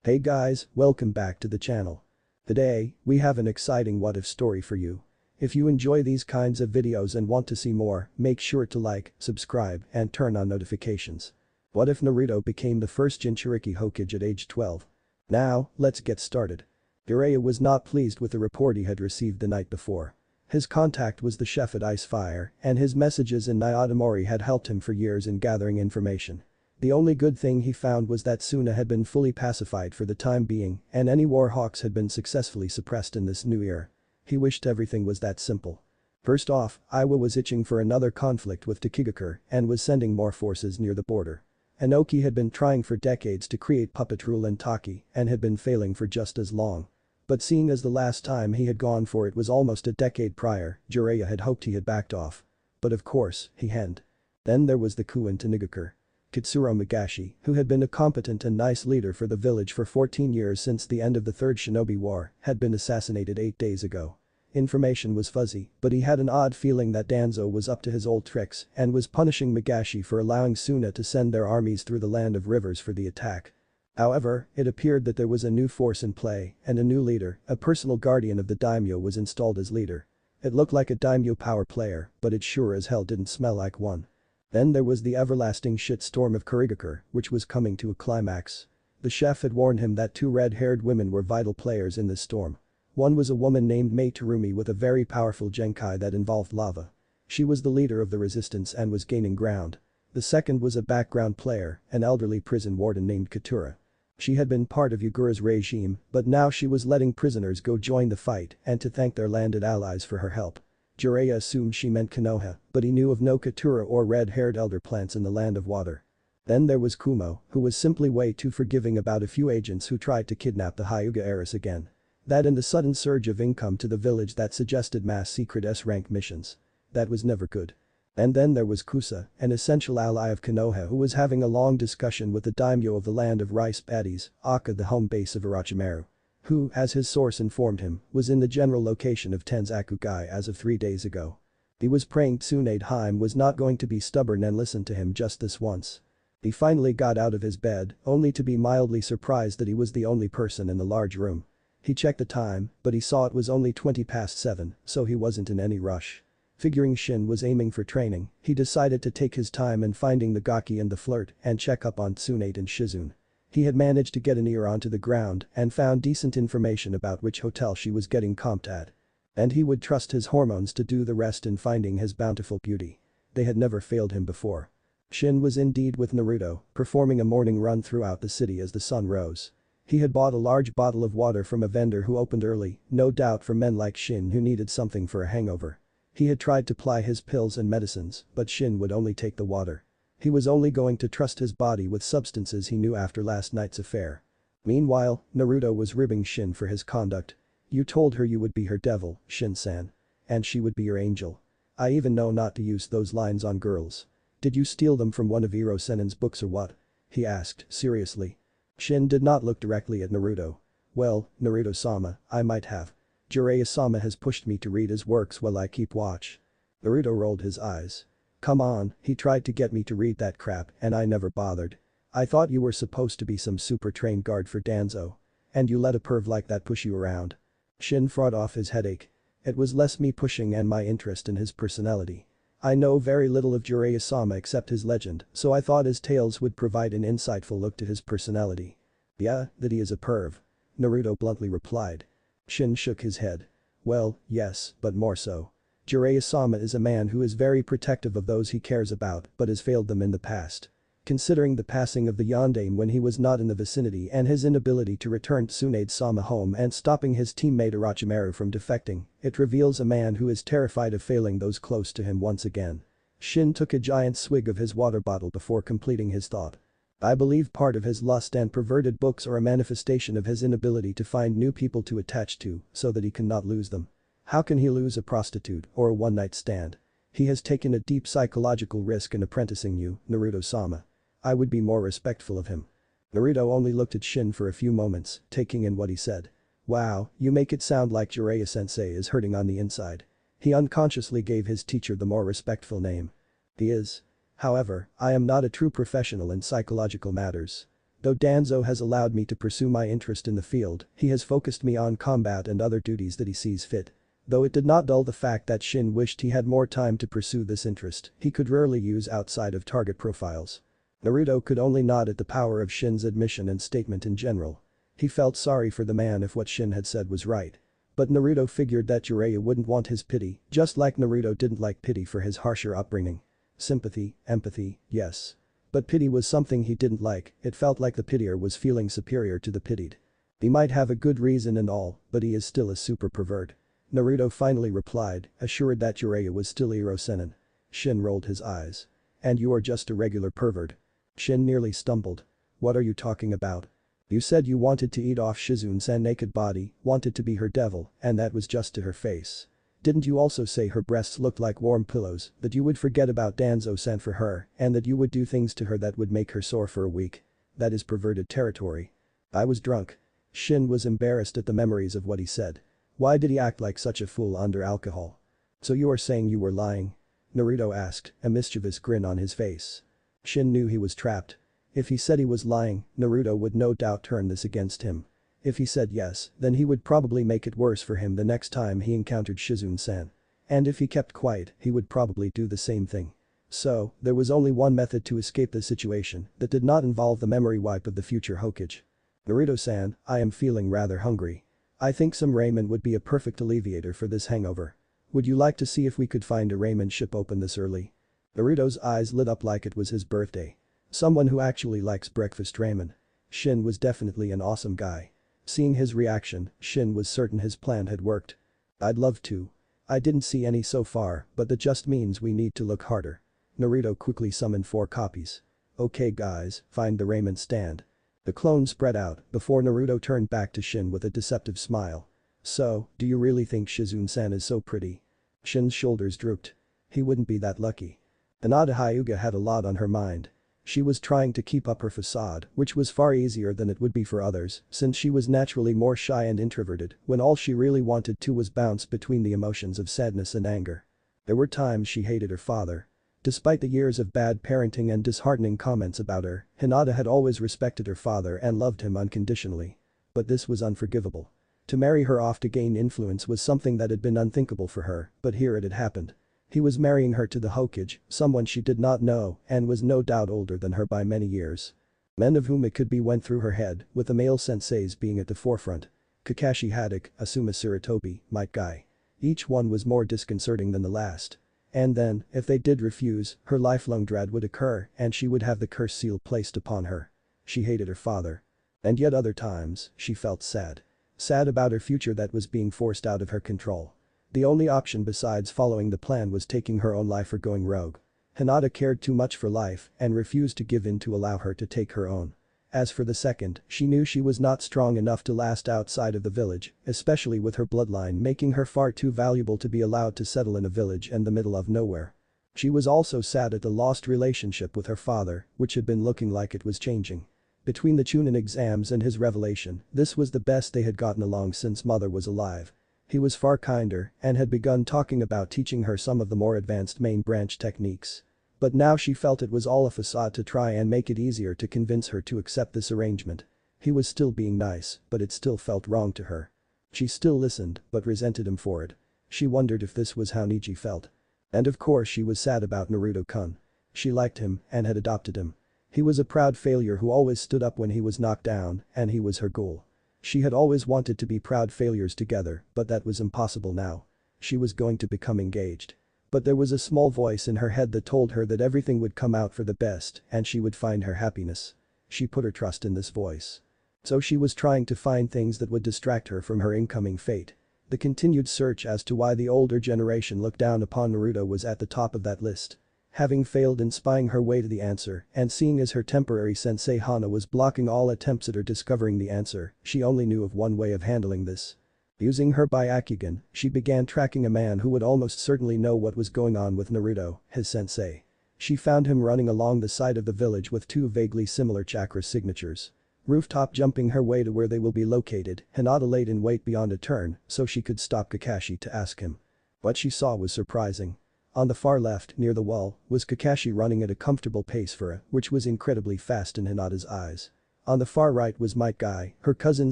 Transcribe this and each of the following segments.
Hey guys, welcome back to the channel. Today, we have an exciting what-if story for you. If you enjoy these kinds of videos and want to see more, make sure to like, subscribe, and turn on notifications. What if Naruto became the first Jinchuriki Hokage at age 12? Now, let's get started. Jiraiya was not pleased with the report he had received the night before. His contact was the chef at Ice Fire, and his messages in Nyatamori had helped him for years in gathering information. The only good thing he found was that Suna had been fully pacified for the time being, and any war hawks had been successfully suppressed in this new era. He wished everything was that simple. First off, Iwa was itching for another conflict with Tokigaku and was sending more forces near the border. Inoki had been trying for decades to create puppet rule in Taki and had been failing for just as long. But seeing as the last time he had gone for it was almost a decade prior, Jiraiya had hoped he had backed off. But of course, he hadn't. Then there was the coup in Tanigaku. Katsuro Magashi, who had been a competent and nice leader for the village for 14 years since the end of the Third Shinobi War, had been assassinated 8 days ago. Information was fuzzy, but he had an odd feeling that Danzo was up to his old tricks and was punishing Magashi for allowing Suna to send their armies through the land of rivers for the attack. However, it appeared that there was a new force in play, and a new leader, a personal guardian of the daimyo, was installed as leader. It looked like a daimyo power player, but it sure as hell didn't smell like one. Then there was the everlasting shitstorm of Kurigaku, which was coming to a climax. The chef had warned him that 2 red-haired women were vital players in this storm. One was a woman named Mei Terumi with a very powerful genkai that involved lava. She was the leader of the resistance and was gaining ground. The second was a background player, an elderly prison warden named Katura. She had been part of Yagura's regime, but now she was letting prisoners go join the fight and to thank their landed allies for her help. Jiraiya assumed she meant Konoha, but he knew of no Katura or red-haired elder plants in the land of water. Then there was Kumo, who was simply way too forgiving about a few agents who tried to kidnap the Hyuga heiress again. That and the sudden surge of income to the village that suggested mass secret S-rank missions. That was never good. And then there was Kusa, an essential ally of Konoha who was having a long discussion with the daimyo of the land of rice paddies, Aka, the home base of Orochimaru. Who, as his source informed him, was in the general location of Tenzakugai as of 3 days ago. He was praying Tsunadeheim was not going to be stubborn and listen to him just this once. He finally got out of his bed, only to be mildly surprised that he was the only person in the large room. He checked the time, but he saw it was only 20 past 7, so he wasn't in any rush. Figuring Shin was aiming for training, he decided to take his time in finding the Gaki and the flirt and check up on Tsunade and Shizune. He had managed to get an ear onto the ground and found decent information about which hotel she was getting comped at. And he would trust his hormones to do the rest in finding his bountiful beauty. They had never failed him before. Shin was indeed with Naruto, performing a morning run throughout the city as the sun rose. He had bought a large bottle of water from a vendor who opened early, no doubt for men like Shin who needed something for a hangover. He had tried to ply his pills and medicines, but Shin would only take the water. He was only going to trust his body with substances he knew after last night's affair. Meanwhile, Naruto was ribbing Shin for his conduct. You told her you would be her devil, Shin-san. And she would be your angel. I even know not to use those lines on girls. Did you steal them from one of Iro Sennin's books or what? He asked, seriously. Shin did not look directly at Naruto. Well, Naruto-sama, I might have. Jiraiya-sama has pushed me to read his works while I keep watch. Naruto rolled his eyes. Come on, he tried to get me to read that crap and I never bothered. I thought you were supposed to be some super trained guard for Danzo. And you let a perv like that push you around. Shin fought off his headache. It was less me pushing and my interest in his personality. I know very little of Jiraiya-sama except his legend, so I thought his tales would provide an insightful look to his personality. Yeah, that he is a perv. Naruto bluntly replied. Shin shook his head. Well, yes, but more so. Jiraiya-sama is a man who is very protective of those he cares about but has failed them in the past. Considering the passing of the Yondaime when he was not in the vicinity and his inability to return Tsunade-sama home and stopping his teammate Orochimaru from defecting, it reveals a man who is terrified of failing those close to him once again. Shin took a giant swig of his water bottle before completing his thought. I believe part of his lust and perverted books are a manifestation of his inability to find new people to attach to so that he cannot lose them. How can he lose a prostitute or a one-night stand? He has taken a deep psychological risk in apprenticing you, Naruto-sama. I would be more respectful of him. Naruto only looked at Shin for a few moments, taking in what he said. Wow, you make it sound like Jiraiya-sensei is hurting on the inside. He unconsciously gave his teacher the more respectful name. He is. However, I am not a true professional in psychological matters. Though Danzo has allowed me to pursue my interest in the field, he has focused me on combat and other duties that he sees fit. Though it did not dull the fact that Shin wished he had more time to pursue this interest, he could rarely use outside of target profiles. Naruto could only nod at the power of Shin's admission and statement in general. He felt sorry for the man if what Shin had said was right. But Naruto figured that Jiraiya wouldn't want his pity, just like Naruto didn't like pity for his harsher upbringing. Sympathy, empathy, yes. But pity was something he didn't like. It felt like the pitier was feeling superior to the pitied. He might have a good reason and all, but he is still a super pervert. Naruto finally replied, assured that Jiraiya was still Iro Sennin. Shin rolled his eyes. And you are just a regular pervert. Shin nearly stumbled. What are you talking about? You said you wanted to eat off Shizune-san naked body, wanted to be her devil, and that was just to her face. Didn't you also say her breasts looked like warm pillows, that you would forget about Danzo-san for her, and that you would do things to her that would make her sore for a week? That is perverted territory. I was drunk. Shin was embarrassed at the memories of what he said. Why did he act like such a fool under alcohol? So you are saying you were lying? Naruto asked, a mischievous grin on his face. Shin knew he was trapped. If he said he was lying, Naruto would no doubt turn this against him. If he said yes, then he would probably make it worse for him the next time he encountered Shizune-san. And if he kept quiet, he would probably do the same thing. So, there was only one method to escape the situation that did not involve the memory wipe of the future Hokage. Naruto-san, I am feeling rather hungry. I think some ramen would be a perfect alleviator for this hangover. Would you like to see if we could find a ramen ship open this early? Naruto's eyes lit up like it was his birthday. Someone who actually likes breakfast ramen. Shin was definitely an awesome guy. Seeing his reaction, Shin was certain his plan had worked. I'd love to. I didn't see any so far, but that just means we need to look harder. Naruto quickly summoned 4 copies. Okay guys, find the ramen stand. The clone spread out before Naruto turned back to Shin with a deceptive smile. So, do you really think Shizune-san is so pretty? Shin's shoulders drooped. He wouldn't be that lucky. Hinata Hyuga had a lot on her mind. She was trying to keep up her facade, which was far easier than it would be for others, since she was naturally more shy and introverted, when all she really wanted to was bounce between the emotions of sadness and anger. There were times she hated her father. Despite the years of bad parenting and disheartening comments about her, Hinata had always respected her father and loved him unconditionally. But this was unforgivable. To marry her off to gain influence was something that had been unthinkable for her, but here it had happened. He was marrying her to the Hokage, someone she did not know and was no doubt older than her by many years. Men of whom it could be went through her head, with the male senseis being at the forefront. Kakashi Haddock, Asuma Sarutobi, Might Guy. Each one was more disconcerting than the last. And then, if they did refuse, her lifelong dread would occur and she would have the curse seal placed upon her. She hated her father. And yet other times, she felt sad. Sad about her future that was being forced out of her control. The only option besides following the plan was taking her own life or going rogue. Hinata cared too much for life and refused to give in to allow her to take her own. As for the second, she knew she was not strong enough to last outside of the village, especially with her bloodline making her far too valuable to be allowed to settle in a village in the middle of nowhere. She was also sad at the lost relationship with her father, which had been looking like it was changing. Between the Chunin exams and his revelation, this was the best they had gotten along since mother was alive. He was far kinder and had begun talking about teaching her some of the more advanced main branch techniques. But now she felt it was all a facade to try and make it easier to convince her to accept this arrangement. He was still being nice, but it still felt wrong to her. She still listened, but resented him for it. She wondered if this was how Neji felt. And of course she was sad about Naruto-kun. She liked him and had adopted him. He was a proud failure who always stood up when he was knocked down, and he was her goal. She had always wanted to be proud failures together, but that was impossible now. She was going to become engaged. But there was a small voice in her head that told her that everything would come out for the best and she would find her happiness. She put her trust in this voice. So she was trying to find things that would distract her from her incoming fate. The continued search as to why the older generation looked down upon Naruto was at the top of that list. Having failed in spying her way to the answer and seeing as her temporary sensei Hana was blocking all attempts at her discovering the answer, she only knew of one way of handling this. Using her Byakugan, she began tracking a man who would almost certainly know what was going on with Naruto, his sensei. She found him running along the side of the village with 2 vaguely similar chakra signatures. Rooftop jumping her way to where they will be located, Hinata laid in wait beyond a turn so she could stop Kakashi to ask him. What she saw was surprising. On the far left, near the wall, was Kakashi running at a comfortable pace for a, which was incredibly fast in Hinata's eyes. On the far right was Might Guy, her cousin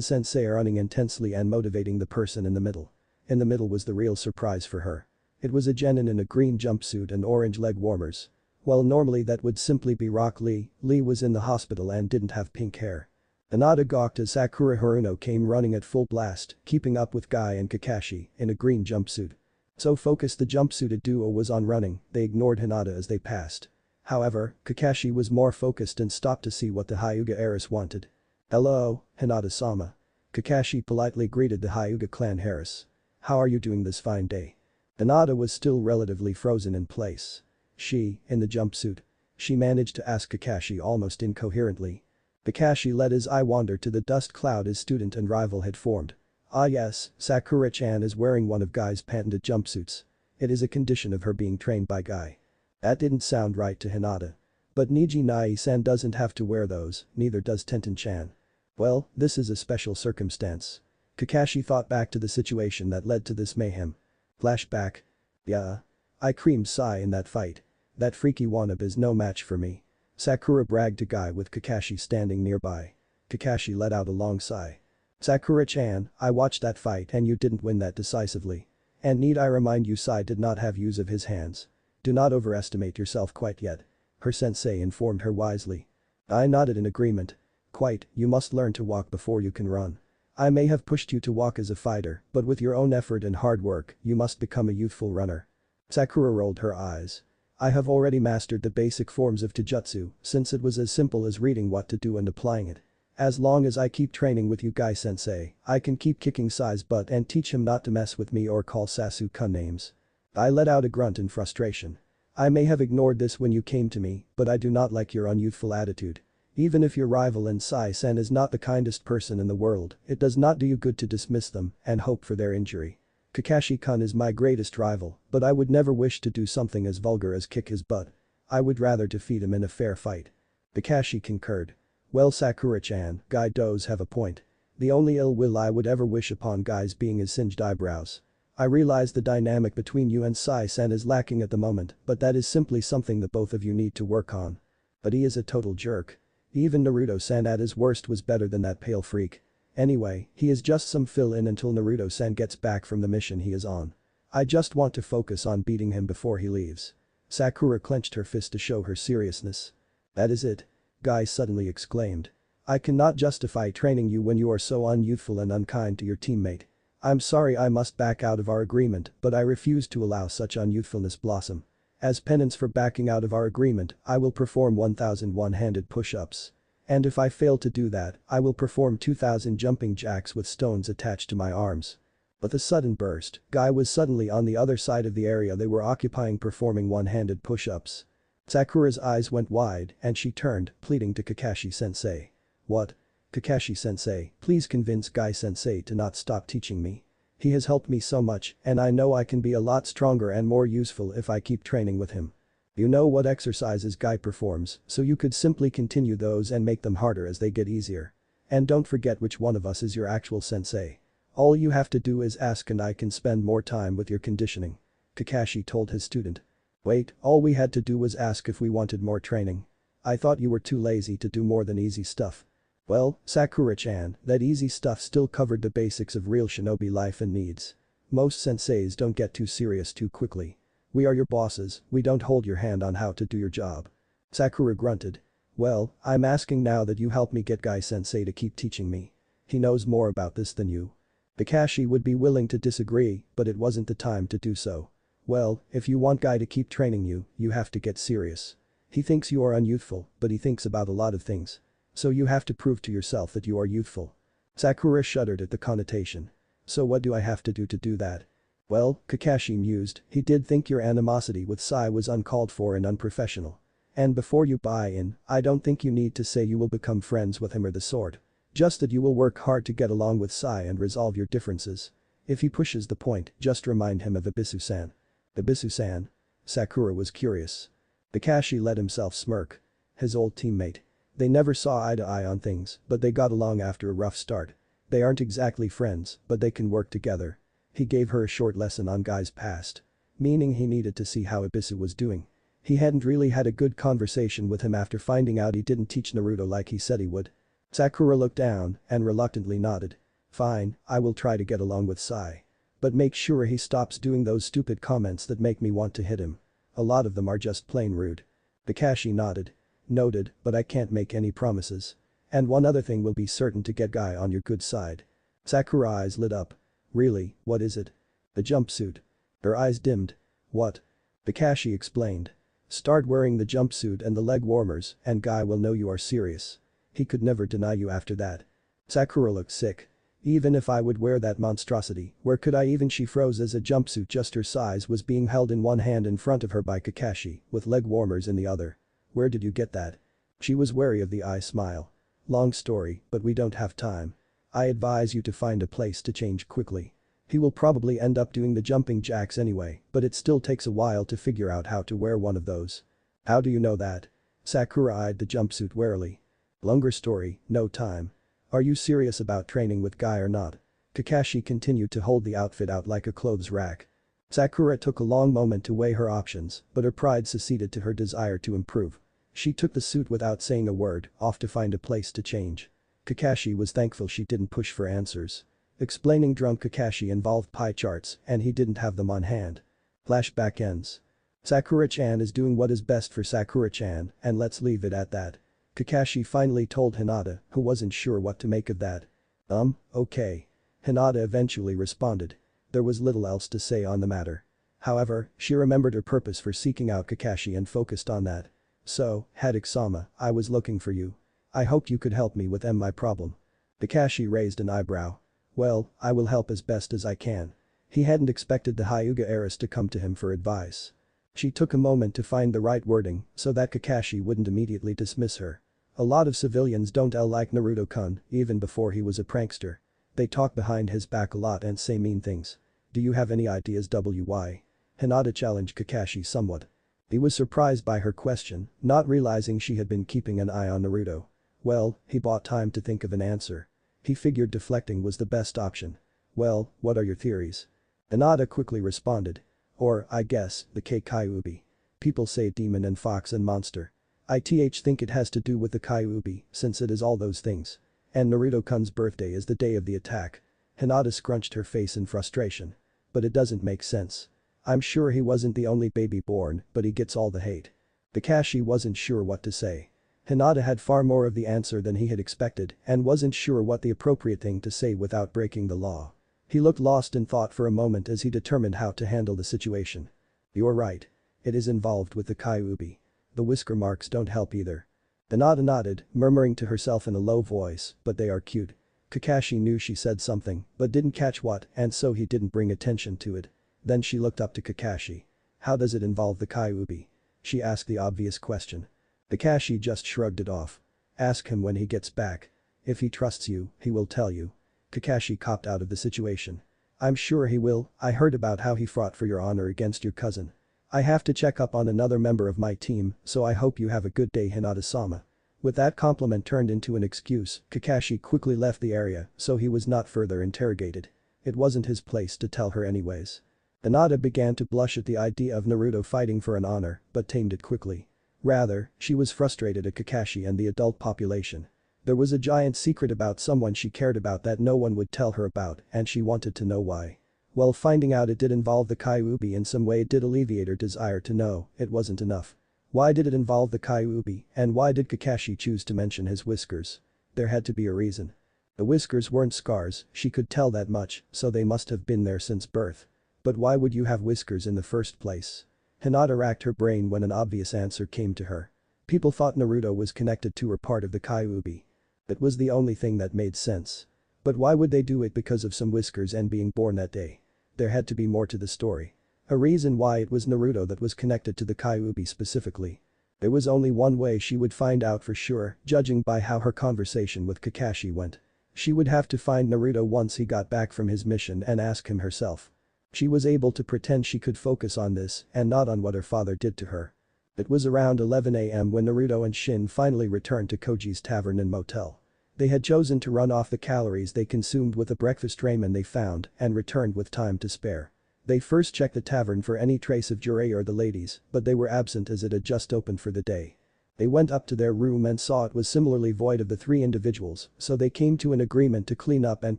sensei running intensely and motivating the person in the middle. In the middle was the real surprise for her. It was a genin in a green jumpsuit and orange leg warmers. Well, normally that would simply be Rock Lee. Lee was in the hospital and didn't have pink hair. Hinata gawked as Sakura Haruno came running at full blast, keeping up with Guy and Kakashi in a green jumpsuit. So focused the jumpsuited duo was on running, they ignored Hinata as they passed. However, Kakashi was more focused and stopped to see what the Hyuga heiress wanted. "Hello, Hinata-sama." Kakashi politely greeted the Hyuga clan heiress. "How are you doing this fine day?" Hinata was still relatively frozen in place. In the jumpsuit. She managed to ask Kakashi almost incoherently. Kakashi let his eye wander to the dust cloud his student and rival had formed. Ah yes, Sakura-chan is wearing one of Guy's patented jumpsuits. It is a condition of her being trained by Guy. That didn't sound right to Hinata. But Niji Nai-san doesn't have to wear those, neither does Tenten-chan. Well, this is a special circumstance. Kakashi thought back to the situation that led to this mayhem. Flashback. Yeah. I creamed Sai in that fight. That freaky wannabe is no match for me. Sakura bragged to Guy with Kakashi standing nearby. Kakashi let out a long sigh. Sakura-chan, I watched that fight and you didn't win that decisively. And need I remind you Sai did not have use of his hands. Do not overestimate yourself quite yet. Her sensei informed her wisely. I nodded in agreement. Quite, you must learn to walk before you can run. I may have pushed you to walk as a fighter, but with your own effort and hard work, you must become a youthful runner. Sakura rolled her eyes. I have already mastered the basic forms of Taijutsu, since it was as simple as reading what to do and applying it. As long as I keep training with you Guy-sensei, I can keep kicking Sai's butt and teach him not to mess with me or call Sasuke names. I let out a grunt in frustration. I may have ignored this when you came to me, but I do not like your unyouthful attitude. Even if your rival and Sai-san is not the kindest person in the world, it does not do you good to dismiss them and hope for their injury. Kakashi-kun is my greatest rival, but I would never wish to do something as vulgar as kick his butt. I would rather defeat him in a fair fight. Kakashi concurred. Well Sakura-chan, Guy does have a point. The only ill will I would ever wish upon Guy's being his singed eyebrows. I realize the dynamic between you and Sai-san is lacking at the moment, but that is simply something that both of you need to work on. But he is a total jerk. Even Naruto-san at his worst was better than that pale freak. Anyway, he is just some fill-in until Naruto-san gets back from the mission he is on. I just want to focus on beating him before he leaves. Sakura clenched her fist to show her seriousness. That is it. Guy suddenly exclaimed. I cannot justify training you when you are so unyouthful and unkind to your teammate. I'm sorry I must back out of our agreement, but I refuse to allow such unyouthfulness blossom. As penance for backing out of our agreement, I will perform 1000 one-handed push-ups. And if I fail to do that, I will perform 2000 jumping jacks with stones attached to my arms. But the sudden burst, Guy was suddenly on the other side of the area they were occupying performing one-handed push-ups. Sakura's eyes went wide and she turned, pleading to Kakashi-sensei. What? Kakashi-sensei, please convince Guy-sensei to not stop teaching me. He has helped me so much and I know I can be a lot stronger and more useful if I keep training with him. You know what exercises Guy performs, so you could simply continue those and make them harder as they get easier. And don't forget which one of us is your actual sensei. All you have to do is ask and I can spend more time with your conditioning. Kakashi told his student. Wait, all we had to do was ask if we wanted more training. I thought you were too lazy to do more than easy stuff. Well, Sakura-chan, that easy stuff still covered the basics of real shinobi life and needs. Most senseis don't get too serious too quickly. We are your bosses, we don't hold your hand on how to do your job. Sakura grunted. Well, I'm asking now that you help me get Guy-sensei to keep teaching me. He knows more about this than you. Kakashi would be willing to disagree, but it wasn't the time to do so. Well, if you want Guy to keep training you, you have to get serious. He thinks you are unyouthful, but he thinks about a lot of things. So you have to prove to yourself that you are youthful. Sakura shuddered at the connotation. So what do I have to do that? Well, Kakashi mused, he did think your animosity with Sai was uncalled for and unprofessional. And before you buy in, I don't think you need to say you will become friends with him or the sort. Just that you will work hard to get along with Sai and resolve your differences. If he pushes the point, just remind him of Ibisu-san. Ibisu-san? Sakura was curious. Kakashi let himself smirk. His old teammate. They never saw eye to eye on things, but they got along after a rough start. They aren't exactly friends, but they can work together. He gave her a short lesson on Guy's past. Meaning he needed to see how Ibisu was doing. He hadn't really had a good conversation with him after finding out he didn't teach Naruto like he said he would. Sakura looked down and reluctantly nodded. Fine, I will try to get along with Sai. But make sure he stops doing those stupid comments that make me want to hit him. A lot of them are just plain rude. Kakashi nodded. Noted, but I can't make any promises. And one other thing will be certain to get Guy on your good side. Sakura eyes lit up. Really, what is it? The jumpsuit. Her eyes dimmed. What? Kakashi explained. Start wearing the jumpsuit and the leg warmers and Guy will know you are serious. He could never deny you after that. Sakura looked sick. Even if I would wear that monstrosity, where could I even? She froze as a jumpsuit just her size was being held in one hand in front of her by Kakashi, with leg warmers in the other. Where did you get that? She was wary of the eye smile. Long story, but we don't have time. I advise you to find a place to change quickly. He will probably end up doing the jumping jacks anyway, but it still takes a while to figure out how to wear one of those. How do you know that? Sakura eyed the jumpsuit warily. Longer story, no time. Are you serious about training with Guy or not? Kakashi continued to hold the outfit out like a clothes rack. Sakura took a long moment to weigh her options, but her pride succeeded to her desire to improve. She took the suit without saying a word, off to find a place to change. Kakashi was thankful she didn't push for answers. Explaining drunk Kakashi involved pie charts and he didn't have them on hand. Flashback ends. Sakura-chan is doing what is best for Sakura-chan and let's leave it at that. Kakashi finally told Hinata, who wasn't sure what to make of that. Okay. Hinata eventually responded. There was little else to say on the matter. However, she remembered her purpose for seeking out Kakashi and focused on that. So, Haddock-sama, I was looking for you. I hoped you could help me with my problem. Kakashi raised an eyebrow. Well, I will help as best as I can. He hadn't expected the Hyuga heiress to come to him for advice. She took a moment to find the right wording so that Kakashi wouldn't immediately dismiss her. A lot of civilians don't like Naruto-kun, even before he was a prankster. They talk behind his back a lot and say mean things. Do you have any ideas why? Hinata challenged Kakashi somewhat. He was surprised by her question, not realizing she had been keeping an eye on Naruto. Well, he bought time to think of an answer. He figured deflecting was the best option. Well, what are your theories? Hinata quickly responded. Or, I guess, the Kyuubi. People say demon and fox and monster. I think it has to do with the Kyuubi, since it is all those things. And Naruto-kun's birthday is the day of the attack. Hinata scrunched her face in frustration. But it doesn't make sense. I'm sure he wasn't the only baby born, but he gets all the hate. Kakashi wasn't sure what to say. Hinata had far more of the answer than he had expected and wasn't sure what the appropriate thing to say without breaking the law. He looked lost in thought for a moment as he determined how to handle the situation. You're right. It is involved with the Kyuubi. The whisker marks don't help either. Hinata nodded, murmuring to herself in a low voice, but they are cute. Kakashi knew she said something, but didn't catch what and so he didn't bring attention to it. Then she looked up to Kakashi. How does it involve the Kyuubi? She asked the obvious question. Kakashi just shrugged it off. Ask him when he gets back. If he trusts you, he will tell you. Kakashi copped out of the situation. I'm sure he will, I heard about how he fought for your honor against your cousin. I have to check up on another member of my team, so I hope you have a good day Hinata-sama. With that compliment turned into an excuse, Kakashi quickly left the area so he was not further interrogated. It wasn't his place to tell her anyways. Hinata began to blush at the idea of Naruto fighting for an honor, but tamed it quickly. Rather, she was frustrated at Kakashi and the adult population. There was a giant secret about someone she cared about that no one would tell her about and she wanted to know why. While finding out it did involve the Kyuubi in some way it did alleviate her desire to know, it wasn't enough. Why did it involve the Kyuubi and why did Kakashi choose to mention his whiskers? There had to be a reason. The whiskers weren't scars, she could tell that much, so they must have been there since birth. But why would you have whiskers in the first place? Hinata racked her brain when an obvious answer came to her. People thought Naruto was connected to or part of the Kyuubi. That was the only thing that made sense. But why would they do it because of some whiskers and being born that day? There had to be more to the story. A reason why it was Naruto that was connected to the Kyuubi specifically. There was only one way she would find out for sure, judging by how her conversation with Kakashi went. She would have to find Naruto once he got back from his mission and ask him herself. She was able to pretend she could focus on this and not on what her father did to her. It was around 11 a.m. when Naruto and Shin finally returned to Koji's tavern and motel. They had chosen to run off the calories they consumed with the breakfast ramen they found and returned with time to spare. They first checked the tavern for any trace of Jiraiya or the ladies, but they were absent as it had just opened for the day. They went up to their room and saw it was similarly void of the three individuals, so they came to an agreement to clean up and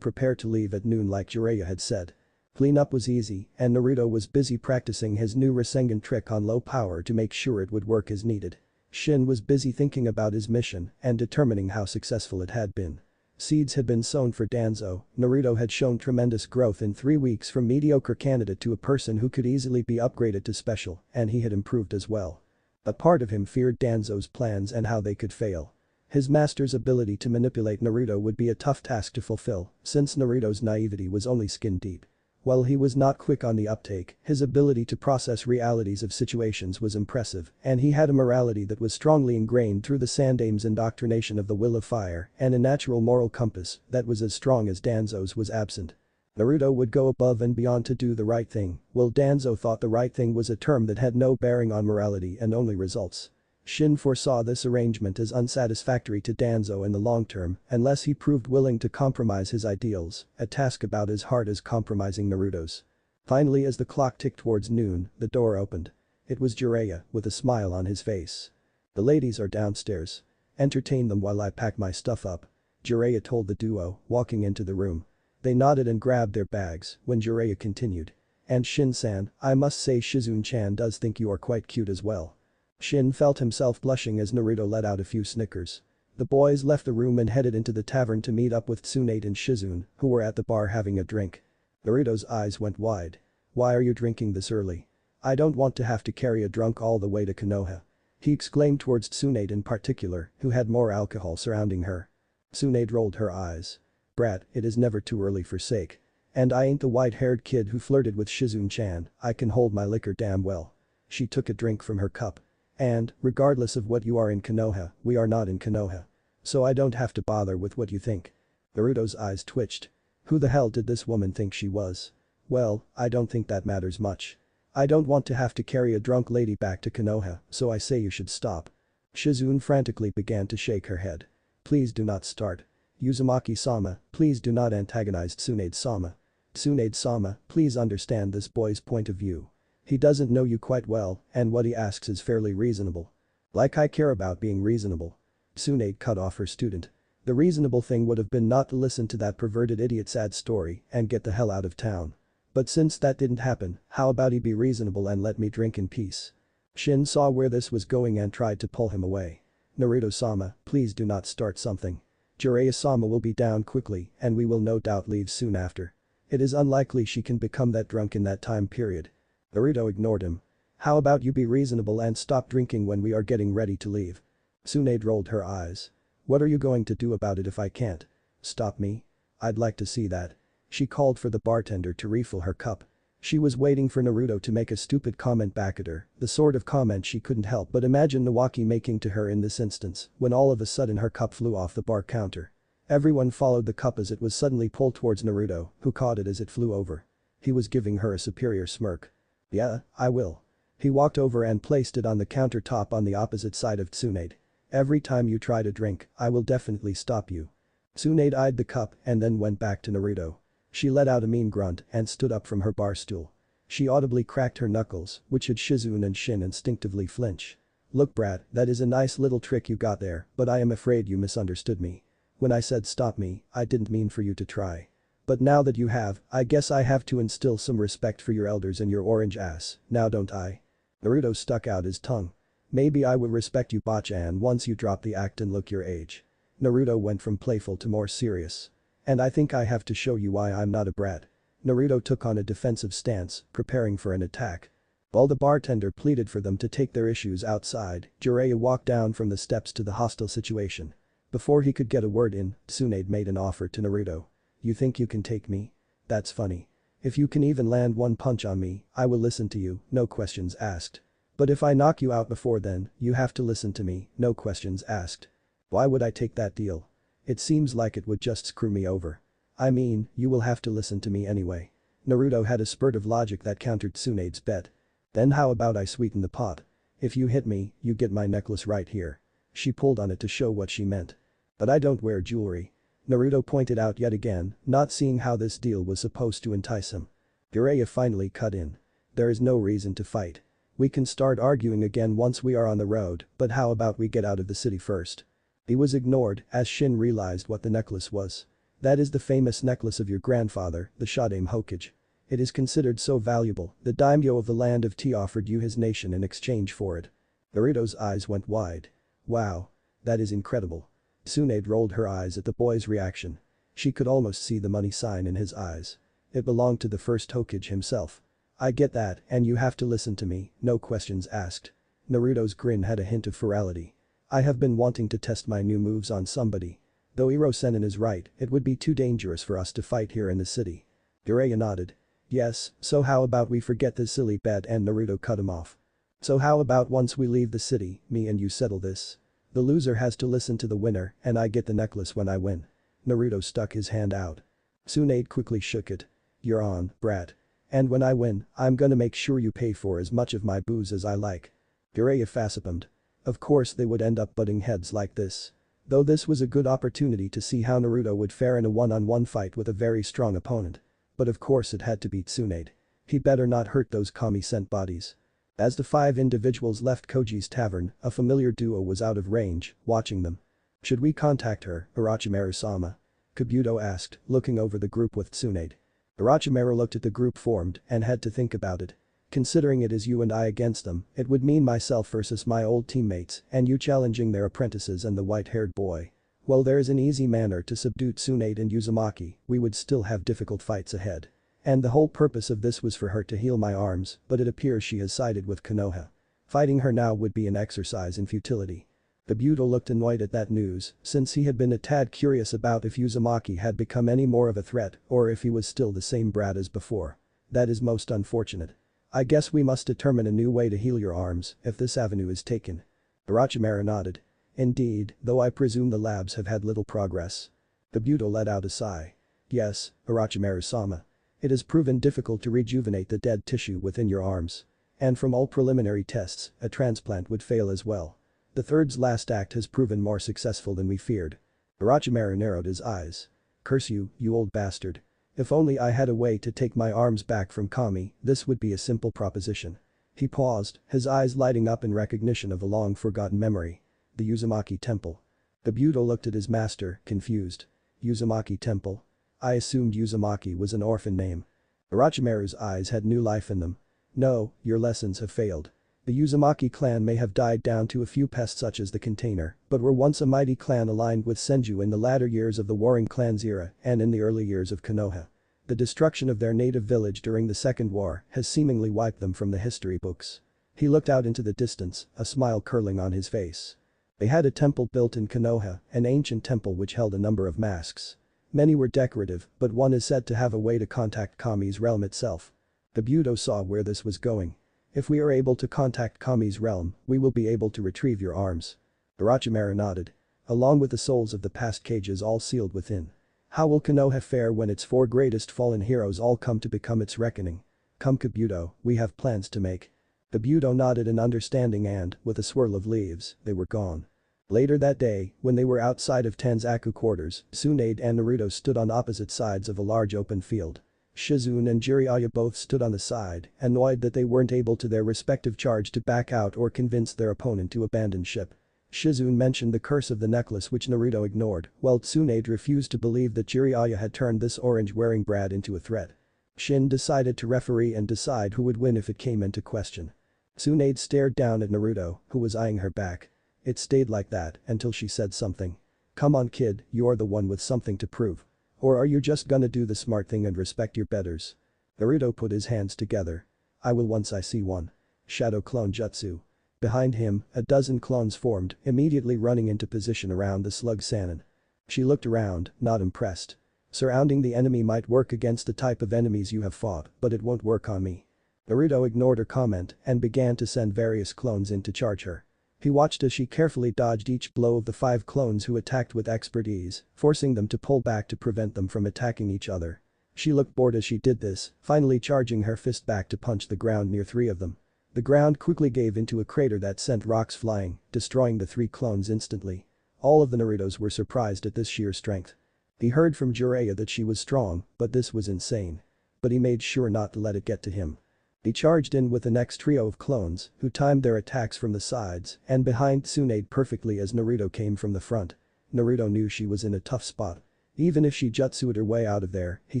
prepare to leave at noon like Jiraiya had said. Cleanup was easy, and Naruto was busy practicing his new Rasengan trick on low power to make sure it would work as needed. Shin was busy thinking about his mission and determining how successful it had been. Seeds had been sown for Danzo. Naruto had shown tremendous growth in 3 weeks from mediocre candidate to a person who could easily be upgraded to special, and he had improved as well. A part of him feared Danzo's plans and how they could fail. His master's ability to manipulate Naruto would be a tough task to fulfill, since Naruto's naivety was only skin deep. While he was not quick on the uptake, his ability to process realities of situations was impressive, and he had a morality that was strongly ingrained through the Sandame's indoctrination of the will of fire, and a natural moral compass that was as strong as Danzo's was absent. Naruto would go above and beyond to do the right thing, while Danzo thought the right thing was a term that had no bearing on morality and only results. Shin foresaw this arrangement as unsatisfactory to Danzo in the long term unless he proved willing to compromise his ideals, a task about as hard as compromising Naruto's. Finally, as the clock ticked towards noon, the door opened. It was Jiraiya, with a smile on his face. "The ladies are downstairs. Entertain them while I pack my stuff up," Jiraiya told the duo, walking into the room. They nodded and grabbed their bags when Jiraiya continued. "And Shin-san, I must say Shizune-chan does think you are quite cute as well." Shin felt himself blushing as Naruto let out a few snickers. The boys left the room and headed into the tavern to meet up with Tsunade and Shizune, who were at the bar having a drink. Naruto's eyes went wide. "Why are you drinking this early? I don't want to have to carry a drunk all the way to Konoha," he exclaimed towards Tsunade in particular, who had more alcohol surrounding her. Tsunade rolled her eyes. "Brat, it is never too early for sake. And I ain't the white-haired kid who flirted with Shizune-chan, I can hold my liquor damn well." She took a drink from her cup. "And, regardless of what you are in Konoha, we are not in Konoha. So I don't have to bother with what you think." Naruto's eyes twitched. Who the hell did this woman think she was? "Well, I don't think that matters much. I don't want to have to carry a drunk lady back to Konoha, so I say you should stop." Shizune frantically began to shake her head. "Please do not start. Uzumaki-sama, please do not antagonize Tsunade-sama. Tsunade-sama, please understand this boy's point of view. He doesn't know you quite well, and what he asks is fairly reasonable." "Like I care about being reasonable." Tsunade cut off her student. The reasonable thing would have been not to listen to that perverted idiot's sad story and get the hell out of town. But since that didn't happen, how about he be reasonable and let me drink in peace? Shin saw where this was going and tried to pull him away. "Naruto-sama, please do not start something. Jiraiya-sama will be down quickly and we will no doubt leave soon after. It is unlikely she can become that drunk in that time period." Naruto ignored him. "How about you be reasonable and stop drinking when we are getting ready to leave?" Tsunade rolled her eyes. "What are you going to do about it if I can't? Stop me? I'd like to see that." She called for the bartender to refill her cup. She was waiting for Naruto to make a stupid comment back at her, the sort of comment she couldn't help but imagine Nawaki making to her in this instance, when all of a sudden her cup flew off the bar counter. Everyone followed the cup as it was suddenly pulled towards Naruto, who caught it as it flew over. He was giving her a superior smirk. "Yeah, I will." He walked over and placed it on the countertop on the opposite side of Tsunade. "Every time you try to drink, I will definitely stop you." Tsunade eyed the cup and then went back to Naruto. She let out a mean grunt and stood up from her bar stool. She audibly cracked her knuckles, which had Shizune and Shin instinctively flinch. "Look brat, that is a nice little trick you got there, but I am afraid you misunderstood me. When I said stop me, I didn't mean for you to try. But now that you have, I guess I have to instill some respect for your elders and your orange ass, now don't I?" Naruto stuck out his tongue. "Maybe I will respect you Bachan once you drop the act and look your age." Naruto went from playful to more serious. "And I think I have to show you why I'm not a brat." Naruto took on a defensive stance, preparing for an attack. While the bartender pleaded for them to take their issues outside, Jiraiya walked down from the steps to the hostile situation. Before he could get a word in, Tsunade made an offer to Naruto. "You think you can take me? That's funny. If you can even land one punch on me, I will listen to you, no questions asked. But if I knock you out before then, you have to listen to me, no questions asked." "Why would I take that deal? It seems like it would just screw me over." "I mean, you will have to listen to me anyway." Naruto had a spurt of logic that countered Tsunade's bet. "Then how about I sweeten the pot? If you hit me, you get my necklace right here." She pulled on it to show what she meant. "But I don't wear jewelry," Naruto pointed out yet again, not seeing how this deal was supposed to entice him. Jiraiya finally cut in. "There is no reason to fight. We can start arguing again once we are on the road, but how about we get out of the city first? He was ignored as Shin realized what the necklace was. That is the famous necklace of your grandfather, the Jinchuriki Hokage. It is considered so valuable, the daimyo of the land of tea offered you his nation in exchange for it. Naruto's eyes went wide. Wow. That is incredible. Tsunade rolled her eyes at the boy's reaction. She could almost see the money sign in his eyes. It belonged to the first Hokage himself. I get that, and you have to listen to me, no questions asked. Naruto's grin had a hint of ferality. I have been wanting to test my new moves on somebody. Though Iro-Senin is right, it would be too dangerous for us to fight here in the city. Jiraiya nodded. Yes, so how about we forget this silly bet, and Naruto cut him off. So how about once we leave the city, me and you settle this? The loser has to listen to the winner, and I get the necklace when I win. Naruto stuck his hand out. Tsunade quickly shook it. You're on, brat. And when I win, I'm gonna make sure you pay for as much of my booze as I like. Jiraiya facepalmed. Of course they would end up butting heads like this. Though this was a good opportunity to see how Naruto would fare in a one-on-one fight with a very strong opponent. But of course it had to be Tsunade. He better not hurt those kami-sent bodies. As the 5 individuals left Koji's tavern, a familiar duo was out of range, watching them. Should we contact her, Orochimaru-sama? Kabuto asked, looking over the group with Tsunade. Orochimaru looked at the group formed and had to think about it. Considering it is you and I against them, it would mean myself versus my old teammates and you challenging their apprentices and the white-haired boy. While there is an easy manner to subdue Tsunade and Uzumaki, we would still have difficult fights ahead. And the whole purpose of this was for her to heal my arms, but it appears she has sided with Konoha. Fighting her now would be an exercise in futility. Kabuto looked annoyed at that news, since he had been a tad curious about if Uzumaki had become any more of a threat or if he was still the same brat as before. That is most unfortunate. I guess we must determine a new way to heal your arms if this avenue is taken. Orochimaru nodded. Indeed, though I presume the labs have had little progress. Kabuto let out a sigh. Yes, Orochimaru-sama. It has proven difficult to rejuvenate the dead tissue within your arms. And from all preliminary tests, a transplant would fail as well. The third's last act has proven more successful than we feared. Orochimaru narrowed his eyes. Curse you, you old bastard. If only I had a way to take my arms back from Kami, this would be a simple proposition. He paused, his eyes lighting up in recognition of a long-forgotten memory. The Uzumaki Temple. Kabuto looked at his master, confused. Uzumaki Temple? I assumed Uzumaki was an orphan name. Orochimaru's eyes had new life in them. No, your lessons have failed. The Uzumaki clan may have died down to a few pests such as the Container, but were once a mighty clan aligned with Senju in the latter years of the Warring Clans era and in the early years of Konoha. The destruction of their native village during the Second War has seemingly wiped them from the history books. He looked out into the distance, a smile curling on his face. They had a temple built in Konoha, an ancient temple which held a number of masks. Many were decorative, but one is said to have a way to contact Kami's realm itself. Kabuto saw where this was going. If we are able to contact Kami's realm, we will be able to retrieve your arms. Orochimaru nodded. Along with the souls of the past cages all sealed within. How will Konoha fare when its 4 greatest fallen heroes all come to become its reckoning? Come Kabuto, we have plans to make. Kabuto nodded in understanding and, with a swirl of leaves, they were gone. Later that day, when they were outside of Tanzaku quarters, Tsunade and Naruto stood on opposite sides of a large open field. Shizune and Jiraiya both stood on the side, annoyed that they weren't able to their respective charge to back out or convince their opponent to abandon ship. Shizune mentioned the curse of the necklace which Naruto ignored, while Tsunade refused to believe that Jiraiya had turned this orange-wearing brat into a threat. Shin decided to referee and decide who would win if it came into question. Tsunade stared down at Naruto, who was eyeing her back. It stayed like that until she said something. Come on kid, you're the one with something to prove. Or are you just gonna do the smart thing and respect your betters? Naruto put his hands together. I will once I see one. Shadow clone jutsu. Behind him, a dozen clones formed, immediately running into position around the slug Sannin. She looked around, not impressed. Surrounding the enemy might work against the type of enemies you have fought, but it won't work on me. Naruto ignored her comment and began to send various clones in to charge her. He watched as she carefully dodged each blow of the 5 clones who attacked with expertise, forcing them to pull back to prevent them from attacking each other. She looked bored as she did this, finally charging her fist back to punch the ground near 3 of them. The ground quickly gave into a crater that sent rocks flying, destroying the 3 clones instantly. All of the Narutos were surprised at this sheer strength. He heard from Jiraiya that she was strong, but this was insane. But he made sure not to let it get to him. He charged in with the next trio of clones, who timed their attacks from the sides and behind Tsunade perfectly as Naruto came from the front. Naruto knew she was in a tough spot. Even if she jutsued her way out of there, he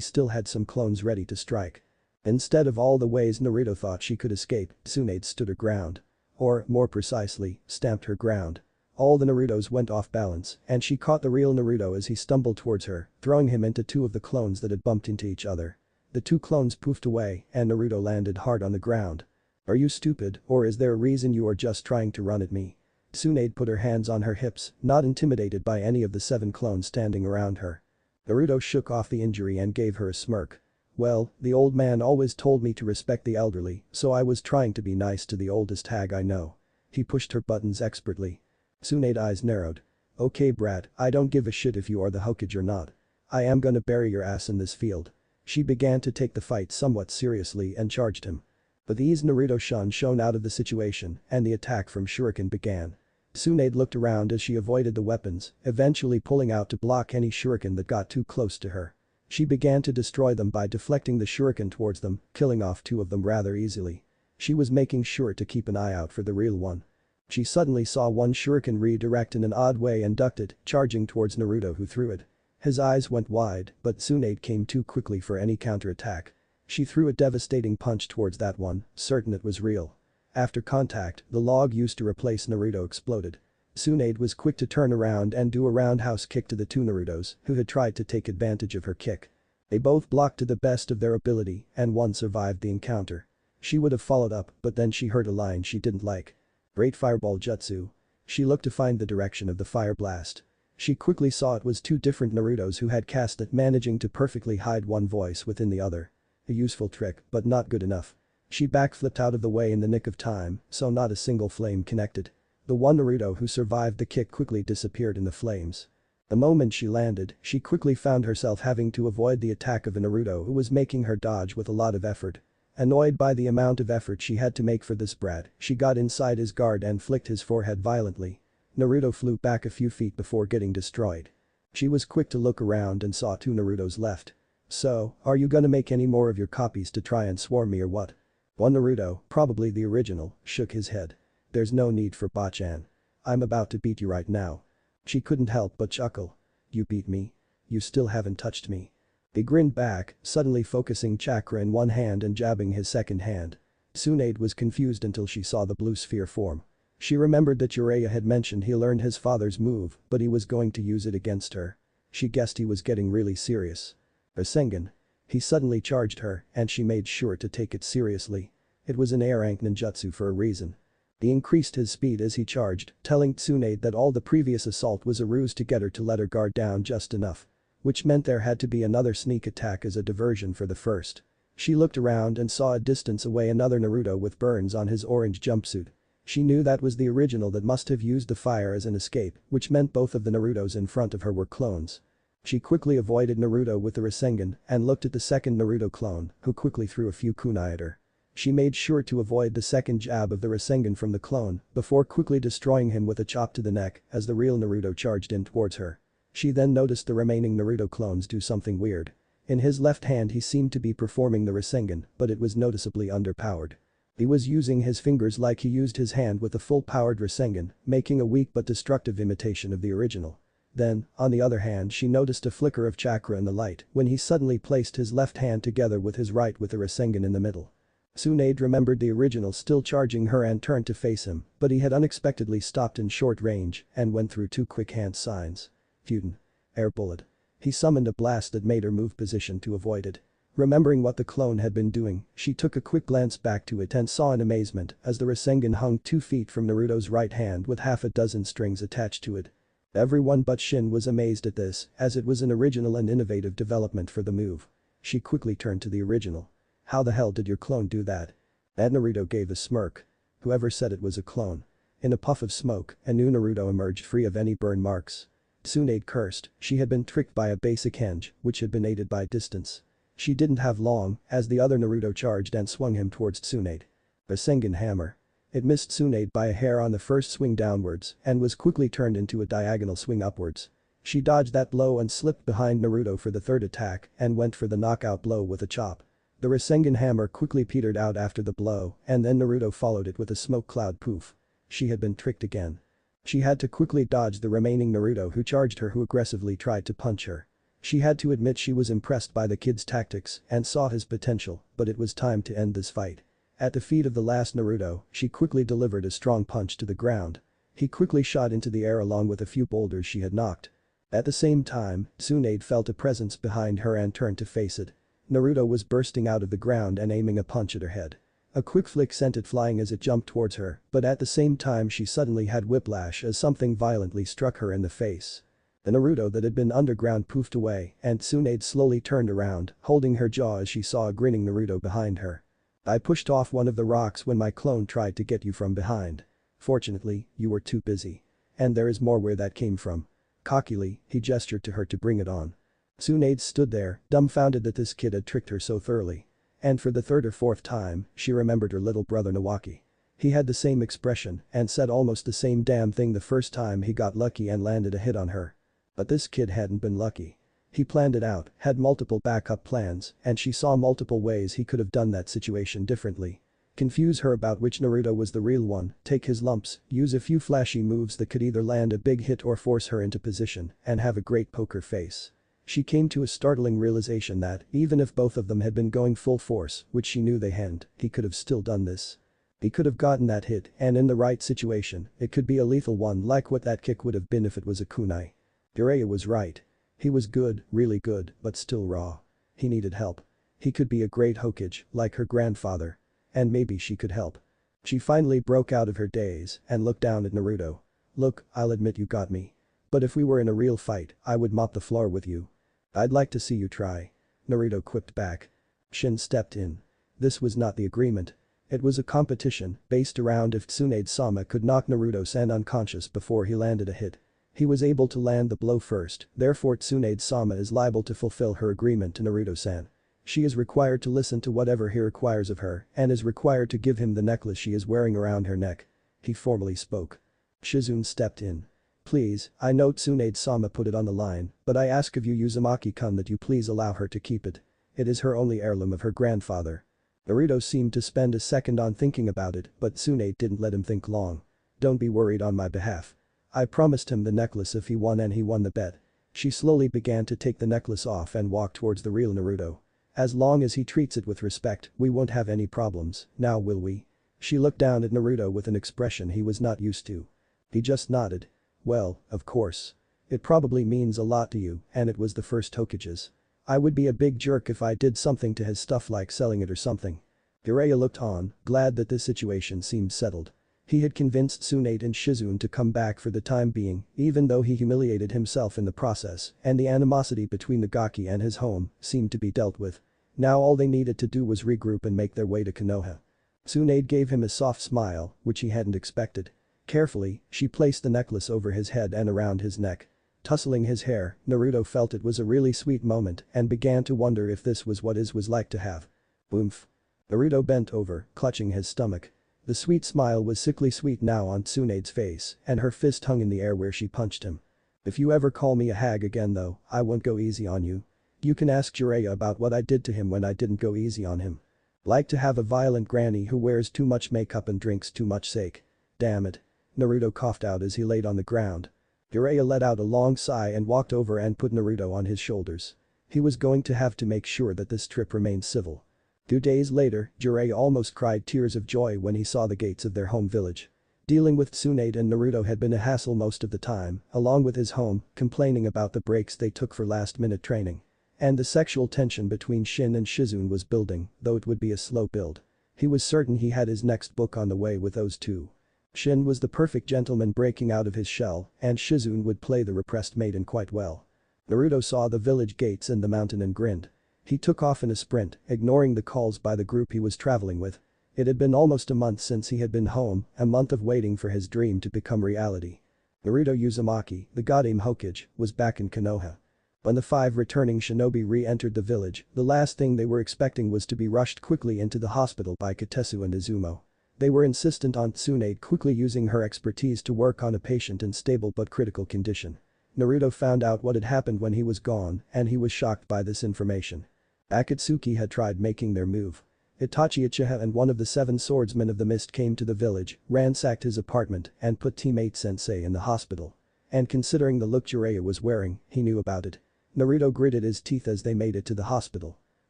still had some clones ready to strike. Instead of all the ways Naruto thought she could escape, Tsunade stood her ground. Or, more precisely, stamped her ground. All the Narutos went off balance, and she caught the real Naruto as he stumbled towards her, throwing him into two of the clones that had bumped into each other. The two clones poofed away, and Naruto landed hard on the ground. Are you stupid, or is there a reason you are just trying to run at me? Tsunade put her hands on her hips, not intimidated by any of the 7 clones standing around her. Naruto shook off the injury and gave her a smirk. Well, the old man always told me to respect the elderly, so I was trying to be nice to the oldest hag I know. He pushed her buttons expertly. Tsunade's eyes narrowed. Okay brat, I don't give a shit if you are the Hokage or not. I am gonna bury your ass in this field. She began to take the fight somewhat seriously and charged him. But these Naruto-shun shone out of the situation and the attack from Shuriken began. Tsunade looked around as she avoided the weapons, eventually pulling out to block any shuriken that got too close to her. She began to destroy them by deflecting the shuriken towards them, killing off 2 of them rather easily. She was making sure to keep an eye out for the real one. She suddenly saw one shuriken redirect in an odd way and ducked it, charging towards Naruto who threw it. His eyes went wide, but Tsunade came too quickly for any counterattack. She threw a devastating punch towards that one, certain it was real. After contact, the log used to replace Naruto exploded. Tsunade was quick to turn around and do a roundhouse kick to the 2 Narutos who had tried to take advantage of her kick. They both blocked to the best of their ability and one survived the encounter. She would have followed up, but then she heard a line she didn't like. Great fireball jutsu. She looked to find the direction of the fire blast. She quickly saw it was 2 different Narutos who had cast it, managing to perfectly hide one voice within the other. A useful trick, but not good enough. She backflipped out of the way in the nick of time, so not a single flame connected. The one Naruto who survived the kick quickly disappeared in the flames. The moment she landed, she quickly found herself having to avoid the attack of a Naruto who was making her dodge with a lot of effort. Annoyed by the amount of effort she had to make for this brat, she got inside his guard and flicked his forehead violently. Naruto flew back a few feet before getting destroyed. She was quick to look around and saw 2 Narutos left. So, are you gonna make any more of your copies to try and swarm me or what? One Naruto, probably the original, shook his head. There's no need for Bachan. I'm about to beat you right now. She couldn't help but chuckle. You beat me? You still haven't touched me. He grinned back, suddenly focusing chakra in one hand and jabbing his second hand. Tsunade was confused until she saw the blue sphere form. She remembered that Jiraiya had mentioned he learned his father's move, but he was going to use it against her. She guessed he was getting really serious. Rasengan. He suddenly charged her, and she made sure to take it seriously. It was an air rank ninjutsu for a reason. He increased his speed as he charged, telling Tsunade that all the previous assault was a ruse to get her to let her guard down just enough. Which meant there had to be another sneak attack as a diversion for the first. She looked around and saw a distance away another Naruto with burns on his orange jumpsuit. She knew that was the original that must have used the fire as an escape, which meant both of the Narutos in front of her were clones. She quickly avoided Naruto with the Rasengan and looked at the second Naruto clone, who quickly threw a few kunai at her. She made sure to avoid the second jab of the Rasengan from the clone before quickly destroying him with a chop to the neck as the real Naruto charged in towards her. She then noticed the remaining Naruto clones do something weird. In his left hand he seemed to be performing the Rasengan, but it was noticeably underpowered. He was using his fingers like he used his hand with a full-powered Rasengan, making a weak but destructive imitation of the original. Then, on the other hand, she noticed a flicker of chakra in the light when he suddenly placed his left hand together with his right with the Rasengan in the middle. Tsunade remembered the original still charging her and turned to face him, but he had unexpectedly stopped in short range and went through 2 quick hand signs. Fuden. Air bullet. He summoned a blast that made her move position to avoid it. Remembering what the clone had been doing, she took a quick glance back to it and saw in amazement as the Rasengan hung 2 feet from Naruto's right hand with half a dozen strings attached to it. Everyone but Shin was amazed at this, as it was an original and innovative development for the move. She quickly turned to the original. How the hell did your clone do that? That Naruto gave a smirk. Whoever said it was a clone. In a puff of smoke, a new Naruto emerged free of any burn marks. Tsunade cursed, she had been tricked by a basic henge, which had been aided by distance. She didn't have long, as the other Naruto charged and swung him towards Tsunade. Rasengan hammer. It missed Tsunade by a hair on the first swing downwards and was quickly turned into a diagonal swing upwards. She dodged that blow and slipped behind Naruto for the third attack and went for the knockout blow with a chop. The Rasengan hammer quickly petered out after the blow, and then Naruto followed it with a smoke cloud poof. She had been tricked again. She had to quickly dodge the remaining Naruto who charged her, who aggressively tried to punch her. She had to admit she was impressed by the kid's tactics and saw his potential, but it was time to end this fight. At the feet of the last Naruto, she quickly delivered a strong punch to the ground. He quickly shot into the air along with a few boulders she had knocked. At the same time, Tsunade felt a presence behind her and turned to face it. Naruto was bursting out of the ground and aiming a punch at her head. A quick flick sent it flying as it jumped towards her, but at the same time she suddenly had whiplash as something violently struck her in the face. The Naruto that had been underground poofed away, and Tsunade slowly turned around, holding her jaw as she saw a grinning Naruto behind her. "I pushed off one of the rocks when my clone tried to get you from behind. Fortunately, you were too busy. And there is more where that came from." Cockily, he gestured to her to bring it on. Tsunade stood there, dumbfounded that this kid had tricked her so thoroughly. And for the third or fourth time, she remembered her little brother Nawaki. He had the same expression and said almost the same damn thing the first time he got lucky and landed a hit on her. But this kid hadn't been lucky. He planned it out, had multiple backup plans, and she saw multiple ways he could have done that situation differently. Confuse her about which Naruto was the real one, take his lumps, use a few flashy moves that could either land a big hit or force her into position, and have a great poker face. She came to a startling realization that, even if both of them had been going full force, which she knew they hadn't, he could have still done this. He could have gotten that hit, and in the right situation, it could be a lethal one like what that kick would have been if it was a kunai. Jiraiya was right. He was good, really good, but still raw. He needed help. He could be a great Hokage, like her grandfather. And maybe she could help. She finally broke out of her daze and looked down at Naruto. "Look, I'll admit you got me. But if we were in a real fight, I would mop the floor with you. I'd like to see you try." Naruto quipped back. Shin stepped in. This was not the agreement. It was a competition based around if Tsunade-sama could knock Naruto-san unconscious before he landed a hit. He was able to land the blow first, therefore Tsunade-sama is liable to fulfill her agreement to Naruto-san. She is required to listen to whatever he requires of her and is required to give him the necklace she is wearing around her neck. He formally spoke. Shizune stepped in. "Please, I know Tsunade-sama put it on the line, but I ask of you Uzumaki-kun that you please allow her to keep it. It is her only heirloom of her grandfather." Naruto seemed to spend a second on thinking about it, but Tsunade didn't let him think long. "Don't be worried on my behalf. I promised him the necklace if he won and he won the bet." She slowly began to take the necklace off and walk towards the real Naruto. "As long as he treats it with respect, we won't have any problems, now will we?" She looked down at Naruto with an expression he was not used to. He just nodded. "Well, of course. It probably means a lot to you, and it was the first Hokage's. I would be a big jerk if I did something to his stuff like selling it or something." Jiraiya looked on, glad that this situation seemed settled. He had convinced Tsunade and Shizune to come back for the time being, even though he humiliated himself in the process, and the animosity between the Gaki and his home seemed to be dealt with. Now all they needed to do was regroup and make their way to Konoha. Tsunade gave him a soft smile, which he hadn't expected. Carefully, she placed the necklace over his head and around his neck. Tussling his hair, Naruto felt it was a really sweet moment and began to wonder if this was what it was like to have. Oomph. Naruto bent over, clutching his stomach. The sweet smile was sickly sweet now on Tsunade's face, and her fist hung in the air where she punched him. "If you ever call me a hag again though, I won't go easy on you. You can ask Jiraiya about what I did to him when I didn't go easy on him. Like to have a violent granny who wears too much makeup and drinks too much sake. Damn it." Naruto coughed out as he laid on the ground. Jiraiya let out a long sigh and walked over and put Naruto on his shoulders. He was going to have to make sure that this trip remained civil. 2 days later, Jiraiya almost cried tears of joy when he saw the gates of their home village. Dealing with Tsunade and Naruto had been a hassle most of the time, along with his home, complaining about the breaks they took for last-minute training. And the sexual tension between Shin and Shizune was building, though it would be a slow build. He was certain he had his next book on the way with those two. Shin was the perfect gentleman breaking out of his shell, and Shizune would play the repressed maiden quite well. Naruto saw the village gates and the mountain and grinned. He took off in a sprint, ignoring the calls by the group he was traveling with. It had been almost a month since he had been home, a month of waiting for his dream to become reality. Naruto Uzumaki, the goddamn Hokage, was back in Konoha. When the 5 returning shinobi re-entered the village, the last thing they were expecting was to be rushed quickly into the hospital by Katesu and Izumo. They were insistent on Tsunade quickly using her expertise to work on a patient in stable but critical condition. Naruto found out what had happened when he was gone, and he was shocked by this information. Akatsuki had tried making their move. Itachi Uchiha and one of the 7 swordsmen of the mist came to the village, ransacked his apartment, and put teammate Sensei in the hospital. And considering the look Jiraiya was wearing, he knew about it. Naruto gritted his teeth as they made it to the hospital.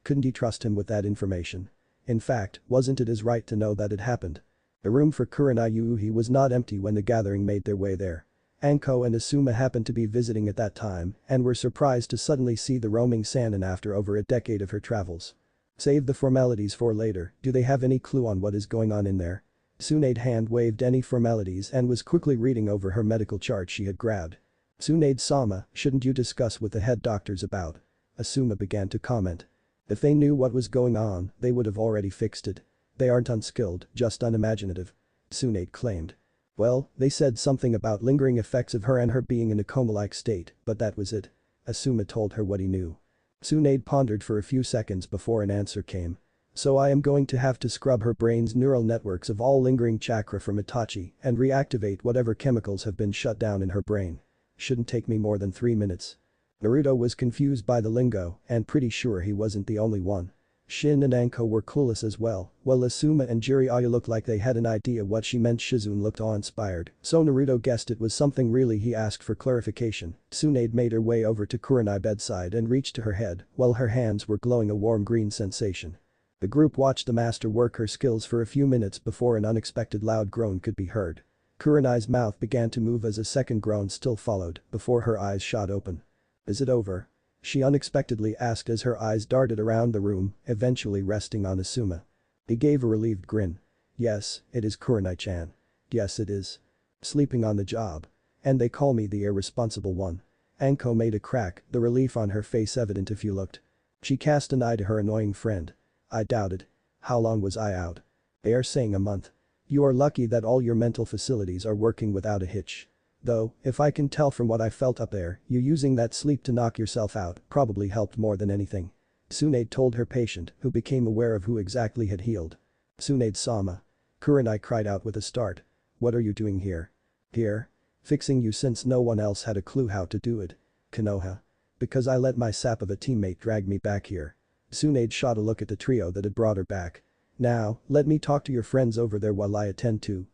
Couldn't he trust him with that information? In fact, wasn't it his right to know that it happened? The room for Kurenai Yuuhi was not empty when the gathering made their way there. Anko and Asuma happened to be visiting at that time and were surprised to suddenly see the roaming Sannin after over a decade of her travels. Save the formalities for later, do they have any clue on what is going on in there? Tsunade hand waved any formalities and was quickly reading over her medical chart she had grabbed. Tsunade-sama, shouldn't you discuss with the head doctors about? Asuma began to comment. If they knew what was going on, they would have already fixed it. They aren't unskilled, just unimaginative. Tsunade claimed. Well, they said something about lingering effects of her being in a coma-like state, but that was it. Asuma told her what he knew. Tsunade pondered for a few seconds before an answer came. So I am going to have to scrub her brain's neural networks of all lingering chakra from Itachi and reactivate whatever chemicals have been shut down in her brain. Shouldn't take me more than 3 minutes. Naruto was confused by the lingo and pretty sure he wasn't the only one. Shin and Anko were clueless as well, while Asuma and Jiraiya looked like they had an idea what she meant. Shizune looked awe-inspired, so Naruto guessed it was something really. He asked for clarification. Tsunade made her way over to Kurenai bedside and reached to her head, while her hands were glowing a warm green sensation. The group watched the master work her skills for a few minutes before an unexpected loud groan could be heard. Kurenai's mouth began to move as a second groan still followed, before her eyes shot open. Is it over? She unexpectedly asked as her eyes darted around the room, eventually resting on Asuma. He gave a relieved grin. Yes, it is Kurenai-chan. Yes it is. Sleeping on the job. And they call me the irresponsible one. Anko made a crack, the relief on her face evident if you looked. She cast an eye to her annoying friend. I doubted. How long was I out? They are saying a month. You are lucky that all your mental facilities are working without a hitch. Though, if I can tell from what I felt up there, you using that sleep to knock yourself out probably helped more than anything. Tsunade told her patient, who became aware of who exactly had healed. Tsunade-sama. Kurenai cried out with a start. What are you doing here? Here? Fixing you since no one else had a clue how to do it. Konoha. Because I let my sap of a teammate drag me back here. Tsunade shot a look at the trio that had brought her back. Now, let me talk to your friends over there while I attend to,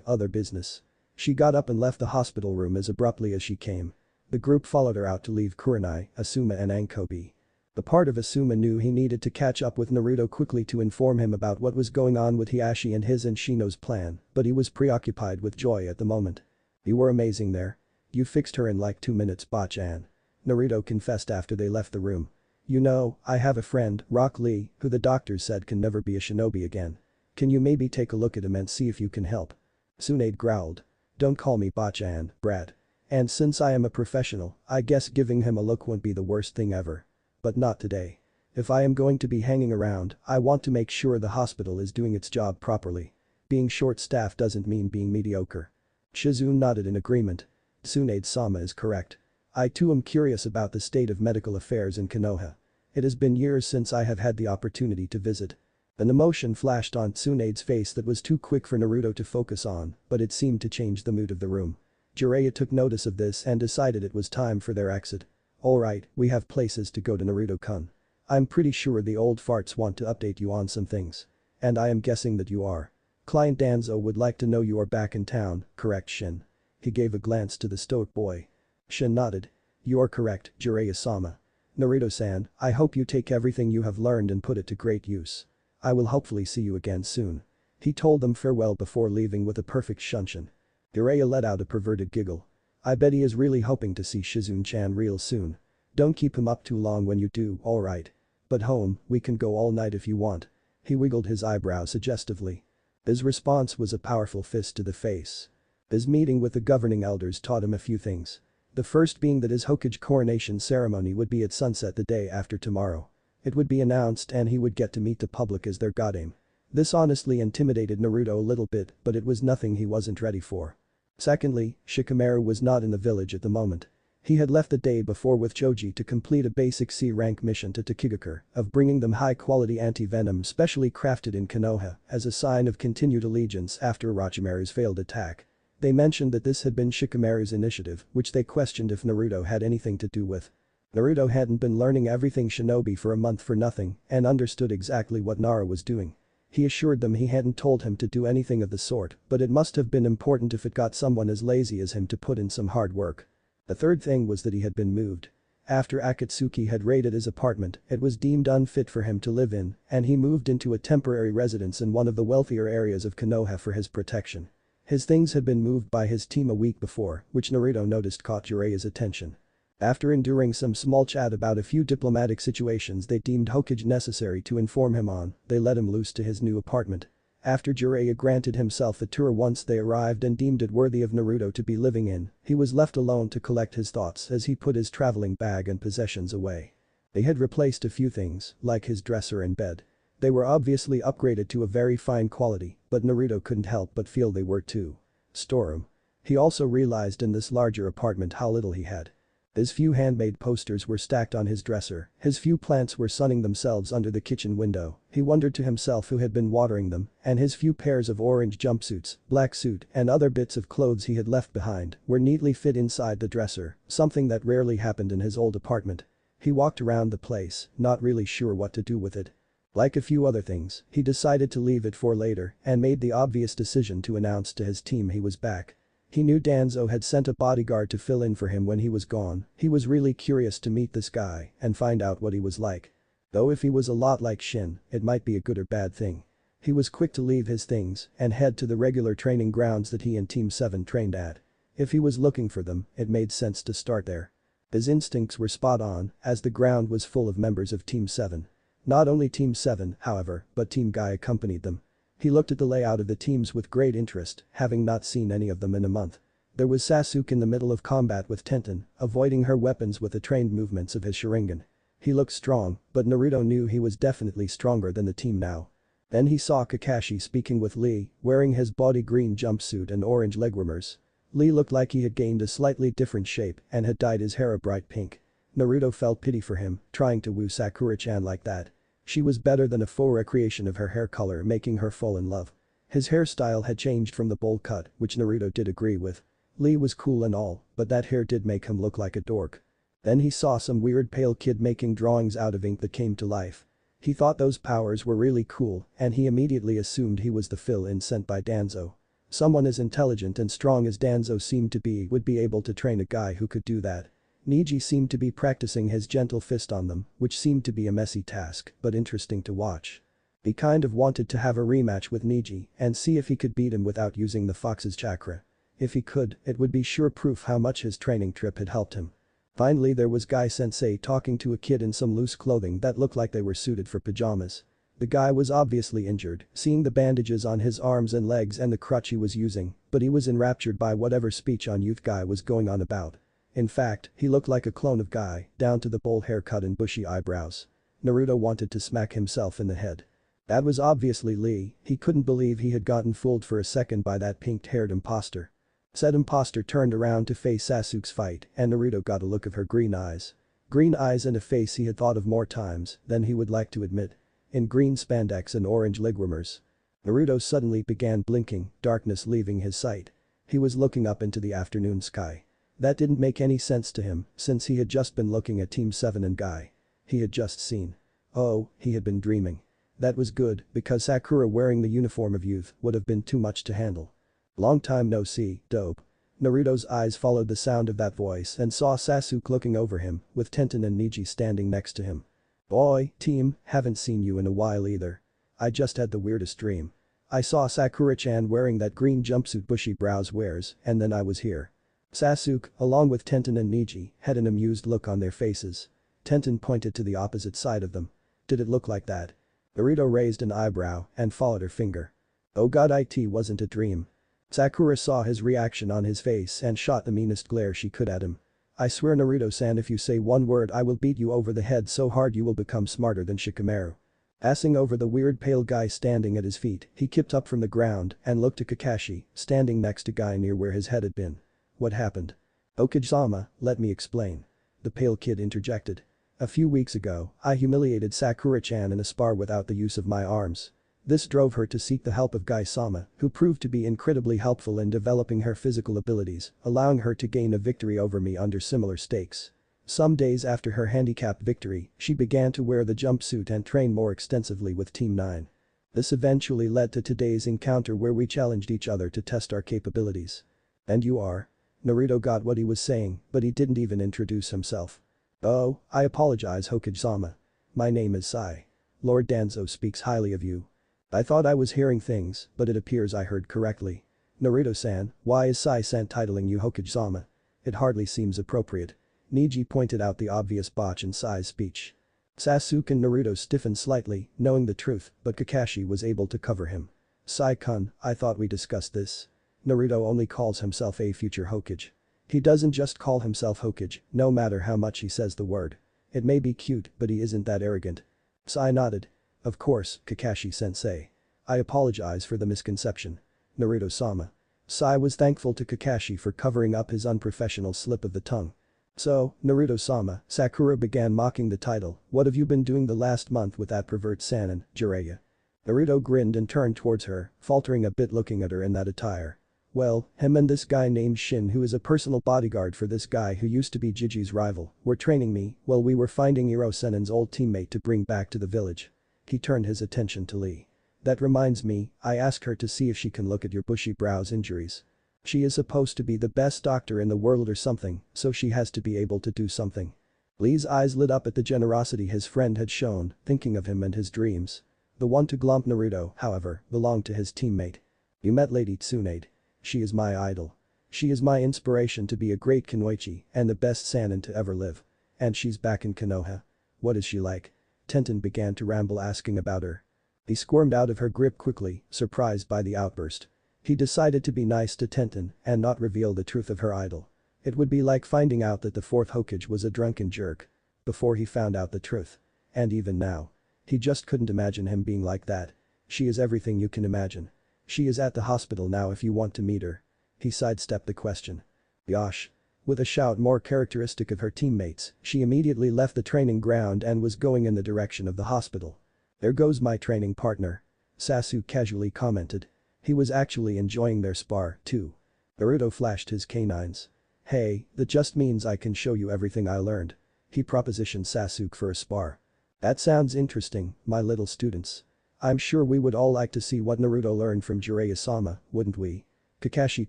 other business. She got up and left the hospital room as abruptly as she came. The group followed her out to leave Kurenai, Asuma and Anko be. The part of Asuma knew he needed to catch up with Naruto quickly to inform him about what was going on with Hiashi and his and Shino's plan, but he was preoccupied with joy at the moment. You were amazing there. You fixed her in like 2 minutes, Ba-chan. Naruto confessed after they left the room. You know, I have a friend, Rock Lee, who the doctors said can never be a shinobi again. Can you maybe take a look at him and see if you can help? Tsunade growled. Don't call me Ba-chan, brat. And since I am a professional, I guess giving him a look wouldn't be the worst thing ever. But not today. If I am going to be hanging around, I want to make sure the hospital is doing its job properly. Being short-staffed doesn't mean being mediocre. Shizune nodded in agreement. Tsunade-sama is correct. I too am curious about the state of medical affairs in Konoha. It has been years since I have had the opportunity to visit. An emotion flashed on Tsunade's face that was too quick for Naruto to focus on, but it seemed to change the mood of the room. Jiraiya took notice of this and decided it was time for their exit. Alright, we have places to go to Naruto-kun. I'm pretty sure the old farts want to update you on some things. And I am guessing that you are. Client Danzo would like to know you are back in town, correct Shin? He gave a glance to the stoic boy. Shin nodded. You are correct, Jiraiya-sama. Naruto-san, I hope you take everything you have learned and put it to great use. I will hopefully see you again soon. He told them farewell before leaving with a perfect shunshin. Jiraiya let out a perverted giggle. I bet he is really hoping to see Shizune-chan real soon. Don't keep him up too long when you do, alright. But home, we can go all night if you want. He wiggled his eyebrows suggestively. His response was a powerful fist to the face. His meeting with the governing elders taught him a few things. The first being that his Hokage coronation ceremony would be at sunset the day after tomorrow. It would be announced and he would get to meet the public as their godame. This honestly intimidated Naruto a little bit, but it was nothing he wasn't ready for. Secondly, Shikamaru was not in the village at the moment. He had left the day before with Choji to complete a basic C-rank mission to Tokigakure of bringing them high-quality anti-venom specially crafted in Konoha as a sign of continued allegiance after Orochimaru's failed attack. They mentioned that this had been Shikamaru's initiative, which they questioned if Naruto had anything to do with. Naruto hadn't been learning everything shinobi for a month for nothing and understood exactly what Nara was doing. He assured them he hadn't told him to do anything of the sort, but it must have been important if it got someone as lazy as him to put in some hard work. The third thing was that he had been moved. After Akatsuki had raided his apartment, it was deemed unfit for him to live in, and he moved into a temporary residence in one of the wealthier areas of Konoha for his protection. His things had been moved by his team a week before, which Naruto noticed caught Jireya's attention. After enduring some small chat about a few diplomatic situations they deemed Hokage necessary to inform him on, they let him loose to his new apartment. After Jiraiya granted himself a tour once they arrived and deemed it worthy of Naruto to be living in, he was left alone to collect his thoughts as he put his traveling bag and possessions away. They had replaced a few things, like his dresser and bed. They were obviously upgraded to a very fine quality, but Naruto couldn't help but feel they were too. Storeroom. He also realized in this larger apartment how little he had. His few handmade posters were stacked on his dresser, his few plants were sunning themselves under the kitchen window, he wondered to himself who had been watering them, and his few pairs of orange jumpsuits, black suit, and other bits of clothes he had left behind were neatly fit inside the dresser, something that rarely happened in his old apartment. He walked around the place, not really sure what to do with it. Like a few other things, he decided to leave it for later and made the obvious decision to announce to his team he was back. He knew Danzo had sent a bodyguard to fill in for him when he was gone, he was really curious to meet this guy and find out what he was like. Though if he was a lot like Shin, it might be a good or bad thing. He was quick to leave his things and head to the regular training grounds that he and Team 7 trained at. If he was looking for them, it made sense to start there. His instincts were spot on, as the ground was full of members of Team 7. Not only Team 7, however, but Team Guy accompanied them. He looked at the layout of the teams with great interest, having not seen any of them in a month. There was Sasuke in the middle of combat with Tenten, avoiding her weapons with the trained movements of his Sharingan. He looked strong, but Naruto knew he was definitely stronger than the team now. Then he saw Kakashi speaking with Lee, wearing his body green jumpsuit and orange legwarmers. Lee looked like he had gained a slightly different shape and had dyed his hair a bright pink. Naruto felt pity for him, trying to woo Sakura-chan like that. She was better than a faux recreation of her hair color making her fall in love. His hairstyle had changed from the bowl cut, which Naruto did agree with. Lee was cool and all, but that hair did make him look like a dork. Then he saw some weird pale kid making drawings out of ink that came to life. He thought those powers were really cool and he immediately assumed he was the fill-in sent by Danzo. Someone as intelligent and strong as Danzo seemed to be would be able to train a guy who could do that. Neji seemed to be practicing his gentle fist on them, which seemed to be a messy task, but interesting to watch. He kind of wanted to have a rematch with Neji and see if he could beat him without using the fox's chakra. If he could, it would be sure proof how much his training trip had helped him. Finally there was Guy Sensei talking to a kid in some loose clothing that looked like they were suited for pajamas. The guy was obviously injured, seeing the bandages on his arms and legs and the crutch he was using, but he was enraptured by whatever speech on youth Guy was going on about. In fact, he looked like a clone of Guy, down to the bowl haircut and bushy eyebrows. Naruto wanted to smack himself in the head. That was obviously Lee, he couldn't believe he had gotten fooled for a second by that pink-haired imposter. Said imposter turned around to face Sasuke's fight and Naruto got a look of her green eyes. Green eyes and a face he had thought of more times than he would like to admit. In green spandex and orange legwarmers. Naruto suddenly began blinking, darkness leaving his sight. He was looking up into the afternoon sky. That didn't make any sense to him since he had just been looking at Team 7 and Guy. He had just seen. Oh, he had been dreaming. That was good because Sakura wearing the uniform of youth would have been too much to handle. Long time no see, dope. Naruto's eyes followed the sound of that voice and saw Sasuke looking over him with Tenten and Neji standing next to him. Boy, team, haven't seen you in a while either. I just had the weirdest dream. I saw Sakura-chan wearing that green jumpsuit bushy brows wears and then I was here. Sasuke, along with Tenten and Neji, had an amused look on their faces. Tenten pointed to the opposite side of them. Did it look like that? Naruto raised an eyebrow and followed her finger. Oh god, it wasn't a dream. Sakura saw his reaction on his face and shot the meanest glare she could at him. I swear Naruto-san, if you say one word I will beat you over the head so hard you will become smarter than Shikamaru. Passing over the weird pale guy standing at his feet, he kicked up from the ground and looked at Kakashi, standing next to Guy near where his head had been. What happened? Okage-sama, let me explain. The pale kid interjected. A few weeks ago, I humiliated Sakura-chan in a spar without the use of my arms. This drove her to seek the help of Guy-sama, who proved to be incredibly helpful in developing her physical abilities, allowing her to gain a victory over me under similar stakes. Some days after her handicap victory, she began to wear the jumpsuit and train more extensively with Team 9. This eventually led to today's encounter where we challenged each other to test our capabilities. And you are? Naruto got what he was saying, but he didn't even introduce himself. Oh, I apologize Hokage-sama. My name is Sai. Lord Danzo speaks highly of you. I thought I was hearing things, but it appears I heard correctly. Naruto-san, why is Sai-san titling you Hokage-sama? It hardly seems appropriate. Neji pointed out the obvious botch in Sai's speech. Sasuke and Naruto stiffened slightly, knowing the truth, but Kakashi was able to cover him. Sai-kun, I thought we discussed this. Naruto only calls himself a future Hokage. He doesn't just call himself Hokage, no matter how much he says the word. It may be cute, but he isn't that arrogant. Sai nodded. Of course, Kakashi-sensei. I apologize for the misconception. Naruto-sama. Sai was thankful to Kakashi for covering up his unprofessional slip of the tongue. So, Naruto-sama, Sakura began mocking the title, what have you been doing the last month with that pervert Sannin, Jiraiya? Naruto grinned and turned towards her, faltering a bit looking at her in that attire. Well, him and this guy named Shin who is a personal bodyguard for this guy who used to be Jiji's rival, were training me while we were finding Iro Sennin's old teammate to bring back to the village. He turned his attention to Lee. That reminds me, I asked her to see if she can look at your bushy brows injuries. She is supposed to be the best doctor in the world or something, so she has to be able to do something. Lee's eyes lit up at the generosity his friend had shown, thinking of him and his dreams. The one to glomp Naruto, however, belonged to his teammate. You met Lady Tsunade. She is my idol. She is my inspiration to be a great Kunoichi and the best Sannin to ever live. And she's back in Konoha. What is she like? Tenten began to ramble asking about her. He squirmed out of her grip quickly, surprised by the outburst. He decided to be nice to Tenten and not reveal the truth of her idol. It would be like finding out that the fourth Hokage was a drunken jerk. Before he found out the truth. And even now. He just couldn't imagine him being like that. She is everything you can imagine. She is at the hospital now if you want to meet her. He sidestepped the question. Yosh. With a shout more characteristic of her teammates, she immediately left the training ground and was going in the direction of the hospital. There goes my training partner. Sasuke casually commented. He was actually enjoying their spar, too. Naruto flashed his canines. Hey, that just means I can show you everything I learned. He propositioned Sasuke for a spar. That sounds interesting, my little students. I'm sure we would all like to see what Naruto learned from Jiraiya-sama, wouldn't we? Kakashi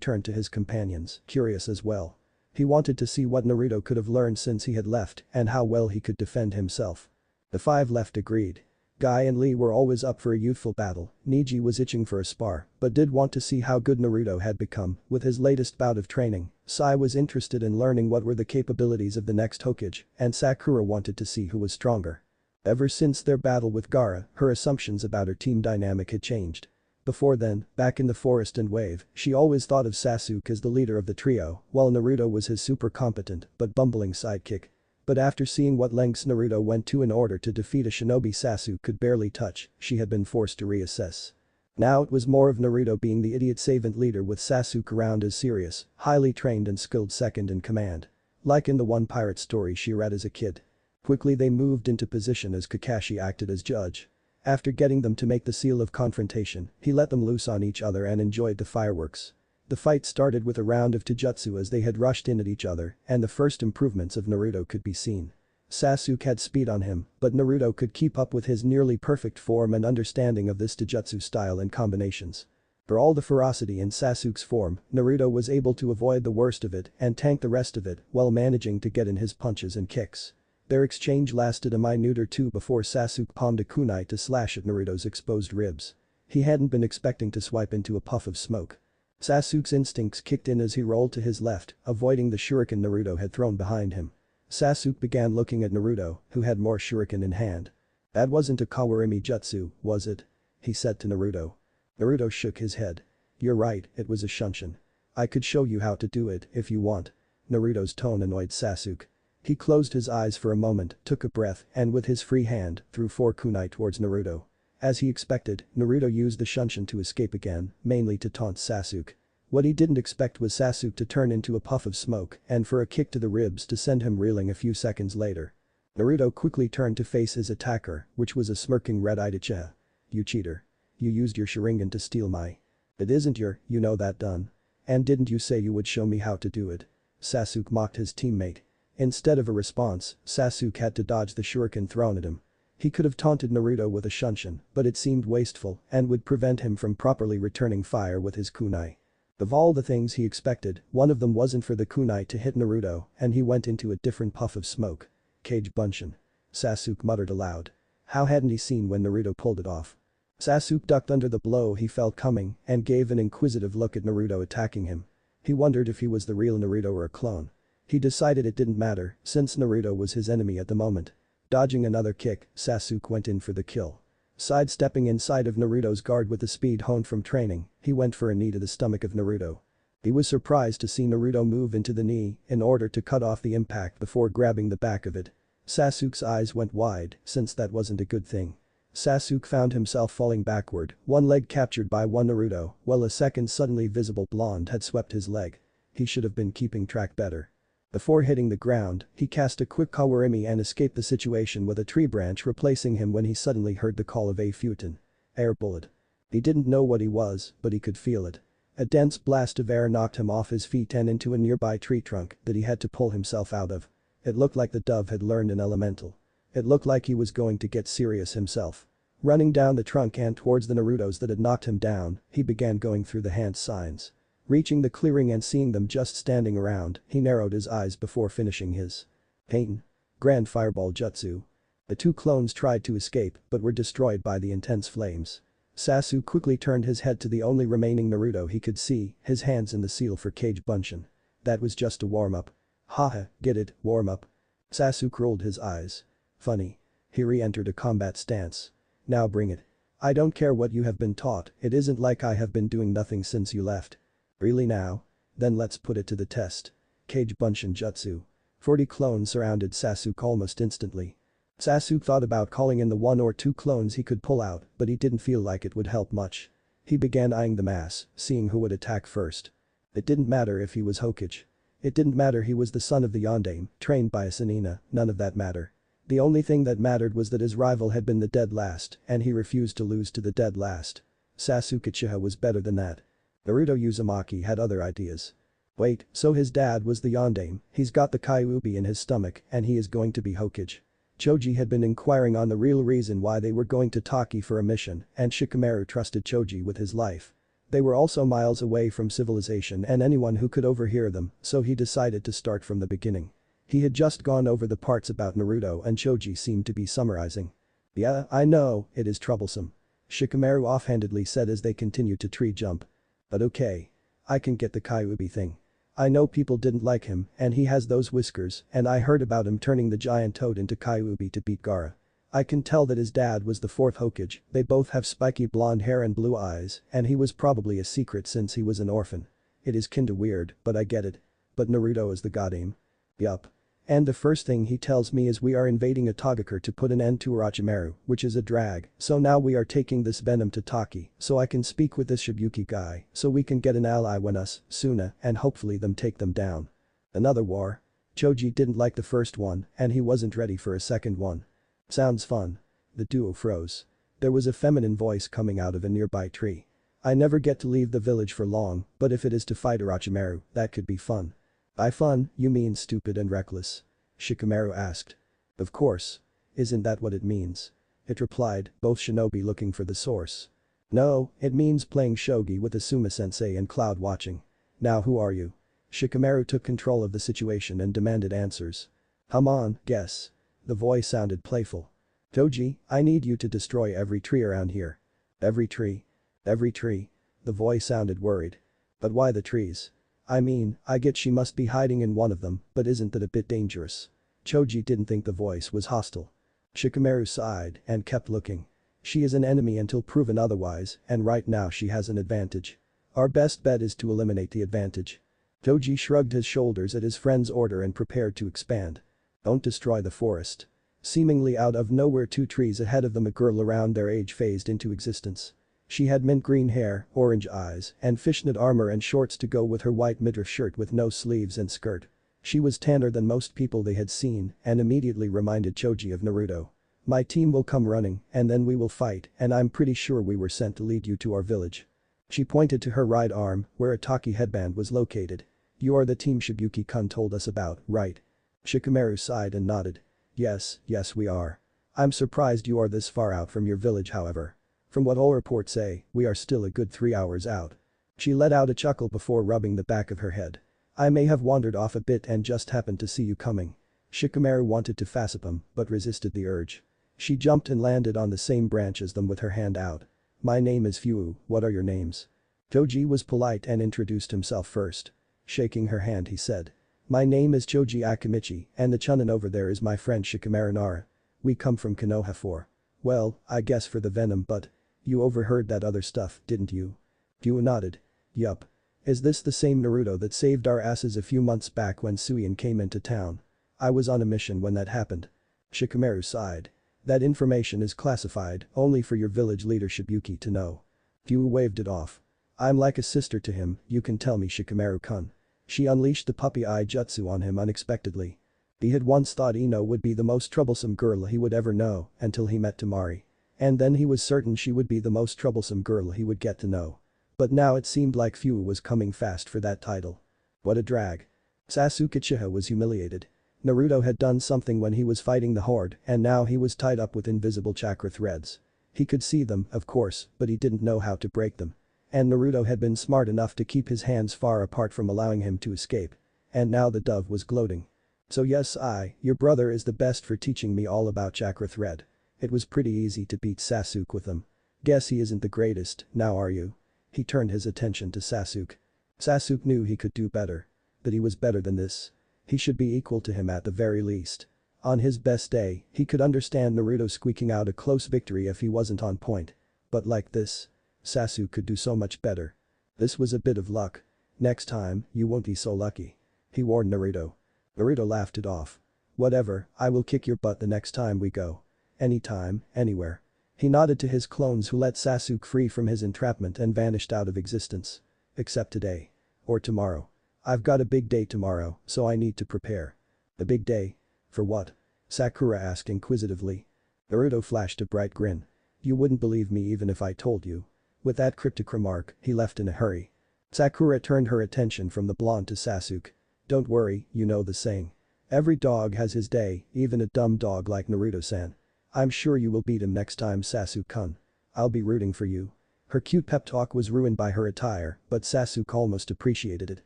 turned to his companions, curious as well. He wanted to see what Naruto could have learned since he had left and how well he could defend himself. The five left agreed. Guy and Lee were always up for a youthful battle, Neji was itching for a spar, but did want to see how good Naruto had become with his latest bout of training. Sai was interested in learning what were the capabilities of the next Hokage, and Sakura wanted to see who was stronger. Ever since their battle with Gaara, her assumptions about her team dynamic had changed. Before then, back in the forest and wave, she always thought of Sasuke as the leader of the trio, while Naruto was his super competent but bumbling sidekick. But after seeing what lengths Naruto went to in order to defeat a shinobi Sasuke could barely touch, she had been forced to reassess. Now it was more of Naruto being the idiot savant leader with Sasuke around as serious, highly trained and skilled second in command. Like in the one pirate story she read as a kid. Quickly they moved into position as Kakashi acted as judge. After getting them to make the seal of confrontation, he let them loose on each other and enjoyed the fireworks. The fight started with a round of taijutsu as they had rushed in at each other, and the first improvements of Naruto could be seen. Sasuke had speed on him, but Naruto could keep up with his nearly perfect form and understanding of this taijutsu style and combinations. For all the ferocity in Sasuke's form, Naruto was able to avoid the worst of it and tank the rest of it while managing to get in his punches and kicks. Their exchange lasted a minute or two before Sasuke palmed a kunai to slash at Naruto's exposed ribs. He hadn't been expecting to swipe into a puff of smoke. Sasuke's instincts kicked in as he rolled to his left, avoiding the shuriken Naruto had thrown behind him. Sasuke began looking at Naruto, who had more shuriken in hand. That wasn't a Kawarimi jutsu, was it? He said to Naruto. Naruto shook his head. You're right, it was a shunshin. I could show you how to do it if you want. Naruto's tone annoyed Sasuke. He closed his eyes for a moment, took a breath, and with his free hand, threw 4 kunai towards Naruto. As he expected, Naruto used the shunshin to escape again, mainly to taunt Sasuke. What he didn't expect was Sasuke to turn into a puff of smoke and for a kick to the ribs to send him reeling a few seconds later. Naruto quickly turned to face his attacker, which was a smirking red-eyed Ichiha. You cheater. You used your Sharingan to steal my. It isn't your, you know that done. And didn't you say you would show me how to do it? Sasuke mocked his teammate. Instead of a response, Sasuke had to dodge the shuriken thrown at him. He could have taunted Naruto with a shunshin, but it seemed wasteful and would prevent him from properly returning fire with his kunai. Of all the things he expected, one of them wasn't for the kunai to hit Naruto, and he went into a different puff of smoke. Kage Bunshin. Sasuke muttered aloud. How hadn't he seen when Naruto pulled it off? Sasuke ducked under the blow he felt coming and gave an inquisitive look at Naruto attacking him. He wondered if he was the real Naruto or a clone. He decided it didn't matter, since Naruto was his enemy at the moment. Dodging another kick, Sasuke went in for the kill. Sidestepping inside of Naruto's guard with the speed honed from training, he went for a knee to the stomach of Naruto. He was surprised to see Naruto move into the knee in order to cut off the impact before grabbing the back of it. Sasuke's eyes went wide, since that wasn't a good thing. Sasuke found himself falling backward, one leg captured by one Naruto, while a second suddenly visible blonde had swept his leg. He should have been keeping track better. Before hitting the ground, he cast a quick Kawarimi and escaped the situation with a tree branch replacing him when he suddenly heard the call of a Futon. Air bullet. He didn't know what he was, but he could feel it. A dense blast of air knocked him off his feet and into a nearby tree trunk that he had to pull himself out of. It looked like the dove had learned an elemental. It looked like he was going to get serious himself. Running down the trunk and towards the Narutos that had knocked him down, he began going through the hand signs. Reaching the clearing and seeing them just standing around, he narrowed his eyes before finishing his Pain. Grand Fireball Jutsu. The two clones tried to escape but were destroyed by the intense flames. Sasuke quickly turned his head to the only remaining Naruto he could see, his hands in the seal for Kage Bunshin. That was just a warm-up. Haha, get it, warm-up. Sasuke rolled his eyes. Funny. He re-entered a combat stance. Now bring it. I don't care what you have been taught, it isn't like I have been doing nothing since you left. Really now? Then let's put it to the test. Kage Bunshin Jutsu. 40 clones surrounded Sasuke almost instantly. Sasuke thought about calling in the one or two clones he could pull out, but he didn't feel like it would help much. He began eyeing the mass, seeing who would attack first. It didn't matter if he was Hokage. It didn't matter he was the son of the Yondaime, trained by a Sanina, none of that mattered. The only thing that mattered was that his rival had been the dead last, and he refused to lose to the dead last. Sasuke Uchiha was better than that. Naruto Uzumaki had other ideas. Wait, so his dad was the Yondaime, he's got the Kyuubi in his stomach, and he is going to be Hokage. Choji had been inquiring on the real reason why they were going to Taki for a mission, and Shikamaru trusted Choji with his life. They were also miles away from civilization and anyone who could overhear them, so he decided to start from the beginning. He had just gone over the parts about Naruto and Choji seemed to be summarizing. Yeah, I know, it is troublesome. Shikamaru offhandedly said as they continued to tree jump. But okay. I can get the Kyuubi thing. I know people didn't like him and he has those whiskers and I heard about him turning the giant toad into Kyuubi to beat Gaara. I can tell that his dad was the fourth Hokage, they both have spiky blonde hair and blue eyes and he was probably a secret since he was an orphan. It is kinda weird, but I get it. But Naruto is the godaim. Yup. And the first thing he tells me is we are invading Atogakure to put an end to Orochimaru, which is a drag, so now we are taking this venom to Taki, so I can speak with this Shibuki guy, so we can get an ally when us, Suna, and hopefully them take them down. Another war. Choji didn't like the first one, and he wasn't ready for a second one. Sounds fun. The duo froze. There was a feminine voice coming out of a nearby tree. I never get to leave the village for long, but if it is to fight Orochimaru, that could be fun. By fun, you mean stupid and reckless? Shikamaru asked. Of course. Isn't that what it means? It replied, both shinobi looking for the source. No, it means playing shogi with Asuma-sensei and cloud watching. Now who are you? Shikamaru took control of the situation and demanded answers. Come on, guess. The voice sounded playful. Toji, I need you to destroy every tree around here. Every tree? Every tree? The voice sounded worried. But why the trees? I mean, I get she must be hiding in one of them, but isn't that a bit dangerous? Choji didn't think the voice was hostile. Shikamaru sighed and kept looking. She is an enemy until proven otherwise, and right now she has an advantage. Our best bet is to eliminate the advantage. Choji shrugged his shoulders at his friend's order and prepared to expand. Don't destroy the forest. Seemingly out of nowhere, two trees ahead of them, a girl around their age phased into existence. She had mint green hair, orange eyes, and fishnet armor and shorts to go with her white midriff shirt with no sleeves and skirt. She was tanner than most people they had seen and immediately reminded Choji of Naruto. My team will come running and then we will fight and I'm pretty sure we were sent to lead you to our village. She pointed to her right arm where a Taki headband was located. You are the team Shibuki-kun told us about, right? Shikamaru sighed and nodded. Yes, yes we are. I'm surprised you are this far out from your village however. From what all reports say, we are still a good 3 hours out. She let out a chuckle before rubbing the back of her head. I may have wandered off a bit and just happened to see you coming. Shikamaru wanted to fassip him, but resisted the urge. She jumped and landed on the same branch as them with her hand out. My name is Fuu, what are your names? Choji was polite and introduced himself first. Shaking her hand he said. My name is Choji Akimichi and the chunin over there is my friend Shikamaru Nara. We come from Konoha for. Well, I guess for the venom but. You overheard that other stuff, didn't you? Fuu nodded. Yup. Is this the same Naruto that saved our asses a few months back when Suion came into town? I was on a mission when that happened. Shikamaru sighed. That information is classified only for your village leadership Yuki to know. Fuu waved it off. I'm like a sister to him, you can tell me Shikamaru-kun. She unleashed the puppy eye jutsu on him unexpectedly. He had once thought Ino would be the most troublesome girl he would ever know until he met Temari. And then he was certain she would be the most troublesome girl he would get to know. But now it seemed like Fuu was coming fast for that title. What a drag. Sasuke Uchiha was humiliated. Naruto had done something when he was fighting the horde and now he was tied up with invisible chakra threads. He could see them, of course, but he didn't know how to break them. And Naruto had been smart enough to keep his hands far apart from allowing him to escape. And now the dove was gloating. So yes your brother is the best for teaching me all about chakra thread. It was pretty easy to beat Sasuke with them. Guess he isn't the greatest, now are you? He turned his attention to Sasuke. Sasuke knew he could do better. But he was better than this. He should be equal to him at the very least. On his best day, he could understand Naruto squeaking out a close victory if he wasn't on point. But like this. Sasuke could do so much better. This was a bit of luck. Next time, you won't be so lucky. He warned Naruto. Naruto laughed it off. Whatever, I will kick your butt the next time we go. Anytime, anywhere. He nodded to his clones who let Sasuke free from his entrapment and vanished out of existence. Except today. Or tomorrow. I've got a big day tomorrow, so I need to prepare. A big day? For what? Sakura asked inquisitively. Naruto flashed a bright grin. You wouldn't believe me even if I told you. With that cryptic remark, he left in a hurry. Sakura turned her attention from the blonde to Sasuke. Don't worry, you know the saying. Every dog has his day, even a dumb dog like Naruto-san. I'm sure you will beat him next time Sasuke-kun. I'll be rooting for you. Her cute pep talk was ruined by her attire, but Sasuke almost appreciated it.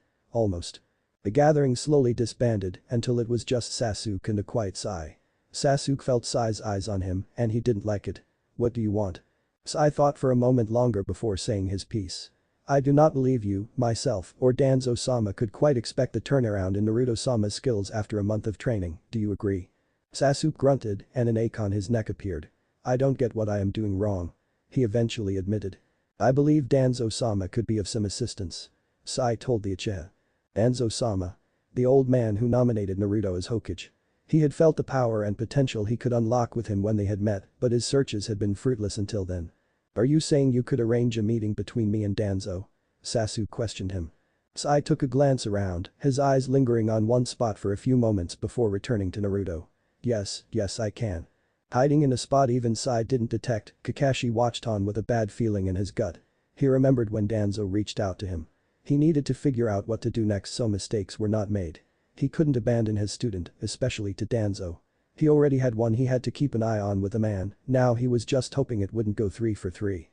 Almost. The gathering slowly disbanded until it was just Sasuke and a quiet Sai. Sasuke felt Sai's eyes on him and he didn't like it. What do you want? Sai thought for a moment longer before saying his piece. I do not believe you, myself, or Danzo-sama could quite expect the turnaround in Naruto-sama's skills after a month of training, do you agree? Sasuke grunted and an ache on his neck appeared. I don't get what I am doing wrong. He eventually admitted. I believe Danzo-sama could be of some assistance. Sai told the Uchiha. Danzo-sama. The old man who nominated Naruto as Hokage. He had felt the power and potential he could unlock with him when they had met, but his searches had been fruitless until then. Are you saying you could arrange a meeting between me and Danzo? Sasuke questioned him. Sai took a glance around, his eyes lingering on one spot for a few moments before returning to Naruto. Yes, I can. Hiding in a spot even Sai didn't detect, Kakashi watched on with a bad feeling in his gut. He remembered when Danzo reached out to him. He needed to figure out what to do next so mistakes were not made. He couldn't abandon his student, especially to Danzo. He already had one he had to keep an eye on with a man, now he was just hoping it wouldn't go 3 for 3.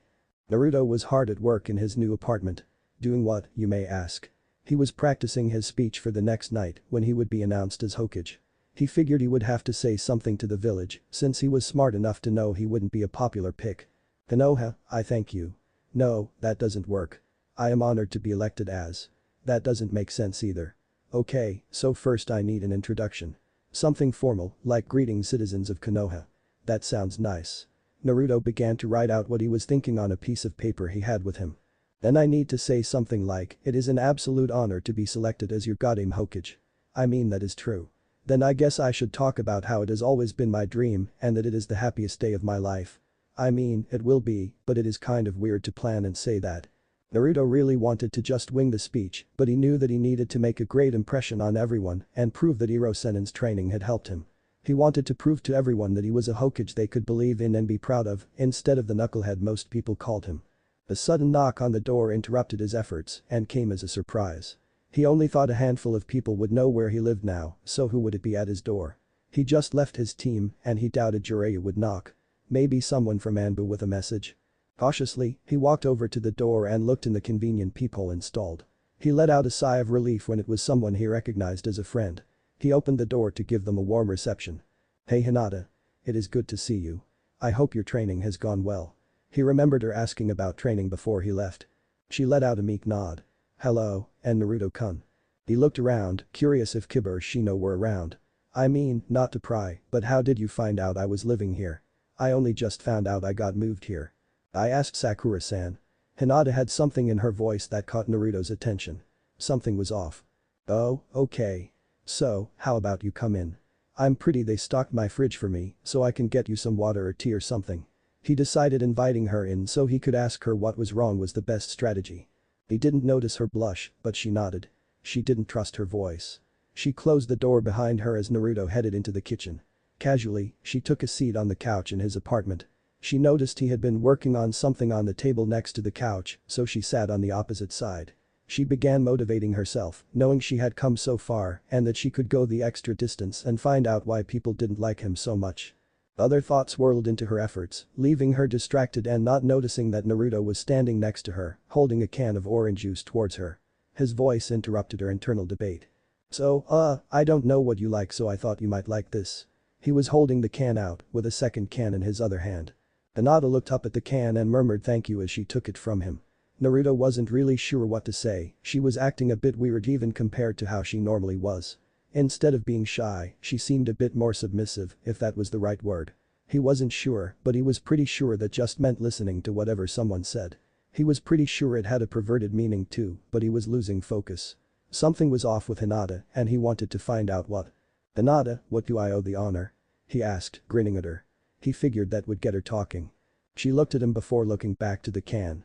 Naruto was hard at work in his new apartment. Doing what, you may ask. He was practicing his speech for the next night when he would be announced as Hokage. He figured he would have to say something to the village since he was smart enough to know he wouldn't be a popular pick. Konoha, I thank you. No, that doesn't work. I am honored to be elected as. That doesn't make sense either. Okay, so first I need an introduction. Something formal, like greeting citizens of Konoha. That sounds nice. Naruto began to write out what he was thinking on a piece of paper he had with him. Then I need to say something like, it is an absolute honor to be selected as your goddamn Hokage. I mean that is true. Then I guess I should talk about how it has always been my dream and that it is the happiest day of my life. I mean, it will be, but it is kind of weird to plan and say that. Naruto really wanted to just wing the speech, but he knew that he needed to make a great impression on everyone and prove that Iro Sennin's training had helped him. He wanted to prove to everyone that he was a Hokage they could believe in and be proud of, instead of the knucklehead most people called him. A sudden knock on the door interrupted his efforts and came as a surprise. He only thought a handful of people would know where he lived now, so who would it be at his door? He just left his team and he doubted Jiraiya would knock. Maybe someone from Anbu with a message. Cautiously, he walked over to the door and looked in the convenient peephole installed. He let out a sigh of relief when it was someone he recognized as a friend. He opened the door to give them a warm reception. "Hey Hinata. It is good to see you. I hope your training has gone well." He remembered her asking about training before he left. She let out a meek nod. "Hello, and Naruto-kun." He looked around, curious if Kiba or Shino were around. "I mean, not to pry, but how did you find out I was living here?" "I only just found out I got moved here." I asked Sakura-san. Hinata had something in her voice that caught Naruto's attention. Something was off. "Oh, okay. So, how about you come in? I'm pretty they stocked my fridge for me, so I can get you some water or tea or something." He decided inviting her in so he could ask her what was wrong was the best strategy. He didn't notice her blush, but she nodded. She didn't trust her voice. She closed the door behind her as Naruto headed into the kitchen. Casually, she took a seat on the couch in his apartment. She noticed he had been working on something on the table next to the couch, so she sat on the opposite side. She began motivating herself, knowing she had come so far and that she could go the extra distance and find out why people didn't like him so much. Other thoughts whirled into her efforts, leaving her distracted and not noticing that Naruto was standing next to her, holding a can of orange juice towards her. His voice interrupted her internal debate. "So, I don't know what you like so I thought you might like this." He was holding the can out, with a second can in his other hand. Hinata looked up at the can and murmured thank you as she took it from him. Naruto wasn't really sure what to say, she was acting a bit weird even compared to how she normally was. Instead of being shy, she seemed a bit more submissive, if that was the right word. He wasn't sure, but he was pretty sure that just meant listening to whatever someone said. He was pretty sure it had a perverted meaning too, but he was losing focus. Something was off with Hinata and he wanted to find out what. "Hinata, what do I owe the honor?" he asked, grinning at her. He figured that would get her talking. She looked at him before looking back to the can.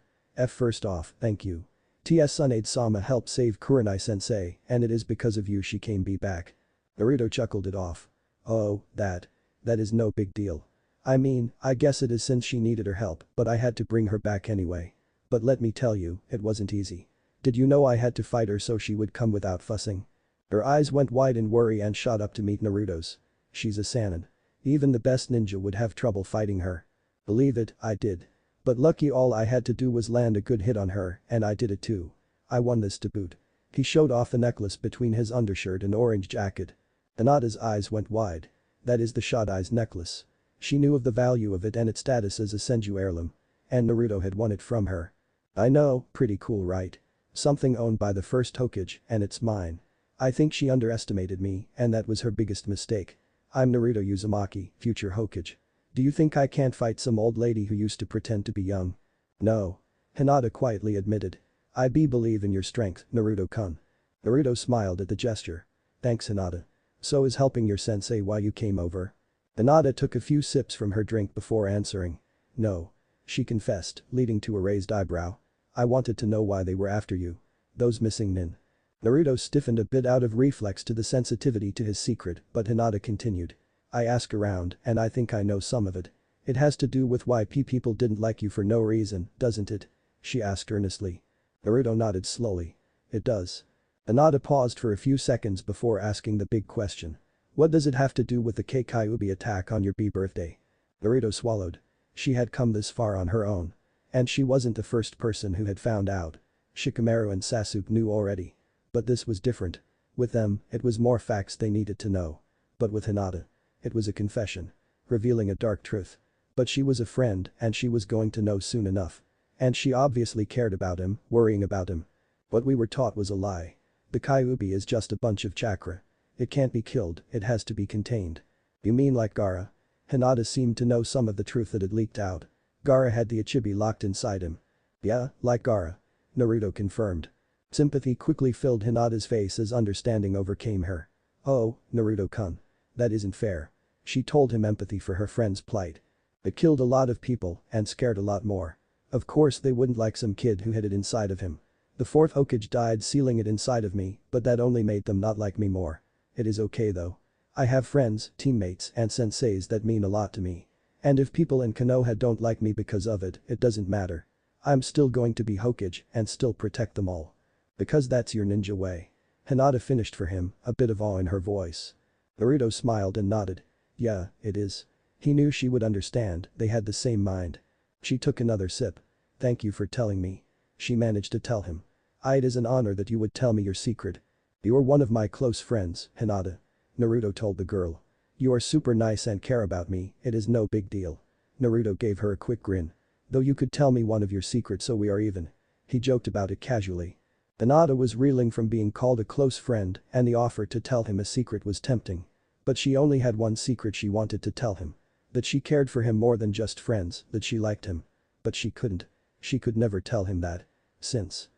First off, thank you. Tsunade-sama helped save Kurenai-sensei, and it is because of you she came back. Naruto chuckled it off. "Oh, that is no big deal. I mean, I guess it is since she needed her help, but I had to bring her back anyway. But let me tell you, it wasn't easy. Did you know I had to fight her so she would come without fussing?" Her eyes went wide in worry and shot up to meet Naruto's. "She's a Sannin. Even the best ninja would have trouble fighting her." "Believe it, I did. But lucky all I had to do was land a good hit on her and I did it too. I won this to boot." He showed off the necklace between his undershirt and orange jacket. Hinata's eyes went wide. That is the Shadai's necklace. She knew of the value of it and its status as a Senju heirloom. And Naruto had won it from her. "I know, pretty cool right? Something owned by the first Hokage and it's mine. I think she underestimated me and that was her biggest mistake. I'm Naruto Uzumaki, future Hokage. Do you think I can't fight some old lady who used to pretend to be young?" "No." Hinata quietly admitted. "I believe in your strength, Naruto-kun." Naruto smiled at the gesture. "Thanks Hinata. So is helping your sensei why you came over?" Hinata took a few sips from her drink before answering. "No." She confessed, leading to a raised eyebrow. "I wanted to know why they were after you. Those missing nin." Naruto stiffened a bit out of reflex to the sensitivity to his secret, but Hinata continued. "I asked around and I think I know some of it. It has to do with why people didn't like you for no reason, doesn't it?" she asked earnestly. Naruto nodded slowly. "It does." Hinata paused for a few seconds before asking the big question. "What does it have to do with the Kyuubi attack on your birthday?" Naruto swallowed. She had come this far on her own. And she wasn't the first person who had found out. Shikamaru and Sasuke knew already. But this was different. With them, it was more facts they needed to know. But with Hinata, it was a confession. Revealing a dark truth. But she was a friend and she was going to know soon enough. And she obviously cared about him, worrying about him. What we were taught was a lie. The Kyuubi is just a bunch of chakra. It can't be killed, it has to be contained. "You mean like Gaara?" Hinata seemed to know some of the truth that had leaked out. Gaara had the Ichibi locked inside him. "Yeah, like Gaara." Naruto confirmed. Sympathy quickly filled Hinata's face as understanding overcame her. "Oh, Naruto-kun. That isn't fair." She told him empathy for her friend's plight. "It killed a lot of people and scared a lot more. Of course they wouldn't like some kid who hid it inside of him. The fourth Hokage died sealing it inside of me, but that only made them not like me more. It is okay though. I have friends, teammates and senseis that mean a lot to me. And if people in Konoha don't like me because of it, it doesn't matter. I'm still going to be Hokage and still protect them all. Because that's your ninja way." Hinata finished for him, a bit of awe in her voice. Naruto smiled and nodded. Yeah, it is. He knew she would understand, they had the same mind. She took another sip. Thank you for telling me. She managed to tell him. It is an honor that you would tell me your secret. You are one of my close friends, Hinata. Naruto told the girl. You are super nice and care about me, it is no big deal. Naruto gave her a quick grin. Though you could tell me one of your secrets so we are even. He joked about it casually. Hinata was reeling from being called a close friend and the offer to tell him a secret was tempting. But she only had one secret she wanted to tell him. That she cared for him more than just friends, that she liked him. But she couldn't. She could never tell him that. Since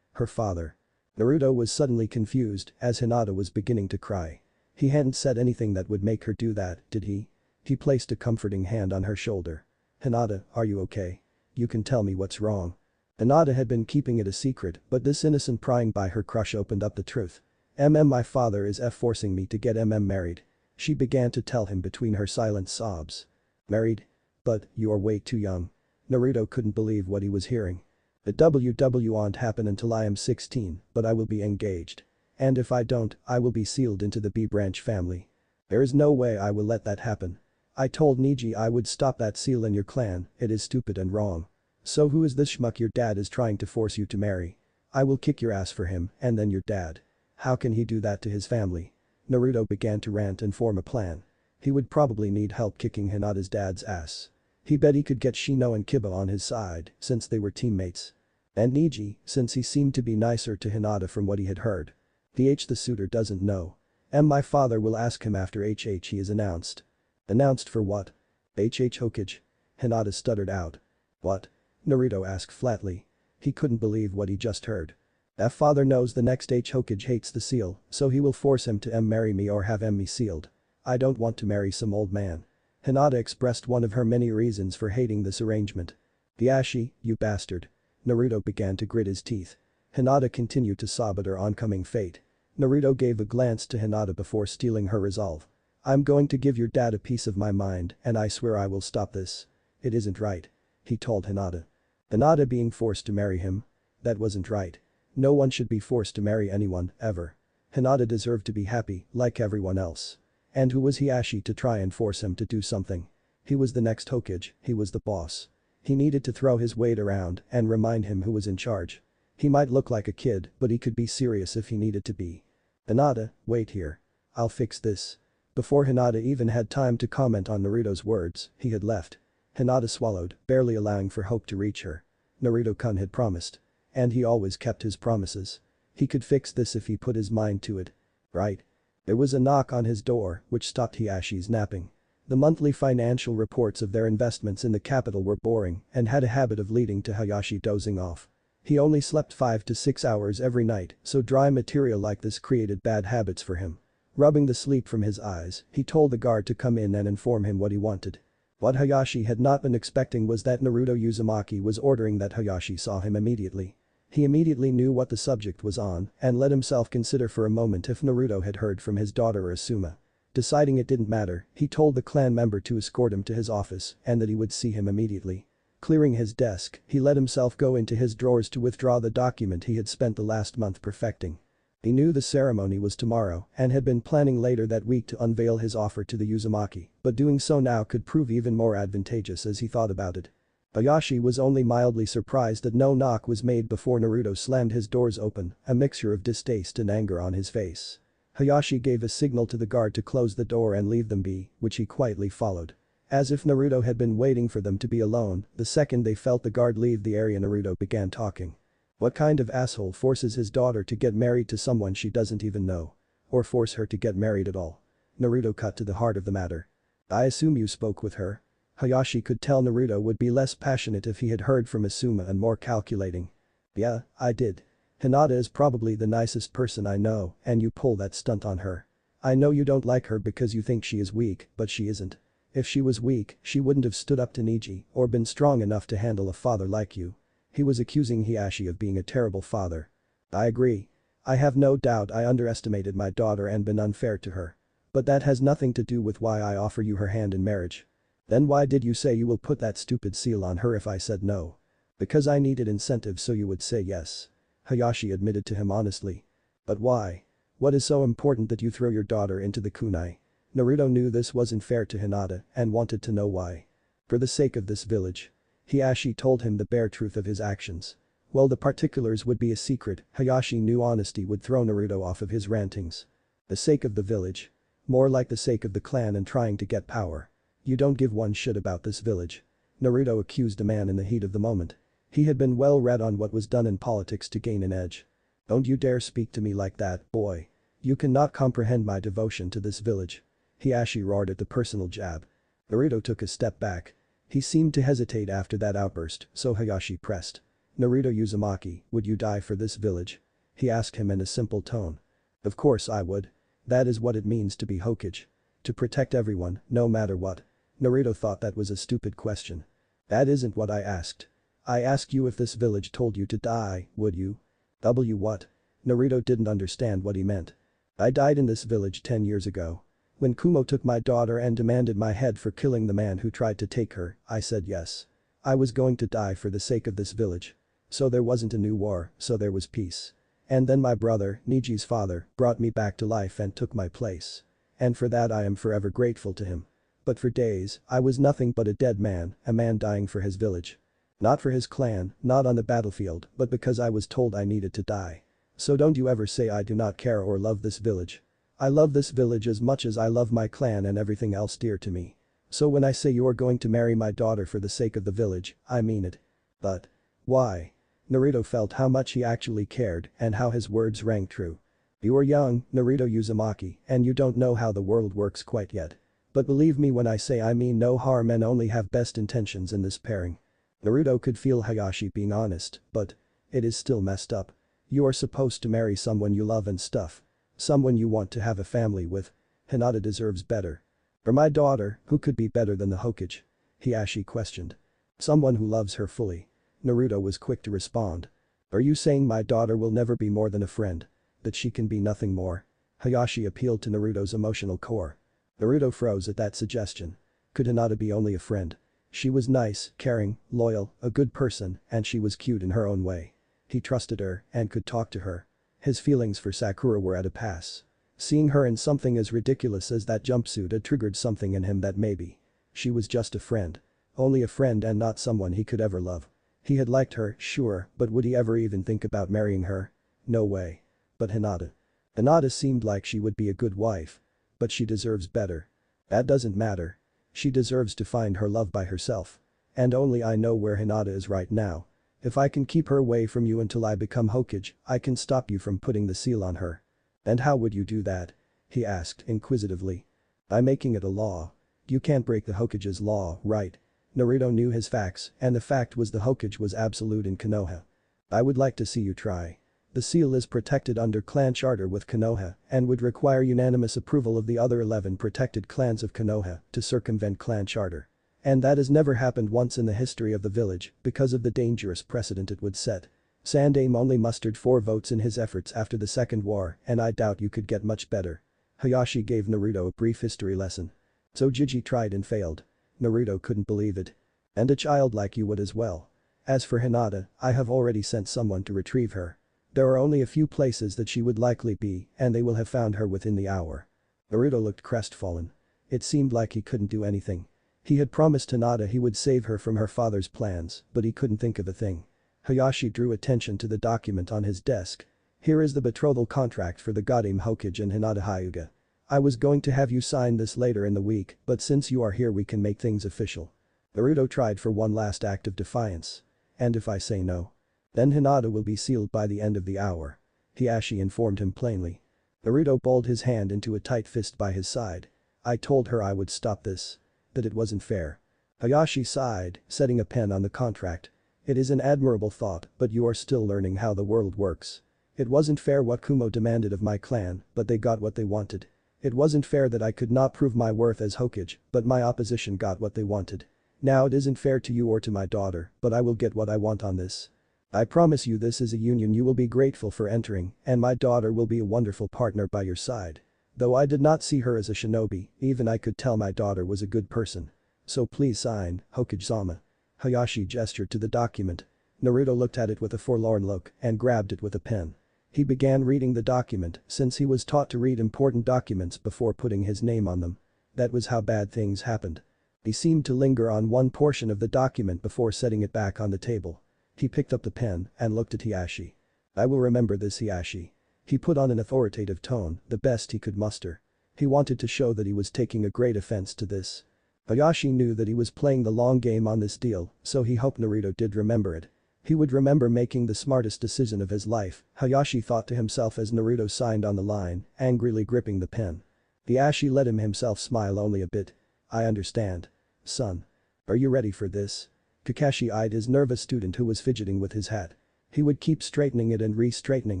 her father. Naruto was suddenly confused as Hinata was beginning to cry. He hadn't said anything that would make her do that, did he? He placed a comforting hand on her shoulder. Hinata, are you okay? You can tell me what's wrong. Hinata had been keeping it a secret, but this innocent prying by her crush opened up the truth. My father is forcing me to get married. She began to tell him between her silent sobs. Married? But, you are way too young. Naruto couldn't believe what he was hearing. The WW won't happen until I am 16, but I will be engaged. And if I don't, I will be sealed into the B branch family. There is no way I will let that happen. I told Niji I would stop that seal in your clan, it is stupid and wrong. So who is this schmuck your dad is trying to force you to marry? I will kick your ass for him and then your dad. How can he do that to his family? Naruto began to rant and form a plan. He would probably need help kicking Hinata's dad's ass. He bet he could get Shino and Kiba on his side since they were teammates. And Niji, since he seemed to be nicer to Hinata from what he had heard. The suitor doesn't know. My father will ask him after he is announced. Announced for what? Hokage. Hinata stuttered out. What? Naruto asked flatly. He couldn't believe what he just heard. That father knows the next Hokage hates the seal, so he will force him to marry me or have me sealed. I don't want to marry some old man. Hinata expressed one of her many reasons for hating this arrangement. Yashi, you bastard. Naruto began to grit his teeth. Hinata continued to sob at her oncoming fate. Naruto gave a glance to Hinata before stealing her resolve. I'm going to give your dad a piece of my mind and I swear I will stop this. It isn't right. He told Hinata. Hinata being forced to marry him? That wasn't right. No one should be forced to marry anyone, ever. Hinata deserved to be happy, like everyone else. And who was Hiashi to try and force him to do something? He was the next Hokage, he was the boss. He needed to throw his weight around and remind him who was in charge. He might look like a kid, but he could be serious if he needed to be. Hinata, wait here. I'll fix this. Before Hinata even had time to comment on Naruto's words, he had left. Hinata swallowed, barely allowing for hope to reach her. Naruto-kun had promised. And he always kept his promises. He could fix this if he put his mind to it. Right? There was a knock on his door, which stopped Hiyashi's napping. The monthly financial reports of their investments in the capital were boring and had a habit of leading to Hayashi dozing off. He only slept 5 to 6 hours every night, so dry material like this created bad habits for him. Rubbing the sleep from his eyes, he told the guard to come in and inform him what he wanted. What Hayashi had not been expecting was that Naruto Uzumaki was ordering that Hayashi saw him immediately. He immediately knew what the subject was on and let himself consider for a moment if Naruto had heard from his daughter or Asuma. Deciding it didn't matter, he told the clan member to escort him to his office and that he would see him immediately. Clearing his desk, he let himself go into his drawers to withdraw the document he had spent the last month perfecting. He knew the ceremony was tomorrow and had been planning later that week to unveil his offer to the Uzumaki, but doing so now could prove even more advantageous as he thought about it. Hayashi was only mildly surprised that no knock was made before Naruto slammed his doors open, a mixture of distaste and anger on his face. Hayashi gave a signal to the guard to close the door and leave them be, which he quietly followed. As if Naruto had been waiting for them to be alone, the second they felt the guard leave the area Naruto began talking. What kind of asshole forces his daughter to get married to someone she doesn't even know? Or force her to get married at all? Naruto cut to the heart of the matter. I assume you spoke with her? Hayashi could tell Naruto would be less passionate if he had heard from Asuma and more calculating. Yeah, I did. Hinata is probably the nicest person I know and you pull that stunt on her. I know you don't like her because you think she is weak, but she isn't. If she was weak, she wouldn't have stood up to Niji or been strong enough to handle a father like you. He was accusing Hiashi of being a terrible father. I agree. I have no doubt I underestimated my daughter and been unfair to her. But that has nothing to do with why I offer you her hand in marriage. Then why did you say you will put that stupid seal on her if I said no? Because I needed incentive so you would say yes. Hayashi admitted to him honestly. But why? What is so important that you throw your daughter into the kunai? Naruto knew this wasn't fair to Hinata and wanted to know why. For the sake of this village. Hiashi told him the bare truth of his actions. While the particulars would be a secret, Hayashi knew honesty would throw Naruto off of his rantings. The sake of the village. More like the sake of the clan and trying to get power. You don't give one shit about this village. Naruto accused a man in the heat of the moment. He had been well read on what was done in politics to gain an edge. Don't you dare speak to me like that, boy. You cannot comprehend my devotion to this village. Hiashi roared at the personal jab. Naruto took a step back. He seemed to hesitate after that outburst, so Hayashi pressed. Naruto Uzumaki, would you die for this village? He asked him in a simple tone. Of course I would. That is what it means to be Hokage. To protect everyone, no matter what. Naruto thought that was a stupid question. That isn't what I asked. I asked you if this village told you to die, would you? What? Naruto didn't understand what he meant. I died in this village 10 years ago. When Kumo took my daughter and demanded my head for killing the man who tried to take her, I said yes. I was going to die for the sake of this village. So there wasn't a new war, so there was peace. And then my brother, Niji's father, brought me back to life and took my place. And for that I am forever grateful to him. But for days, I was nothing but a dead man, a man dying for his village. Not for his clan, not on the battlefield, but because I was told I needed to die. So don't you ever say I do not care or love this village. I love this village as much as I love my clan and everything else dear to me. So when I say you're going to marry my daughter for the sake of the village, I mean it. But. Why? Naruto felt how much he actually cared and how his words rang true. You are young, Naruto Uzumaki, and you don't know how the world works quite yet. But believe me when I say I mean no harm and only have best intentions in this pairing. Naruto could feel Hayashi being honest, but. It is still messed up. You are supposed to marry someone you love and stuff. Someone you want to have a family with. Hinata deserves better. For my daughter, who could be better than the Hokage? Hiashi questioned. Someone who loves her fully. Naruto was quick to respond. Are you saying my daughter will never be more than a friend? That she can be nothing more? Hayashi appealed to Naruto's emotional core. Naruto froze at that suggestion. Could Hinata be only a friend? She was nice, caring, loyal, a good person, and she was cute in her own way. He trusted her and could talk to her. His feelings for Sakura were at a pass. Seeing her in something as ridiculous as that jumpsuit had triggered something in him that maybe. She was just a friend. Only a friend and not someone he could ever love. He had liked her, sure, but would he ever even think about marrying her? No way. But Hinata. Hinata seemed like she would be a good wife. But she deserves better. That doesn't matter. She deserves to find her love by herself. And only I know where Hinata is right now. If I can keep her away from you until I become Hokage, I can stop you from putting the seal on her. And how would you do that? He asked inquisitively. By making it a law. You can't break the Hokage's law, right? Naruto knew his facts, and the fact was the Hokage was absolute in Konoha. I would like to see you try. The seal is protected under clan charter with Konoha and would require unanimous approval of the other 11 protected clans of Konoha to circumvent clan charter. And that has never happened once in the history of the village because of the dangerous precedent it would set. Sandaime only mustered 4 votes in his efforts after the Second War and I doubt you could get much better. Hayashi gave Naruto a brief history lesson. So Jiji tried and failed. Naruto couldn't believe it. And a child like you would as well. As for Hinata, I have already sent someone to retrieve her. There are only a few places that she would likely be and they will have found her within the hour. Naruto looked crestfallen. It seemed like he couldn't do anything. He had promised Hinata he would save her from her father's plans, but he couldn't think of a thing. Hayashi drew attention to the document on his desk. Here is the betrothal contract for the Godame Hokage and Hinata Hyuga. I was going to have you sign this later in the week, but since you are here we can make things official. Naruto tried for one last act of defiance. And if I say no? Then Hinata will be sealed by the end of the hour. Hiashi informed him plainly. Naruto balled his hand into a tight fist by his side. I told her I would stop this. That it wasn't fair. Hayashi sighed, setting a pen on the contract. It is an admirable thought, but you are still learning how the world works. It wasn't fair what Kumo demanded of my clan, but they got what they wanted. It wasn't fair that I could not prove my worth as Hokage, but my opposition got what they wanted. Now it isn't fair to you or to my daughter, but I will get what I want on this. I promise you this is a union you will be grateful for entering, and my daughter will be a wonderful partner by your side. Though I did not see her as a shinobi, even I could tell my daughter was a good person. So please sign, Hokage-sama. Hayashi gestured to the document. Naruto looked at it with a forlorn look and grabbed it with a pen. He began reading the document since he was taught to read important documents before putting his name on them. That was how bad things happened. He seemed to linger on one portion of the document before setting it back on the table. He picked up the pen and looked at Hiashi. "I will remember this, Hiashi." He put on an authoritative tone, the best he could muster. He wanted to show that he was taking a great offense to this. Hiashi knew that he was playing the long game on this deal, so he hoped Naruto did remember it. He would remember making the smartest decision of his life, Hiashi thought to himself as Naruto signed on the line, angrily gripping the pen. Hiashi let himself smile only a bit. "I understand. Son. Are you ready for this?" Kakashi eyed his nervous student who was fidgeting with his hat. He would keep straightening it and re-straightening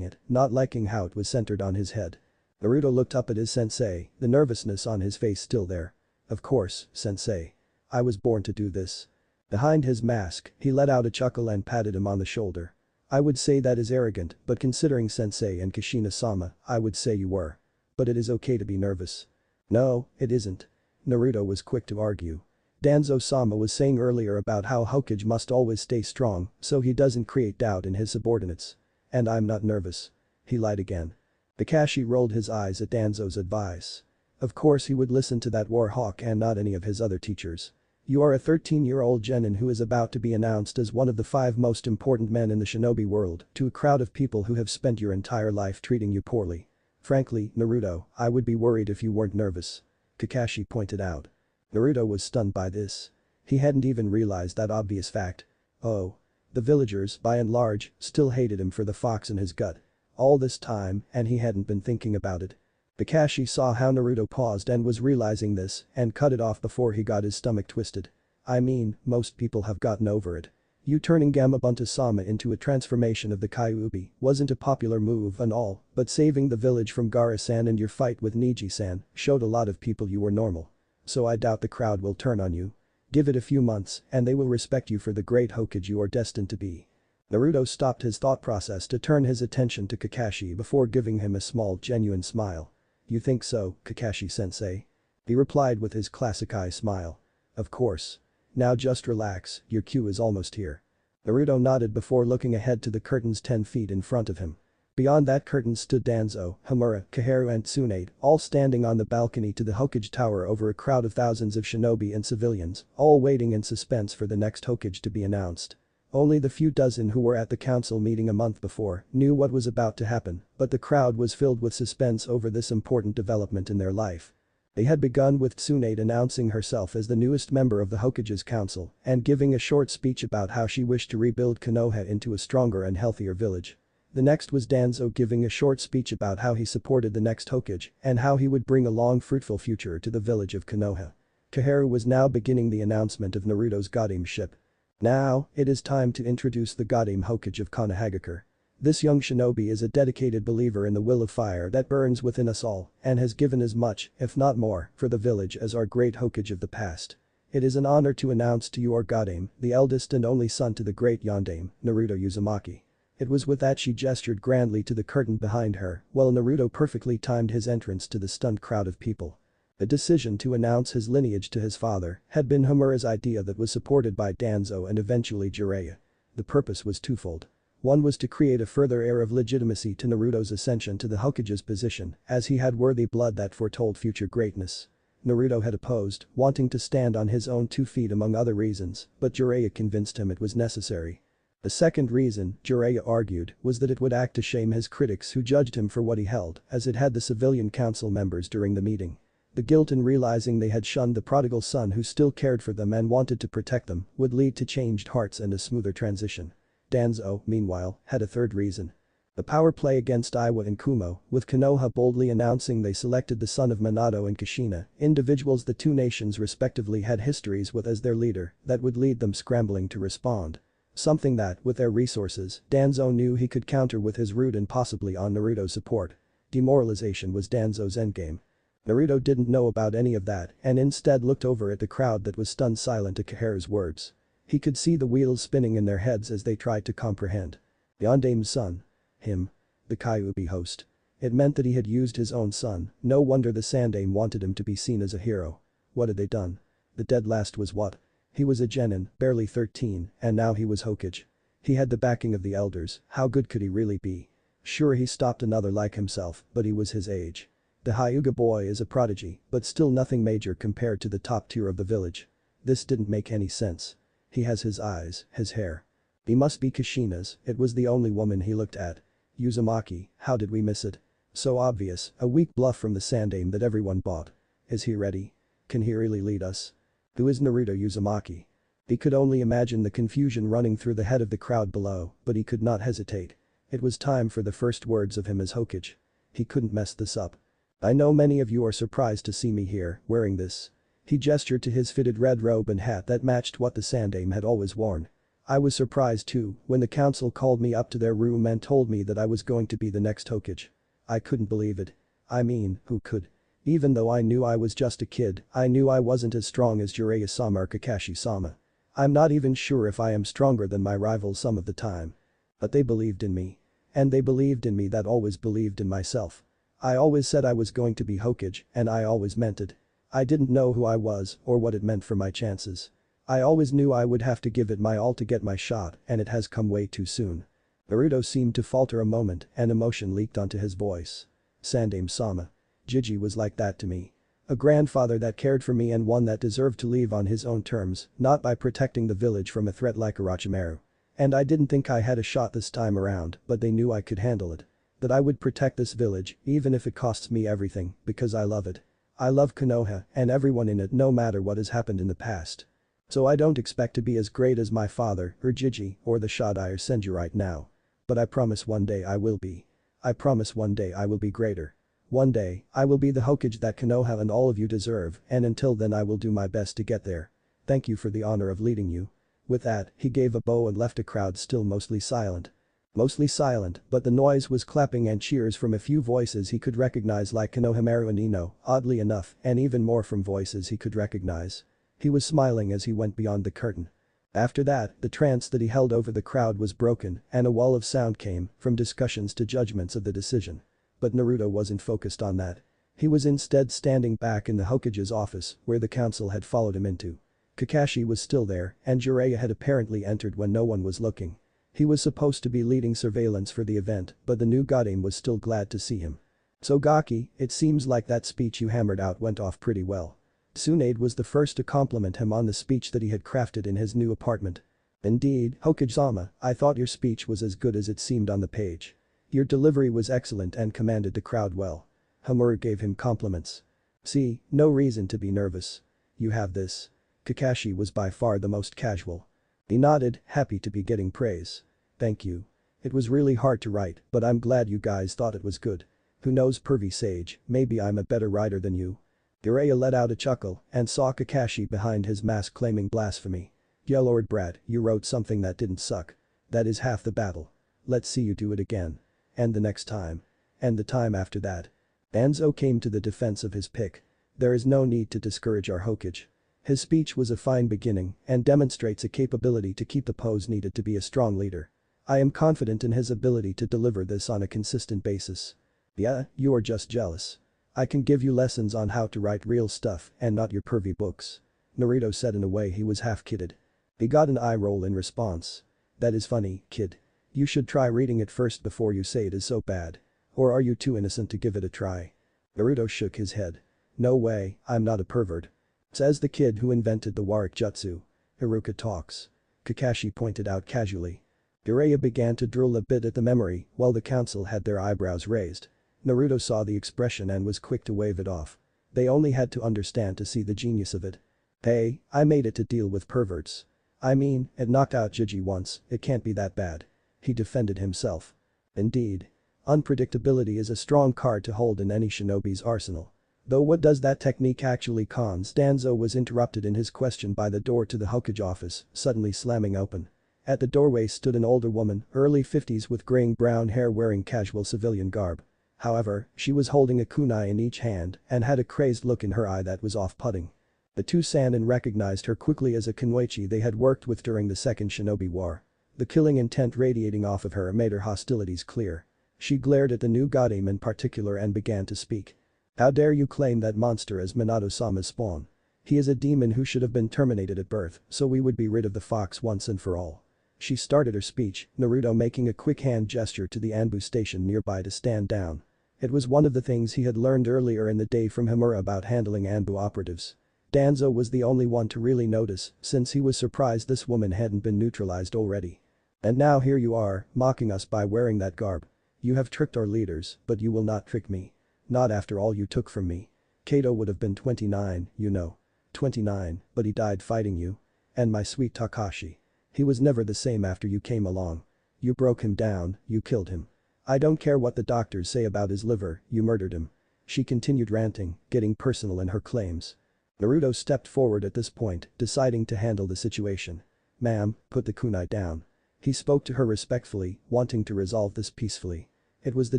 it, not liking how it was centered on his head. Naruto looked up at his sensei, the nervousness on his face still there. "Of course, sensei. I was born to do this." Behind his mask, he let out a chuckle and patted him on the shoulder. "I would say that is arrogant, but considering sensei and Kushina-sama, I would say you were. But it is okay to be nervous." "No, it isn't." Naruto was quick to argue. Danzo-sama was saying earlier about how Hokage must always stay strong so he doesn't create doubt in his subordinates. "And I'm not nervous." He lied again. Kakashi rolled his eyes at Danzo's advice. Of course he would listen to that war hawk and not any of his other teachers. "You are a 13-year-old genin who is about to be announced as one of the 5 most important men in the shinobi world to a crowd of people who have spent your entire life treating you poorly. Frankly, Naruto, I would be worried if you weren't nervous," Kakashi pointed out. Naruto was stunned by this. He hadn't even realized that obvious fact. Oh. The villagers, by and large, still hated him for the fox in his gut. All this time, and he hadn't been thinking about it. Kakashi saw how Naruto paused and was realizing this and cut it off before he got his stomach twisted. "I mean, most people have gotten over it. You turning Gamabunta-sama into a transformation of the Kyuubi wasn't a popular move and all, but saving the village from Gaara-san and your fight with Neji-san showed a lot of people you were normal. So I doubt the crowd will turn on you. Give it a few months and they will respect you for the great Hokage you are destined to be." Naruto stopped his thought process to turn his attention to Kakashi before giving him a small genuine smile. "You think so, Kakashi-sensei?" He replied with his classic eye smile. "Of course. Now just relax, your cue is almost here." Naruto nodded before looking ahead to the curtains 10 feet in front of him. Beyond that curtain stood Danzo, Homura, Koharu and Tsunade, all standing on the balcony to the Hokage Tower over a crowd of thousands of shinobi and civilians, all waiting in suspense for the next Hokage to be announced. Only the few dozen who were at the council meeting a month before knew what was about to happen, but the crowd was filled with suspense over this important development in their life. They had begun with Tsunade announcing herself as the newest member of the Hokage's council and giving a short speech about how she wished to rebuild Konoha into a stronger and healthier village. The next was Danzo giving a short speech about how he supported the next Hokage and how he would bring a long fruitful future to the village of Konoha. Koharu was now beginning the announcement of Naruto's Godame ship. "Now, it is time to introduce the Godame Hokage of Konohagakure. This young shinobi is a dedicated believer in the will of fire that burns within us all and has given as much, if not more, for the village as our great Hokage of the past. It is an honor to announce to you our Godame, the eldest and only son to the great Yondaime, Naruto Uzumaki." It was with that she gestured grandly to the curtain behind her, while Naruto perfectly timed his entrance to the stunned crowd of people. The decision to announce his lineage to his father had been Homura's idea that was supported by Danzo and eventually Jiraiya. The purpose was twofold. One was to create a further air of legitimacy to Naruto's ascension to the Hokage's position, as he had worthy blood that foretold future greatness. Naruto had opposed, wanting to stand on his own 2 feet among other reasons, but Jiraiya convinced him it was necessary. The second reason, Jiraiya argued, was that it would act to shame his critics who judged him for what he held, as it had the civilian council members during the meeting. The guilt in realizing they had shunned the prodigal son who still cared for them and wanted to protect them would lead to changed hearts and a smoother transition. Danzo, meanwhile, had a third reason. The power play against Iwa and Kumo, with Konoha boldly announcing they selected the son of Minato and Kushina, individuals the two nations respectively had histories with as their leader, that would lead them scrambling to respond. Something that, with their resources, Danzo knew he could counter with his root and possibly on Naruto's support. Demoralization was Danzo's endgame. Naruto didn't know about any of that and instead looked over at the crowd that was stunned silent to Koharu's words. He could see the wheels spinning in their heads as they tried to comprehend. Yondaime's son. Him. The Kyuubi host. It meant that he had used his own son, no wonder the Sandaime wanted him to be seen as a hero. What had they done? The dead last was what? He was a genin, barely 13, and now he was Hokage. He had the backing of the elders, how good could he really be? Sure, he stopped another like himself, but he was his age. The Hyuga boy is a prodigy, but still nothing major compared to the top tier of the village. This didn't make any sense. He has his eyes, his hair. He must be Kushina's, it was the only woman he looked at. Uzumaki, how did we miss it? So obvious, a weak bluff from the Sandaime that everyone bought. Is he ready? Can he really lead us? Who is Naruto Uzumaki? He could only imagine the confusion running through the head of the crowd below, but he could not hesitate. It was time for the first words of him as Hokage. He couldn't mess this up. I know many of you are surprised to see me here, wearing this. He gestured to his fitted red robe and hat that matched what the Sandaime had always worn. I was surprised too when the council called me up to their room and told me that I was going to be the next Hokage. I couldn't believe it. I mean, who could? Even though I knew I was just a kid, I knew I wasn't as strong as Jiraiya-sama or Kakashi-sama. I'm not even sure if I am stronger than my rivals some of the time. But they believed in me. And they believed in me that always believed in myself. I always said I was going to be Hokage, and I always meant it. I didn't know who I was or what it meant for my chances. I always knew I would have to give it my all to get my shot, and it has come way too soon. Naruto seemed to falter a moment and emotion leaked onto his voice. Sandaime-sama. Jiji was like that to me. A grandfather that cared for me and one that deserved to leave on his own terms, not by protecting the village from a threat like Orochimaru. And I didn't think I had a shot this time around, but they knew I could handle it. That I would protect this village, even if it costs me everything, because I love it. I love Konoha and everyone in it no matter what has happened in the past. So I don't expect to be as great as my father, or Jiji, or the Shadai or Senju right now. But I promise one day I will be. I promise one day I will be greater. One day, I will be the Hokage that Konoha and all of you deserve, and until then I will do my best to get there. Thank you for the honor of leading you. With that, he gave a bow and left a crowd still mostly silent. Mostly silent, but the noise was clapping and cheers from a few voices he could recognize like Konohamaru and Ino, oddly enough, and even more from voices he could recognize. He was smiling as he went beyond the curtain. After that, the trance that he held over the crowd was broken and a wall of sound came, from discussions to judgments of the decision. But Naruto wasn't focused on that. He was instead standing back in the Hokage's office where the council had followed him into. Kakashi was still there and Jiraiya had apparently entered when no one was looking. He was supposed to be leading surveillance for the event, but the new Godame was still glad to see him. So Gaki, it seems like that speech you hammered out went off pretty well. Tsunade was the first to compliment him on the speech that he had crafted in his new apartment. Indeed, Hokage-sama, I thought your speech was as good as it seemed on the page. Your delivery was excellent and commanded the crowd well. Hamura gave him compliments. See, no reason to be nervous. You have this. Kakashi was by far the most casual. He nodded, happy to be getting praise. Thank you. It was really hard to write, but I'm glad you guys thought it was good. Who knows, pervy sage, maybe I'm a better writer than you. Jiraiya let out a chuckle and saw Kakashi behind his mask claiming blasphemy. Yeah, Lord Brat, you wrote something that didn't suck. That is half the battle. Let's see you do it again. And the next time. And the time after that. Danzo came to the defense of his pick. There is no need to discourage our Hokage. His speech was a fine beginning and demonstrates a capability to keep the pose needed to be a strong leader. I am confident in his ability to deliver this on a consistent basis. Yeah, you are just jealous. I can give you lessons on how to write real stuff and not your pervy books. Naruto said in a way he was half-kidded. He got an eye roll in response. That is funny, kid. You should try reading it first before you say it is so bad. Or are you too innocent to give it a try? Naruto shook his head. No way, I'm not a pervert. Says the kid who invented the Warik Jutsu. Iruka talks. Kakashi pointed out casually. Jiraiya began to drool a bit at the memory while the council had their eyebrows raised. Naruto saw the expression and was quick to wave it off. They only had to understand to see the genius of it. Hey, I made it to deal with perverts. I mean, it knocked out Jiji once, it can't be that bad. He defended himself. Indeed. Unpredictability is a strong card to hold in any shinobi's arsenal. Though what does that technique actually cons? Danzo was interrupted in his question by the door to the Hokage office, suddenly slamming open. At the doorway stood an older woman, early 50s with graying brown hair wearing casual civilian garb. However, she was holding a kunai in each hand and had a crazed look in her eye that was off-putting. The two Sannin recognized her quickly as a Kunoichi they had worked with during the Second Shinobi War. The killing intent radiating off of her made her hostilities clear. She glared at the new Godame in particular and began to speak. How dare you claim that monster as Minato-sama's spawn? He is a demon who should have been terminated at birth, so we would be rid of the fox once and for all. She started her speech, Naruto making a quick hand gesture to the Anbu station nearby to stand down. It was one of the things he had learned earlier in the day from Himura about handling Anbu operatives. Danzo was the only one to really notice, since he was surprised this woman hadn't been neutralized already. And now here you are, mocking us by wearing that garb. You have tricked our leaders, but you will not trick me. Not after all you took from me. Kato would have been 29, you know. 29, but he died fighting you. And my sweet Takashi. He was never the same after you came along. You broke him down, you killed him. I don't care what the doctors say about his liver, you murdered him. She continued ranting, getting personal in her claims. Naruto stepped forward at this point, deciding to handle the situation. Ma'am, put the kunai down. He spoke to her respectfully, wanting to resolve this peacefully. It was the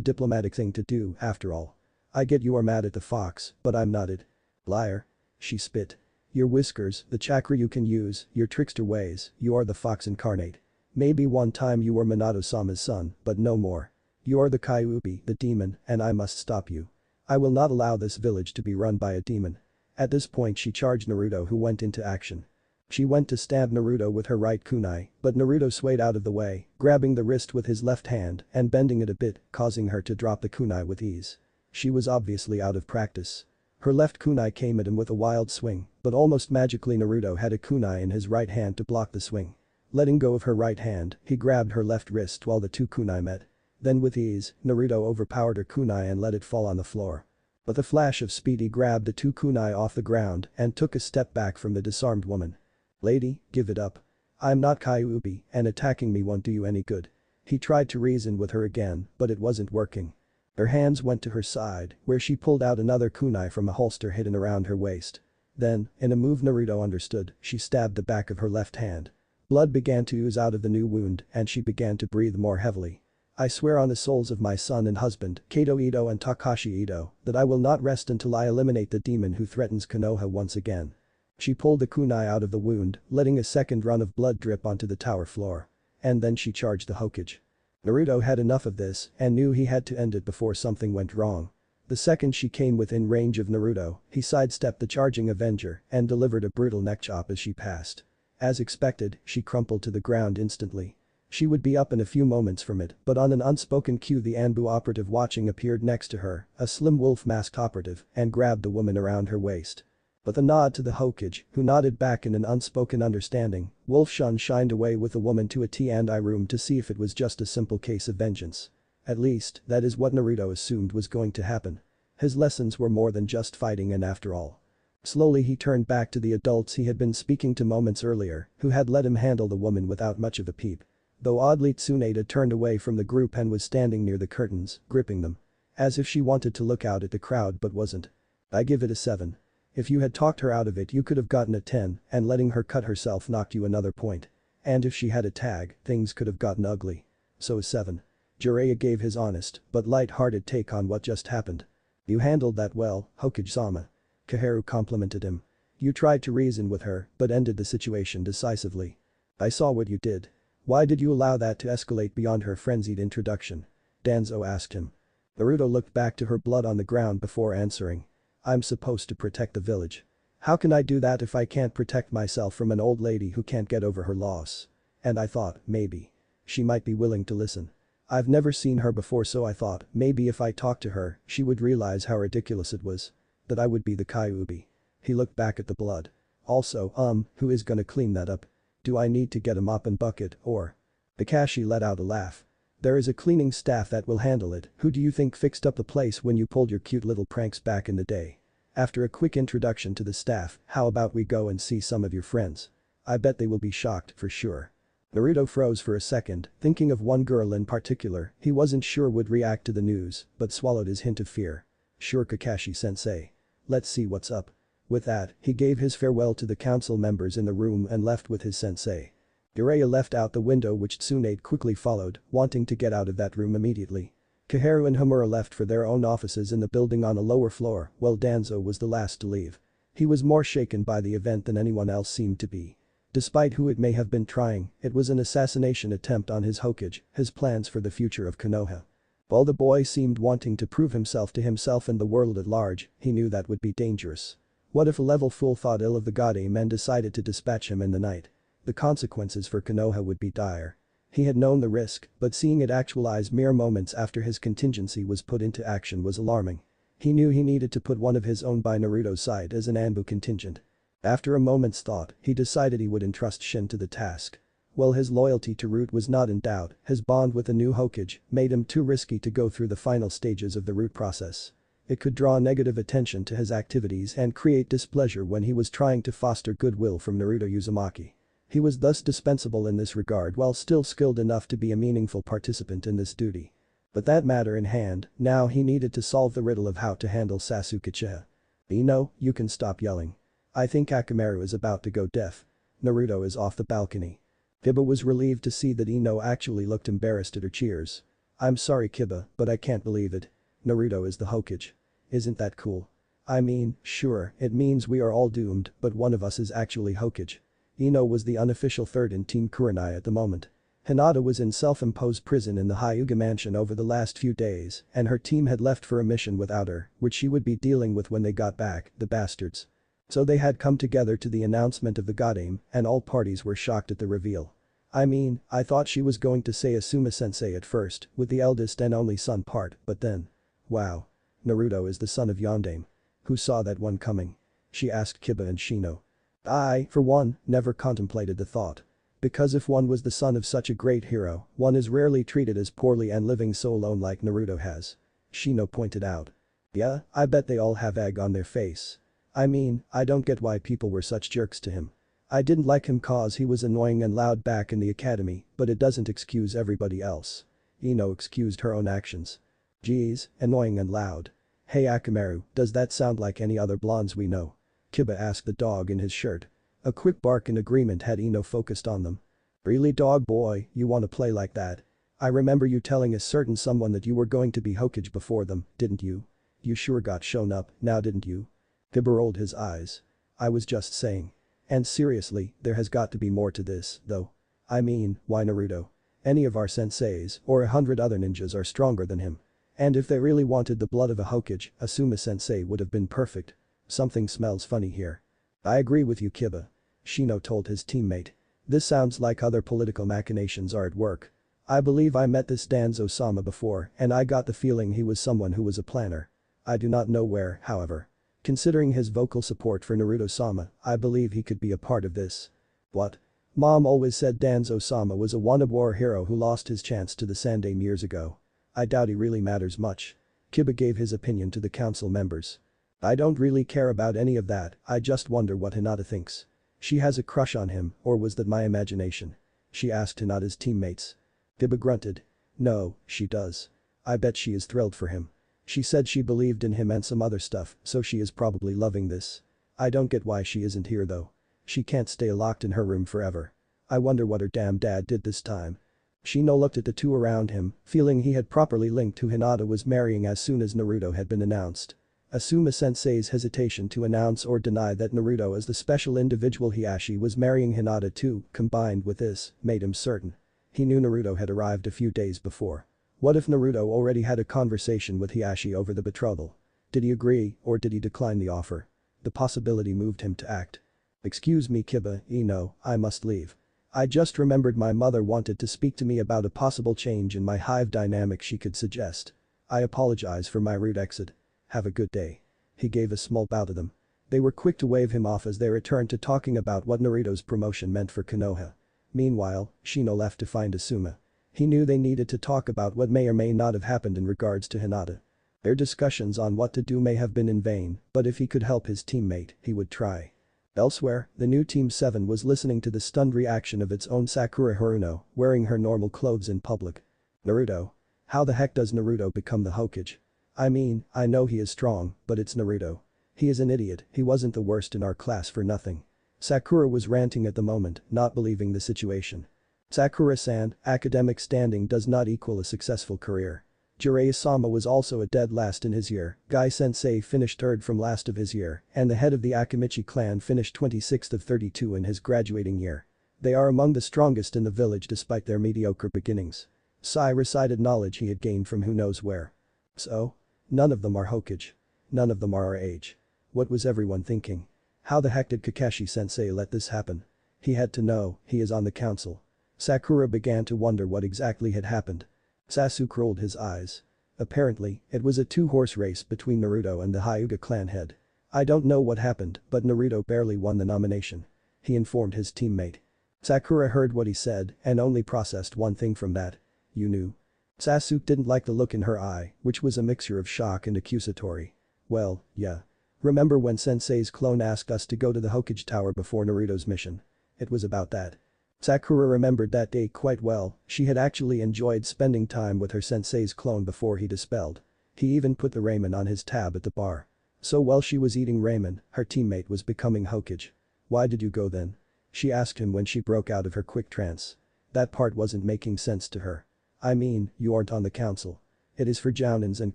diplomatic thing to do, after all. I get you are mad at the fox, but I'm not it. Liar. She spit. Your whiskers, the chakra you can use, your trickster ways, you are the fox incarnate. Maybe one time you were Minato-sama's son, but no more. You are the Kyuubi, the demon, and I must stop you. I will not allow this village to be run by a demon. At this point she charged Naruto, who went into action. She went to stab Naruto with her right kunai, but Naruto swayed out of the way, grabbing the wrist with his left hand and bending it a bit, causing her to drop the kunai with ease. She was obviously out of practice. Her left kunai came at him with a wild swing, but almost magically Naruto had a kunai in his right hand to block the swing. Letting go of her right hand, he grabbed her left wrist while the two kunai met. Then with ease, Naruto overpowered her kunai and let it fall on the floor. With a flash of speed he grabbed the two kunai off the ground and took a step back from the disarmed woman. Lady, give it up. I'm not Kyuubi and attacking me won't do you any good. He tried to reason with her again, but it wasn't working. Her hands went to her side, where she pulled out another kunai from a holster hidden around her waist. Then, in a move Naruto understood, she stabbed the back of her left hand. Blood began to ooze out of the new wound and she began to breathe more heavily. I swear on the souls of my son and husband, Kato Ito and Takashi Ito, that I will not rest until I eliminate the demon who threatens Konoha once again. She pulled the kunai out of the wound, letting a second run of blood drip onto the tower floor. And then she charged the Hokage. Naruto had enough of this and knew he had to end it before something went wrong. The second she came within range of Naruto, he sidestepped the charging Avenger and delivered a brutal neck chop as she passed. As expected, she crumpled to the ground instantly. She would be up in a few moments from it, but on an unspoken cue the Anbu operative watching appeared next to her, a slim wolf-masked operative, and grabbed the woman around her waist. With a nod to the Hokage, who nodded back in an unspoken understanding, Wolf Shun shined away with the woman to a T&I room to see if it was just a simple case of vengeance. At least, that is what Naruto assumed was going to happen. His lessons were more than just fighting and after all. Slowly he turned back to the adults he had been speaking to moments earlier, who had let him handle the woman without much of a peep. Though oddly Tsunade turned away from the group and was standing near the curtains, gripping them. As if she wanted to look out at the crowd but wasn't. I give it a 7. If you had talked her out of it you could have gotten a 10 and letting her cut herself knocked you another point. And if she had a tag, things could have gotten ugly. So a 7. Jiraiya gave his honest but light-hearted take on what just happened. You handled that well, Hokage-sama. Kaharu complimented him. You tried to reason with her but ended the situation decisively. I saw what you did. Why did you allow that to escalate beyond her frenzied introduction? Danzo asked him. Naruto looked back to her blood on the ground before answering. I'm supposed to protect the village. How can I do that if I can't protect myself from an old lady who can't get over her loss? And I thought, maybe. She might be willing to listen. I've never seen her before so I thought maybe if I talked to her, she would realize how ridiculous it was. That I would be the Kyuubi. He looked back at the blood. Also, who is gonna clean that up? Do I need to get a mop and bucket or? Kakashi let out a laugh. There is a cleaning staff that will handle it. Who do you think fixed up the place when you pulled your cute little pranks back in the day? After a quick introduction to the staff, how about we go and see some of your friends? I bet they will be shocked for sure. Naruto froze for a second, thinking of one girl in particular he wasn't sure would react to the news, but swallowed his hint of fear. Sure Kakashi-sensei. Let's see what's up. With that, he gave his farewell to the council members in the room and left with his sensei. Jiraiya left out the window which Tsunade quickly followed, wanting to get out of that room immediately. Kaharu and Homura left for their own offices in the building on a lower floor, while Danzo was the last to leave. He was more shaken by the event than anyone else seemed to be. Despite who it may have been trying, it was an assassination attempt on his Hokage, his plans for the future of Konoha. While the boy seemed wanting to prove himself to himself and the world at large, he knew that would be dangerous. What if a level fool thought ill of the god and decided to dispatch him in the night? The consequences for Konoha would be dire. He had known the risk, but seeing it actualize mere moments after his contingency was put into action was alarming. He knew he needed to put one of his own by Naruto's side as an Anbu contingent. After a moment's thought, he decided he would entrust Shin to the task. While his loyalty to Root was not in doubt, his bond with the new Hokage made him too risky to go through the final stages of the root process. It could draw negative attention to his activities and create displeasure when he was trying to foster goodwill from Naruto Uzumaki. He was thus dispensable in this regard while still skilled enough to be a meaningful participant in this duty. But that matter in hand, now he needed to solve the riddle of how to handle Sasuke Uchiha. Ino, you can stop yelling. I think Akamaru is about to go deaf. Naruto is off the balcony. Kiba was relieved to see that Ino actually looked embarrassed at her cheers. I'm sorry Kiba, but I can't believe it. Naruto is the Hokage. Isn't that cool? I mean, sure, it means we are all doomed, but one of us is actually Hokage. Ino was the unofficial third in Team Kurenai at the moment. Hinata was in self-imposed prison in the Hyuga mansion over the last few days, and her team had left for a mission without her, which she would be dealing with when they got back, the bastards. So they had come together to the announcement of the Godame, and all parties were shocked at the reveal. I mean, I thought she was going to say Asuma-sensei at first, with the eldest and only son part, but then. Wow. Naruto is the son of Yondaime. Who saw that one coming? She asked Kiba and Shino. I, for one, never contemplated the thought. Because if one was the son of such a great hero, one is rarely treated as poorly and living so alone like Naruto has. Shino pointed out. Yeah, I bet they all have egg on their face. I mean, I don't get why people were such jerks to him. I didn't like him cause he was annoying and loud back in the academy, but it doesn't excuse everybody else. Ino excused her own actions. Geez, annoying and loud. Hey Akamaru, does that sound like any other blondes we know? Kiba asked the dog in his shirt. A quick bark in agreement had Ino focused on them. Really dog boy, you wanna play like that? I remember you telling a certain someone that you were going to be Hokage before them, didn't you? You sure got shown up, now didn't you? Kiba rolled his eyes. I was just saying. And seriously, there has got to be more to this, though. I mean, why Naruto? Any of our senseis, or 100 other ninjas are stronger than him. And if they really wanted the blood of a Hokage, Asuma-sensei would have been perfect. Something smells funny here. I agree with you Kiba. Shino told his teammate. This sounds like other political machinations are at work. I believe I met this Danzo-sama before and I got the feeling he was someone who was a planner. I do not know where, however. Considering his vocal support for Naruto-sama, I believe he could be a part of this. What? Mom always said Danzo-sama was a wannabe war hero who lost his chance to the Sandaime years ago. I doubt he really matters much. Kiba gave his opinion to the council members. I don't really care about any of that, I just wonder what Hinata thinks. She has a crush on him, or was that my imagination? She asked Hinata's teammates. Kiba grunted. No, she does. I bet she is thrilled for him. She said she believed in him and some other stuff, so she is probably loving this. I don't get why she isn't here though. She can't stay locked in her room forever. I wonder what her damn dad did this time. Shino looked at the two around him, feeling he had properly linked who Hinata was marrying as soon as Naruto had been announced. Asuma-sensei's hesitation to announce or deny that Naruto as the special individual Hiashi was marrying Hinata too, combined with this, made him certain. He knew Naruto had arrived a few days before. What if Naruto already had a conversation with Hiashi over the betrothal? Did he agree, or did he decline the offer? The possibility moved him to act. Excuse me Kiba, Ino, I must leave. I just remembered my mother wanted to speak to me about a possible change in my hive dynamic she could suggest. I apologize for my rude exit. Have a good day. He gave a small bow to them. They were quick to wave him off as they returned to talking about what Naruto's promotion meant for Konoha. Meanwhile, Shino left to find Asuma. He knew they needed to talk about what may or may not have happened in regards to Hinata. Their discussions on what to do may have been in vain, but if he could help his teammate, he would try. Elsewhere, the new Team 7 was listening to the stunned reaction of its own Sakura Haruno, wearing her normal clothes in public. Naruto? How the heck does Naruto become the Hokage? I mean, I know he is strong, but it's Naruto. He is an idiot, he wasn't the worst in our class for nothing. Sakura was ranting at the moment, not believing the situation. Sakura-san, academic standing does not equal a successful career. Jiraiya-sama was also a dead last in his year, Gai-sensei finished third from last of his year, and the head of the Akamichi clan finished 26th of 32 in his graduating year. They are among the strongest in the village despite their mediocre beginnings. Sai recited knowledge he had gained from who knows where. So? None of them are Hokage. None of them are our age. What was everyone thinking? How the heck did Kakashi-sensei let this happen? He had to know, he is on the council. Sakura began to wonder what exactly had happened. Sasuke rolled his eyes. Apparently, it was a two-horse race between Naruto and the Hyuga clan head. I don't know what happened, but Naruto barely won the nomination. He informed his teammate. Sakura heard what he said and only processed one thing from that. You knew. Sasuke didn't like the look in her eye, which was a mixture of shock and accusatory. Well, yeah. Remember when Sensei's clone asked us to go to the Hokage Tower before Naruto's mission? It was about that. Sakura remembered that day quite well, she had actually enjoyed spending time with her sensei's clone before he dispelled. He even put the ramen on his tab at the bar. So while she was eating ramen, her teammate was becoming Hokage. Why did you go then? She asked him when she broke out of her quick trance. That part wasn't making sense to her. I mean, you aren't on the council. It is for jounins and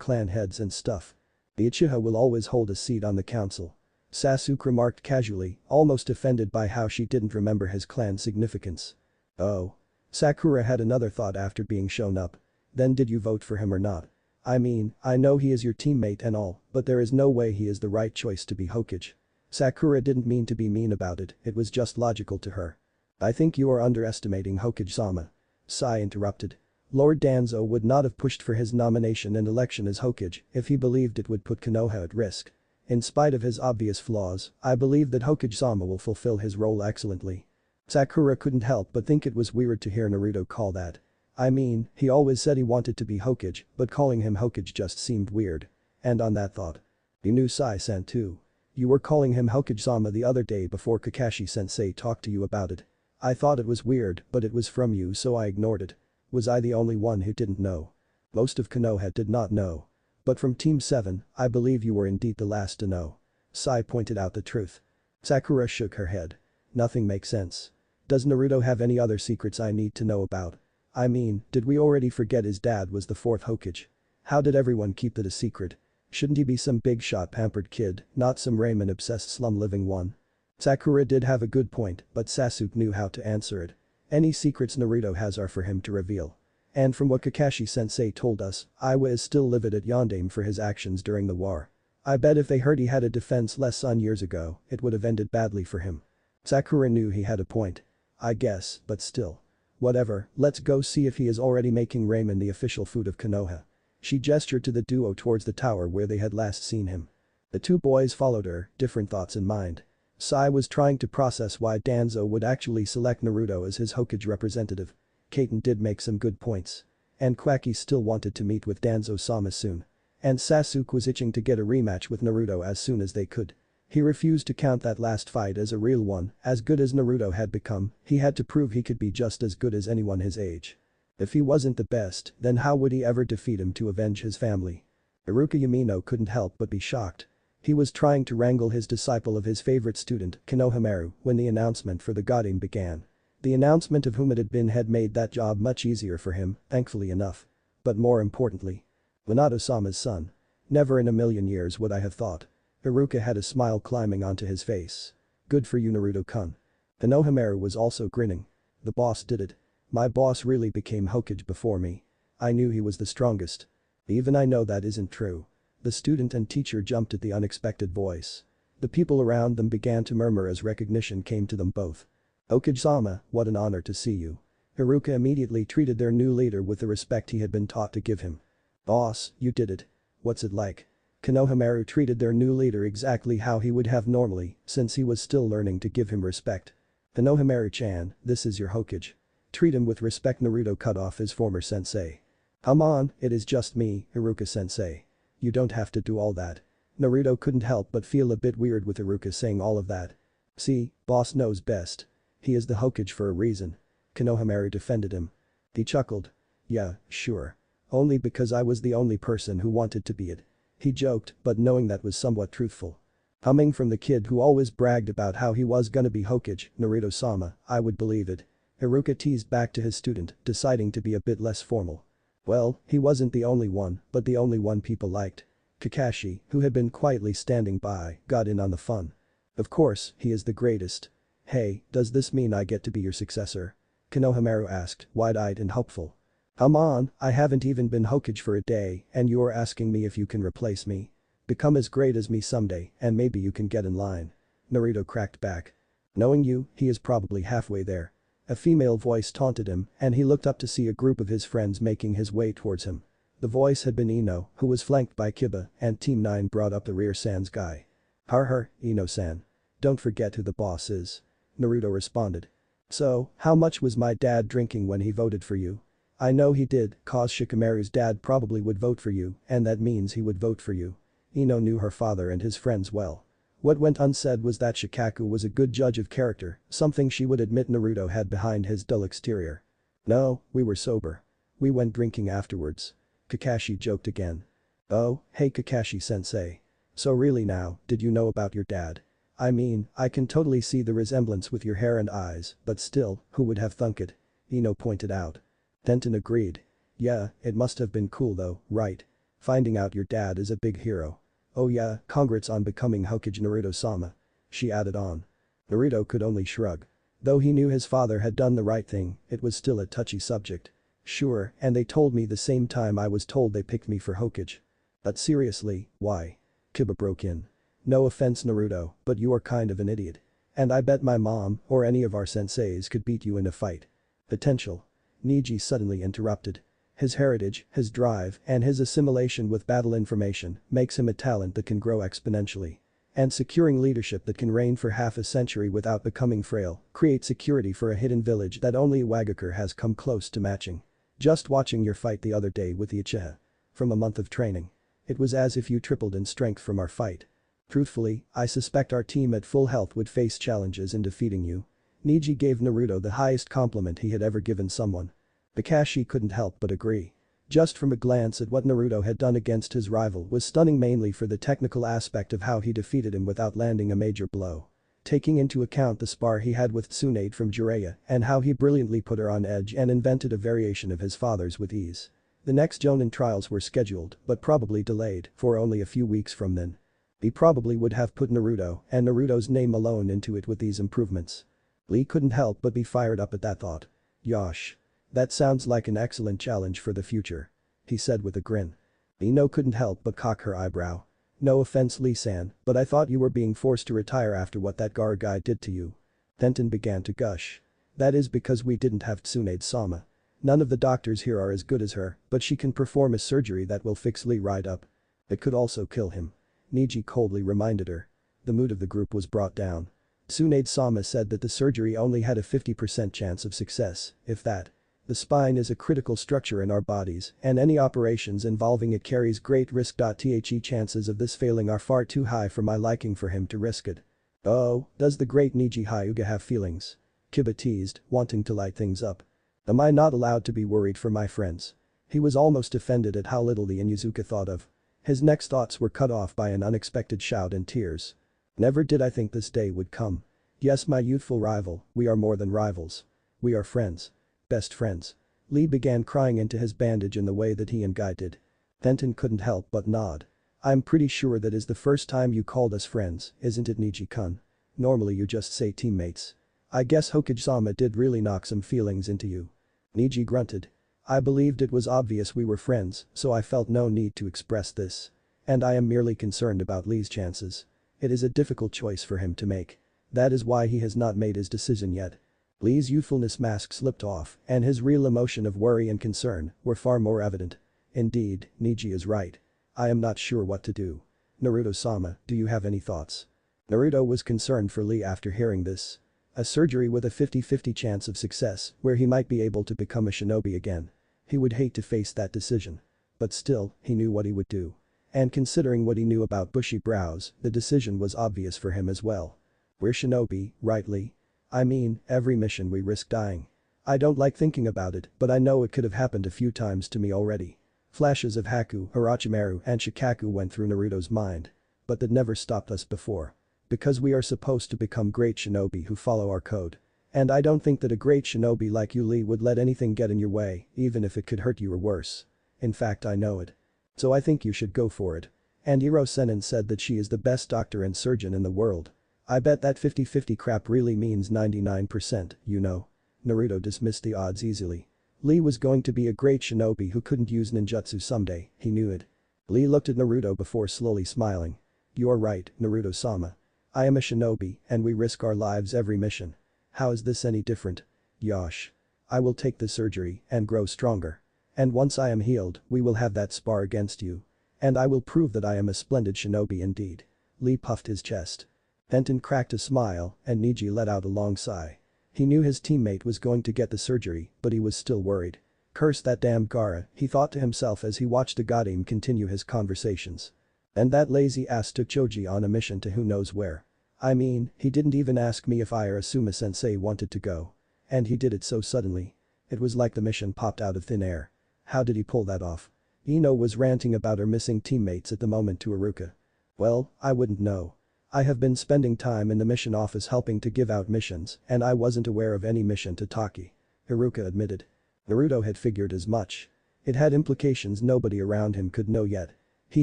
clan heads and stuff. The Uchiha will always hold a seat on the council. Sasuke remarked casually, almost offended by how she didn't remember his clan's significance. Oh. Sakura had another thought after being shown up. Then did you vote for him or not? I mean, I know he is your teammate and all, but there is no way he is the right choice to be Hokage. Sakura didn't mean to be mean about it was just logical to her. I think you are underestimating Hokage-sama. Sai interrupted. Lord Danzo would not have pushed for his nomination and election as Hokage if he believed it would put Konoha at risk. In spite of his obvious flaws, I believe that Hokage-sama will fulfill his role excellently. Sakura couldn't help but think it was weird to hear Naruto call that. I mean, he always said he wanted to be Hokage, but calling him Hokage just seemed weird. And on that thought. He knew Sai-san too. You were calling him Hokage-sama the other day before Kakashi-sensei talked to you about it. I thought it was weird, but it was from you so I ignored it. Was I the only one who didn't know? Most of Konoha did not know. But from Team 7, I believe you were indeed the last to know. Sai pointed out the truth. Sakura shook her head. Nothing makes sense. Does Naruto have any other secrets I need to know about? I mean, did we already forget his dad was the fourth Hokage? How did everyone keep it a secret? Shouldn't he be some big shot pampered kid, not some ramen obsessed slum living one? Sakura did have a good point, but Sasuke knew how to answer it. Any secrets Naruto has are for him to reveal. And from what Kakashi-sensei told us, Iwa is still livid at Yondaime for his actions during the war. I bet if they heard he had a defenseless son years ago, it would have ended badly for him. Sakura knew he had a point. I guess, but still. Whatever, let's go see if he is already making ramen the official food of Konoha. She gestured to the duo towards the tower where they had last seen him. The two boys followed her, different thoughts in mind. Sai was trying to process why Danzo would actually select Naruto as his Hokage representative. Kaiten did make some good points. And Quacky still wanted to meet with Danzo-sama soon. And Sasuke was itching to get a rematch with Naruto as soon as they could. He refused to count that last fight as a real one, as good as Naruto had become, he had to prove he could be just as good as anyone his age. If he wasn't the best, then how would he ever defeat him to avenge his family? Iruka Yamino couldn't help but be shocked. He was trying to wrangle his disciple of his favorite student, Konohamaru, when the announcement for the Godame began. The announcement of whom it had been had made that job much easier for him, thankfully enough. But more importantly. Minato-sama's son. Never in a million years would I have thought. Iruka had a smile climbing onto his face. Good for you Naruto-kun. Konohamaru was also grinning. The boss did it. My boss really became Hokage before me. I knew he was the strongest. Even I know that isn't true. The student and teacher jumped at the unexpected voice. The people around them began to murmur as recognition came to them both. Hokage-sama, what an honor to see you. Iruka immediately treated their new leader with the respect he had been taught to give him. Boss, you did it. What's it like? Konohamaru treated their new leader exactly how he would have normally, since he was still learning to give him respect. Konohamaru-chan, this is your Hokage. Treat him with respect. Naruto cut off his former sensei. Come on, it is just me, Iruka-sensei. You don't have to do all that. Naruto couldn't help but feel a bit weird with Iruka saying all of that. See, boss knows best. He is the Hokage for a reason. Konohamaru defended him. He chuckled. Yeah, sure. Only because I was the only person who wanted to be it. He joked, but knowing that was somewhat truthful. Coming from the kid who always bragged about how he was gonna be Hokage, Naruto-sama, I would believe it. Iruka teased back to his student, deciding to be a bit less formal. Well, he wasn't the only one, but the only one people liked. Kakashi, who had been quietly standing by, got in on the fun. Of course, he is the greatest. Hey, does this mean I get to be your successor? Konohamaru asked, wide-eyed and hopeful. Come on, I haven't even been Hokage for a day and you're asking me if you can replace me. Become as great as me someday and maybe you can get in line. Naruto cracked back. Knowing you, he is probably halfway there. A female voice taunted him and he looked up to see a group of his friends making his way towards him. The voice had been Ino, who was flanked by Kiba, and Team 9 brought up the rear Sans guy. Har, Ino-san. Don't forget who the boss is. Naruto responded. So, how much was my dad drinking when he voted for you? I know he did, cause Shikamaru's dad probably would vote for you, and that means he would vote for you. Ino knew her father and his friends well. What went unsaid was that Shikaku was a good judge of character, something she would admit Naruto had behind his dull exterior. No, we were sober. We went drinking afterwards. Kakashi joked again. Oh, hey Kakashi-sensei. So really now, did you know about your dad? I mean, I can totally see the resemblance with your hair and eyes, but still, who would have thunk it? Ino pointed out. Denton agreed. Yeah, it must have been cool though, right? Finding out your dad is a big hero. Oh yeah, congrats on becoming Hokage Naruto-sama. She added on. Naruto could only shrug. Though he knew his father had done the right thing, it was still a touchy subject. Sure, and they told me the same time I was told they picked me for Hokage. But seriously, why? Kiba broke in. No offense Naruto, but you are kind of an idiot. And I bet my mom or any of our senseis could beat you in a fight. Potential. Niji suddenly interrupted. His heritage, his drive, and his assimilation with battle information makes him a talent that can grow exponentially. And securing leadership that can reign for half a century without becoming frail creates security for a hidden village that only Wagakure has come close to matching. Just watching your fight the other day with the Uchiha. From a month of training. It was as if you tripled in strength from our fight. Truthfully, I suspect our team at full health would face challenges in defeating you. Niji gave Naruto the highest compliment he had ever given someone. Kakashi couldn't help but agree. Just from a glance at what Naruto had done against his rival was stunning mainly for the technical aspect of how he defeated him without landing a major blow. Taking into account the spar he had with Tsunade from Jiraiya and how he brilliantly put her on edge and invented a variation of his father's with ease. The next Jonin trials were scheduled but probably delayed for only a few weeks from then. He probably would have put Naruto and Naruto's name alone into it with these improvements. Lee couldn't help but be fired up at that thought. Yosh. That sounds like an excellent challenge for the future. He said with a grin. Ino couldn't help but cock her eyebrow. No offense Lee-san, but I thought you were being forced to retire after what that Gar guy did to you. Denton began to gush. That is because we didn't have Tsunade-sama. None of the doctors here are as good as her, but she can perform a surgery that will fix Lee right up. It could also kill him. Niji coldly reminded her. The mood of the group was brought down. Tsunade-sama said that the surgery only had a 50% chance of success, if that. The spine is a critical structure in our bodies, and any operations involving it carries great risk. The chances of this failing are far too high for my liking for him to risk it. Oh, does the great Niji Hyuga have feelings? Kiba teased, wanting to light things up. Am I not allowed to be worried for my friends? He was almost offended at how little the Inuzuka thought of. His next thoughts were cut off by an unexpected shout and tears. Never did I think this day would come. Yes, my youthful rival, we are more than rivals. We are friends. Best friends. Lee began crying into his bandage in the way that he and Guy did. Denton couldn't help but nod. I'm pretty sure that is the first time you called us friends, isn't it Niji-kun? Normally you just say teammates. I guess Hokage-sama did really knock some feelings into you. Niji grunted. I believed it was obvious we were friends, so I felt no need to express this. And I am merely concerned about Lee's chances. It is a difficult choice for him to make. That is why he has not made his decision yet. Lee's youthfulness mask slipped off and his real emotion of worry and concern were far more evident. Indeed, Niji is right. I am not sure what to do. Naruto-sama, do you have any thoughts? Naruto was concerned for Lee after hearing this. A surgery with a 50-50 chance of success where he might be able to become a shinobi again. He would hate to face that decision. But still, he knew what he would do. And considering what he knew about bushy brows, the decision was obvious for him as well. We're shinobi, right Lee? I mean, every mission we risk dying. I don't like thinking about it, but I know it could have happened a few times to me already. Flashes of Haku, Orochimaru and Shikaku went through Naruto's mind. But that never stopped us before. Because we are supposed to become great shinobi who follow our code. And I don't think that a great shinobi like you Lee would let anything get in your way, even if it could hurt you or worse. In fact I know it. So I think you should go for it. And Iro Sennin said that she is the best doctor and surgeon in the world. I bet that 50-50 crap really means 99%, you know. Naruto dismissed the odds easily. Lee was going to be a great shinobi who couldn't use ninjutsu someday, he knew it. Lee looked at Naruto before slowly smiling. You're right, Naruto-sama. I am a shinobi and we risk our lives every mission. How is this any different? Yosh. I will take the surgery and grow stronger. And once I am healed, we will have that spar against you. And I will prove that I am a splendid shinobi indeed. Lee puffed his chest. Benton cracked a smile and Neji let out a long sigh. He knew his teammate was going to get the surgery, but he was still worried. Curse that damn Gaara, he thought to himself as he watched Agadim continue his conversations. And that lazy ass took Choji on a mission to who knows where. I mean, he didn't even ask me if I or Asuma-sensei wanted to go. And he did it so suddenly. It was like the mission popped out of thin air. How did he pull that off? Ino was ranting about her missing teammates at the moment to Iruka. Well, I wouldn't know. I have been spending time in the mission office helping to give out missions and I wasn't aware of any mission to Taki. Iruka admitted. Naruto had figured as much. It had implications nobody around him could know yet. He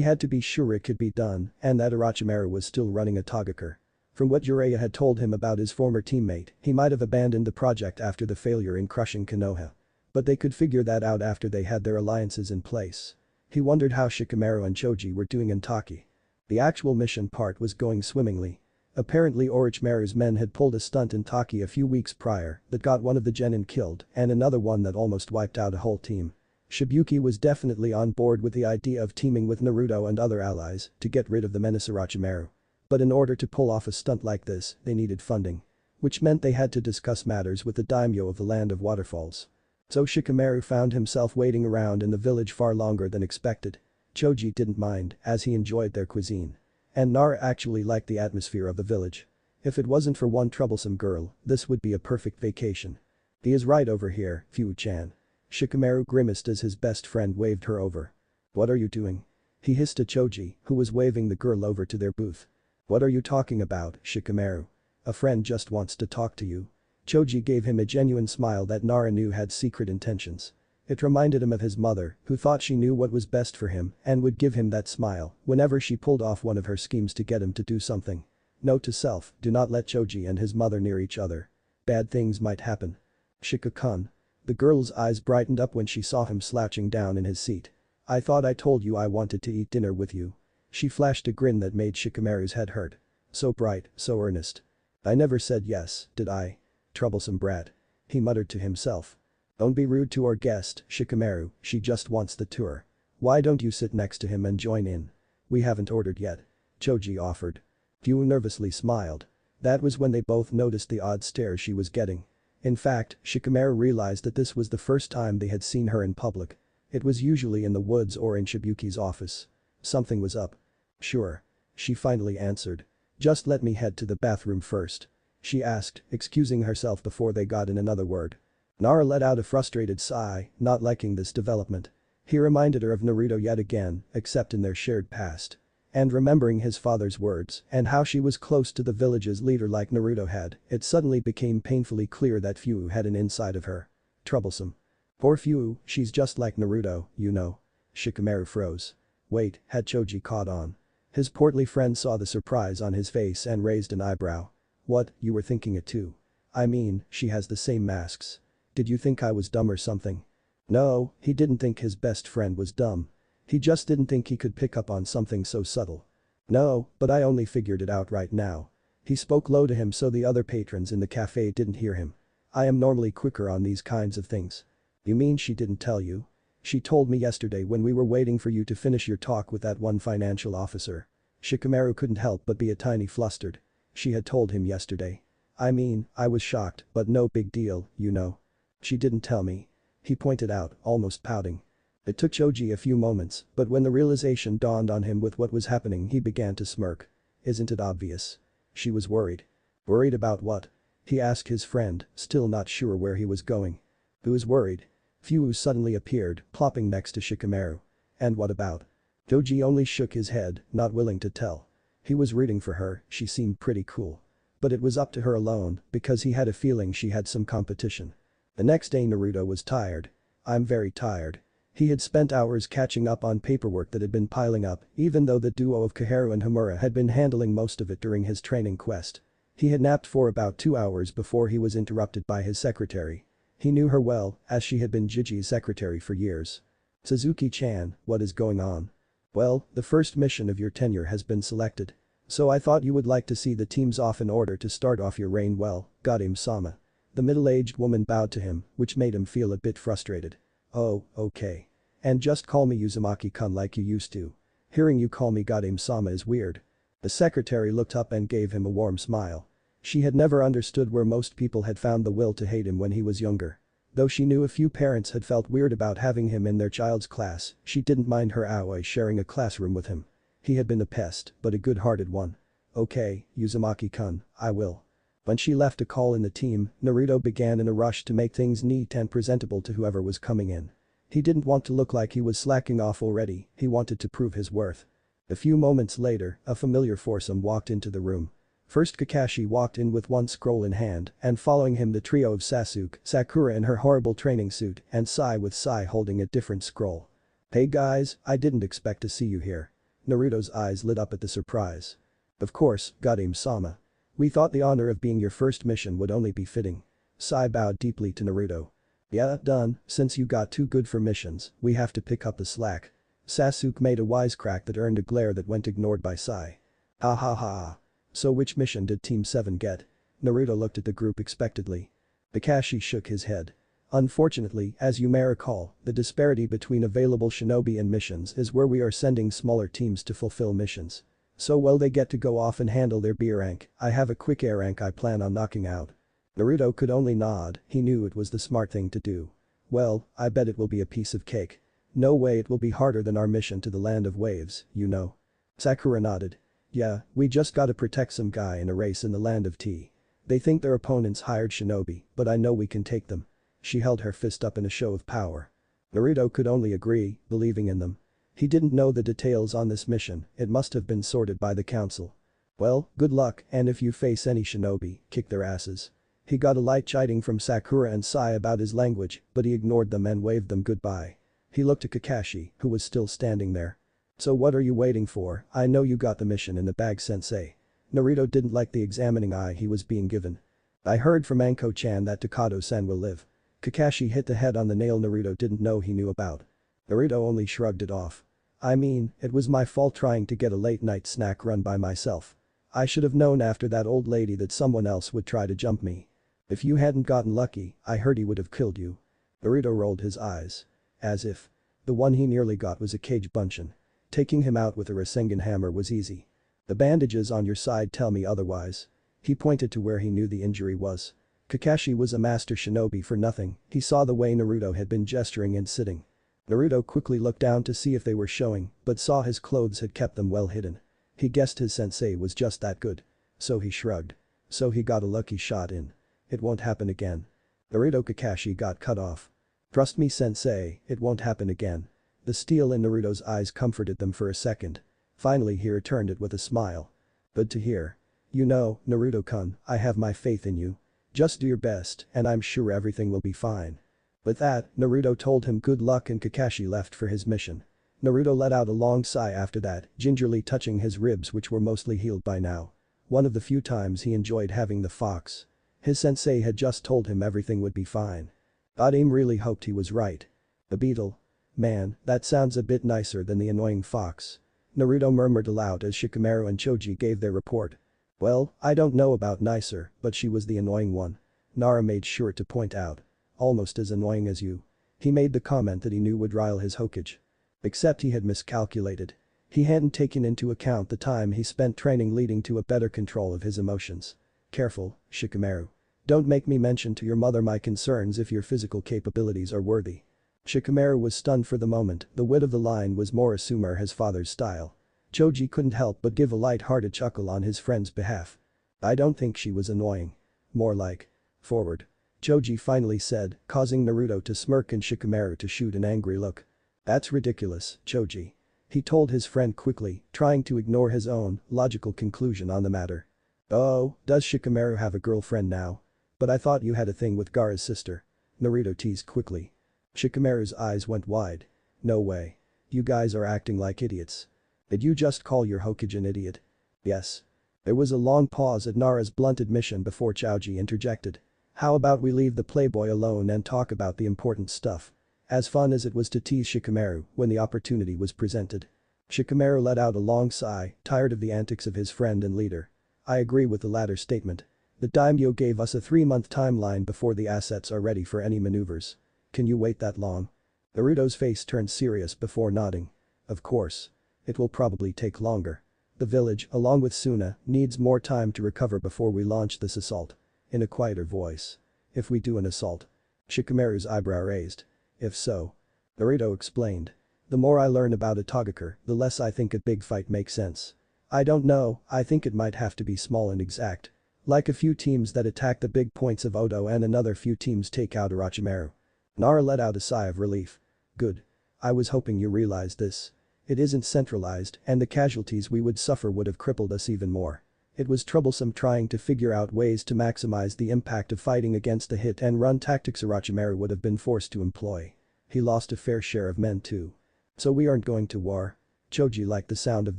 had to be sure it could be done and that Orochimaru was still running a Togakur. From what Jiraiya had told him about his former teammate, he might have abandoned the project after the failure in crushing Konoha. But they could figure that out after they had their alliances in place. He wondered how Shikamaru and Choji were doing in Taki. The actual mission part was going swimmingly. Apparently Orochimaru's men had pulled a stunt in Taki a few weeks prior that got one of the genin killed and another one that almost wiped out a whole team. Shibuki was definitely on board with the idea of teaming with Naruto and other allies to get rid of the menace Orochimaru. But in order to pull off a stunt like this, they needed funding. Which meant they had to discuss matters with the daimyo of the land of waterfalls. So Shikamaru found himself waiting around in the village far longer than expected. Choji didn't mind, as he enjoyed their cuisine. And Nara actually liked the atmosphere of the village. If it wasn't for one troublesome girl, this would be a perfect vacation. He is right over here, Fu-chan. Shikamaru grimaced as his best friend waved her over. What are you doing? He hissed at Choji, who was waving the girl over to their booth. What are you talking about, Shikamaru? A friend just wants to talk to you. Choji gave him a genuine smile that Nara knew had secret intentions. It reminded him of his mother, who thought she knew what was best for him and would give him that smile whenever she pulled off one of her schemes to get him to do something. Note to self, do not let Choji and his mother near each other. Bad things might happen. Shika-kun. The girl's eyes brightened up when she saw him slouching down in his seat. I thought I told you I wanted to eat dinner with you. She flashed a grin that made Shikamaru's head hurt. So bright, so earnest. I never said yes, did I? Troublesome brat. He muttered to himself. Don't be rude to our guest, Shikamaru, she just wants the tour. Why don't you sit next to him and join in? We haven't ordered yet. Choji offered. Fu nervously smiled. That was when they both noticed the odd stare she was getting. In fact, Shikamaru realized that this was the first time they had seen her in public. It was usually in the woods or in Shibuki's office. Something was up. Sure. She finally answered. Just let me head to the bathroom first. She asked, excusing herself before they got in another word. Nara let out a frustrated sigh, not liking this development. He reminded her of Naruto yet again, except in their shared past. And remembering his father's words and how she was close to the village's leader like Naruto had, it suddenly became painfully clear that Fu had an inside of her. Troublesome. Poor Fu, she's just like Naruto, you know. Shikamaru froze. Wait, had Choji caught on? His portly friend saw the surprise on his face and raised an eyebrow. What, you were thinking it too? I mean, she has the same masks. Did you think I was dumb or something? No, he didn't think his best friend was dumb. He just didn't think he could pick up on something so subtle. No, but I only figured it out right now. He spoke low to him so the other patrons in the cafe didn't hear him. I am normally quicker on these kinds of things. You mean she didn't tell you? She told me yesterday when we were waiting for you to finish your talk with that one financial officer. Shikamaru couldn't help but be a tiny flustered. She had told him yesterday. I mean, I was shocked, but no big deal, you know. She didn't tell me. He pointed out, almost pouting. It took Choji a few moments, but when the realization dawned on him with what was happening he began to smirk. Isn't it obvious? She was worried. Worried about what? He asked his friend, still not sure where he was going. Who was worried? Fu suddenly appeared, plopping next to Shikamaru. And what about? Choji only shook his head, not willing to tell. He was rooting for her, she seemed pretty cool. But it was up to her alone, because he had a feeling she had some competition. The next day Naruto was tired. I'm very tired. He had spent hours catching up on paperwork that had been piling up, even though the duo of Koharu and Homura had been handling most of it during his training quest. He had napped for about 2 hours before he was interrupted by his secretary. He knew her well, as she had been Jiji's secretary for years. Suzuki-chan, what is going on? Well, the first mission of your tenure has been selected. So I thought you would like to see the teams off in order to start off your reign well, got him Sama. The middle-aged woman bowed to him, which made him feel a bit frustrated. Oh, okay. And just call me Uzumaki-kun like you used to. Hearing you call me Godame Sama is weird. The secretary looked up and gave him a warm smile. She had never understood where most people had found the will to hate him when he was younger. Though she knew a few parents had felt weird about having him in their child's class, she didn't mind her Aoi sharing a classroom with him. He had been a pest, but a good-hearted one. Okay, Uzumaki-kun, I will. When she left a call in the team, Naruto began in a rush to make things neat and presentable to whoever was coming in. He didn't want to look like he was slacking off already, he wanted to prove his worth. A few moments later, a familiar foursome walked into the room. First Kakashi walked in with one scroll in hand, and following him the trio of Sasuke, Sakura in her horrible training suit, and Sai with Sai holding a different scroll. Hey guys, I didn't expect to see you here. Naruto's eyes lit up at the surprise. Of course, Godame Sama. We thought the honor of being your first mission would only be fitting. Sai bowed deeply to Naruto. Yeah, done, since you got too good for missions, we have to pick up the slack. Sasuke made a wisecrack that earned a glare that went ignored by Sai. Ha ha ha. So which mission did Team 7 get? Naruto looked at the group expectantly. Kakashi shook his head. Unfortunately, as you may recall, the disparity between available shinobi and missions is where we are sending smaller teams to fulfill missions. So while they get to go off and handle their B rank, I have a quick A rank I plan on knocking out. Naruto could only nod, he knew it was the smart thing to do. Well, I bet it will be a piece of cake. No way it will be harder than our mission to the land of waves, you know. Sakura nodded. Yeah, we just gotta protect some guy in a race in the land of tea. They think their opponents hired shinobi, but I know we can take them. She held her fist up in a show of power. Naruto could only agree, believing in them. He didn't know the details on this mission, it must have been sorted by the council. Well, good luck, and if you face any shinobi, kick their asses. He got a light chiding from Sakura and Sai about his language, but he ignored them and waved them goodbye. He looked at Kakashi, who was still standing there. So what are you waiting for? I know you got the mission in the bag, sensei. Naruto didn't like the examining eye he was being given. I heard from Anko-chan that Takato-san will live. Kakashi hit the head on the nail Naruto didn't know he knew about. Naruto only shrugged it off. I mean, it was my fault trying to get a late-night snack run by myself. I should have known after that old lady that someone else would try to jump me. If you hadn't gotten lucky, I heard he would have killed you. Naruto rolled his eyes. As if. The one he nearly got was a Kage Bunshin. Taking him out with a Rasengan hammer was easy. The bandages on your side tell me otherwise. He pointed to where he knew the injury was. Kakashi was a master shinobi for nothing, he saw the way Naruto had been gesturing and sitting. Naruto quickly looked down to see if they were showing, but saw his clothes had kept them well hidden. He guessed his sensei was just that good. So he shrugged. So he got a lucky shot in. It won't happen again. Naruto Kakashi got cut off. Trust me sensei, it won't happen again. The steel in Naruto's eyes comforted them for a second. Finally he returned it with a smile. Good to hear. You know, Naruto-kun, I have my faith in you. Just do your best and I'm sure everything will be fine. With that, Naruto told him good luck and Kakashi left for his mission. Naruto let out a long sigh after that, gingerly touching his ribs which were mostly healed by now. One of the few times he enjoyed having the fox. His sensei had just told him everything would be fine. Godame really hoped he was right. The beetle. Man, that sounds a bit nicer than the annoying fox. Naruto murmured aloud as Shikamaru and Choji gave their report. Well, I don't know about nicer, but she was the annoying one. Nara made sure to point out. Almost as annoying as you. He made the comment that he knew would rile his Hokage. Except he had miscalculated. He hadn't taken into account the time he spent training leading to a better control of his emotions. Careful, Shikamaru. Don't make me mention to your mother my concerns if your physical capabilities are worthy. Shikamaru was stunned for the moment, the wit of the line was more Asuma his father's style. Choji couldn't help but give a light-hearted chuckle on his friend's behalf. I don't think she was annoying. More like. Forward. Choji finally said, causing Naruto to smirk and Shikamaru to shoot an angry look. That's ridiculous, Choji. He told his friend quickly, trying to ignore his own logical conclusion on the matter. Oh, does Shikamaru have a girlfriend now? But I thought you had a thing with Gaara's sister. Naruto teased quickly. Shikamaru's eyes went wide. No way. You guys are acting like idiots. Did you just call your Hokage an idiot? Yes. There was a long pause at Nara's blunt admission before Choji interjected. How about we leave the playboy alone and talk about the important stuff? As fun as it was to tease Shikamaru when the opportunity was presented. Shikamaru let out a long sigh, tired of the antics of his friend and leader. I agree with the latter statement. The daimyo gave us a 3-month timeline before the assets are ready for any maneuvers. Can you wait that long? Naruto's face turned serious before nodding. Of course. It will probably take longer. The village, along with Suna, needs more time to recover before we launch this assault. In a quieter voice. If we do an assault. Shikamaru's eyebrow raised. If so. Naruto explained. The more I learn about Itagakure, the less I think a big fight makes sense. I don't know, I think it might have to be small and exact. Like a few teams that attack the big points of Odo and another few teams take out Orochimaru. Nara let out a sigh of relief. Good. I was hoping you realized this. It isn't centralized and the casualties we would suffer would have crippled us even more. It was troublesome trying to figure out ways to maximize the impact of fighting against the hit-and-run tactics Orochimaru would have been forced to employ. He lost a fair share of men too. So we aren't going to war? Choji liked the sound of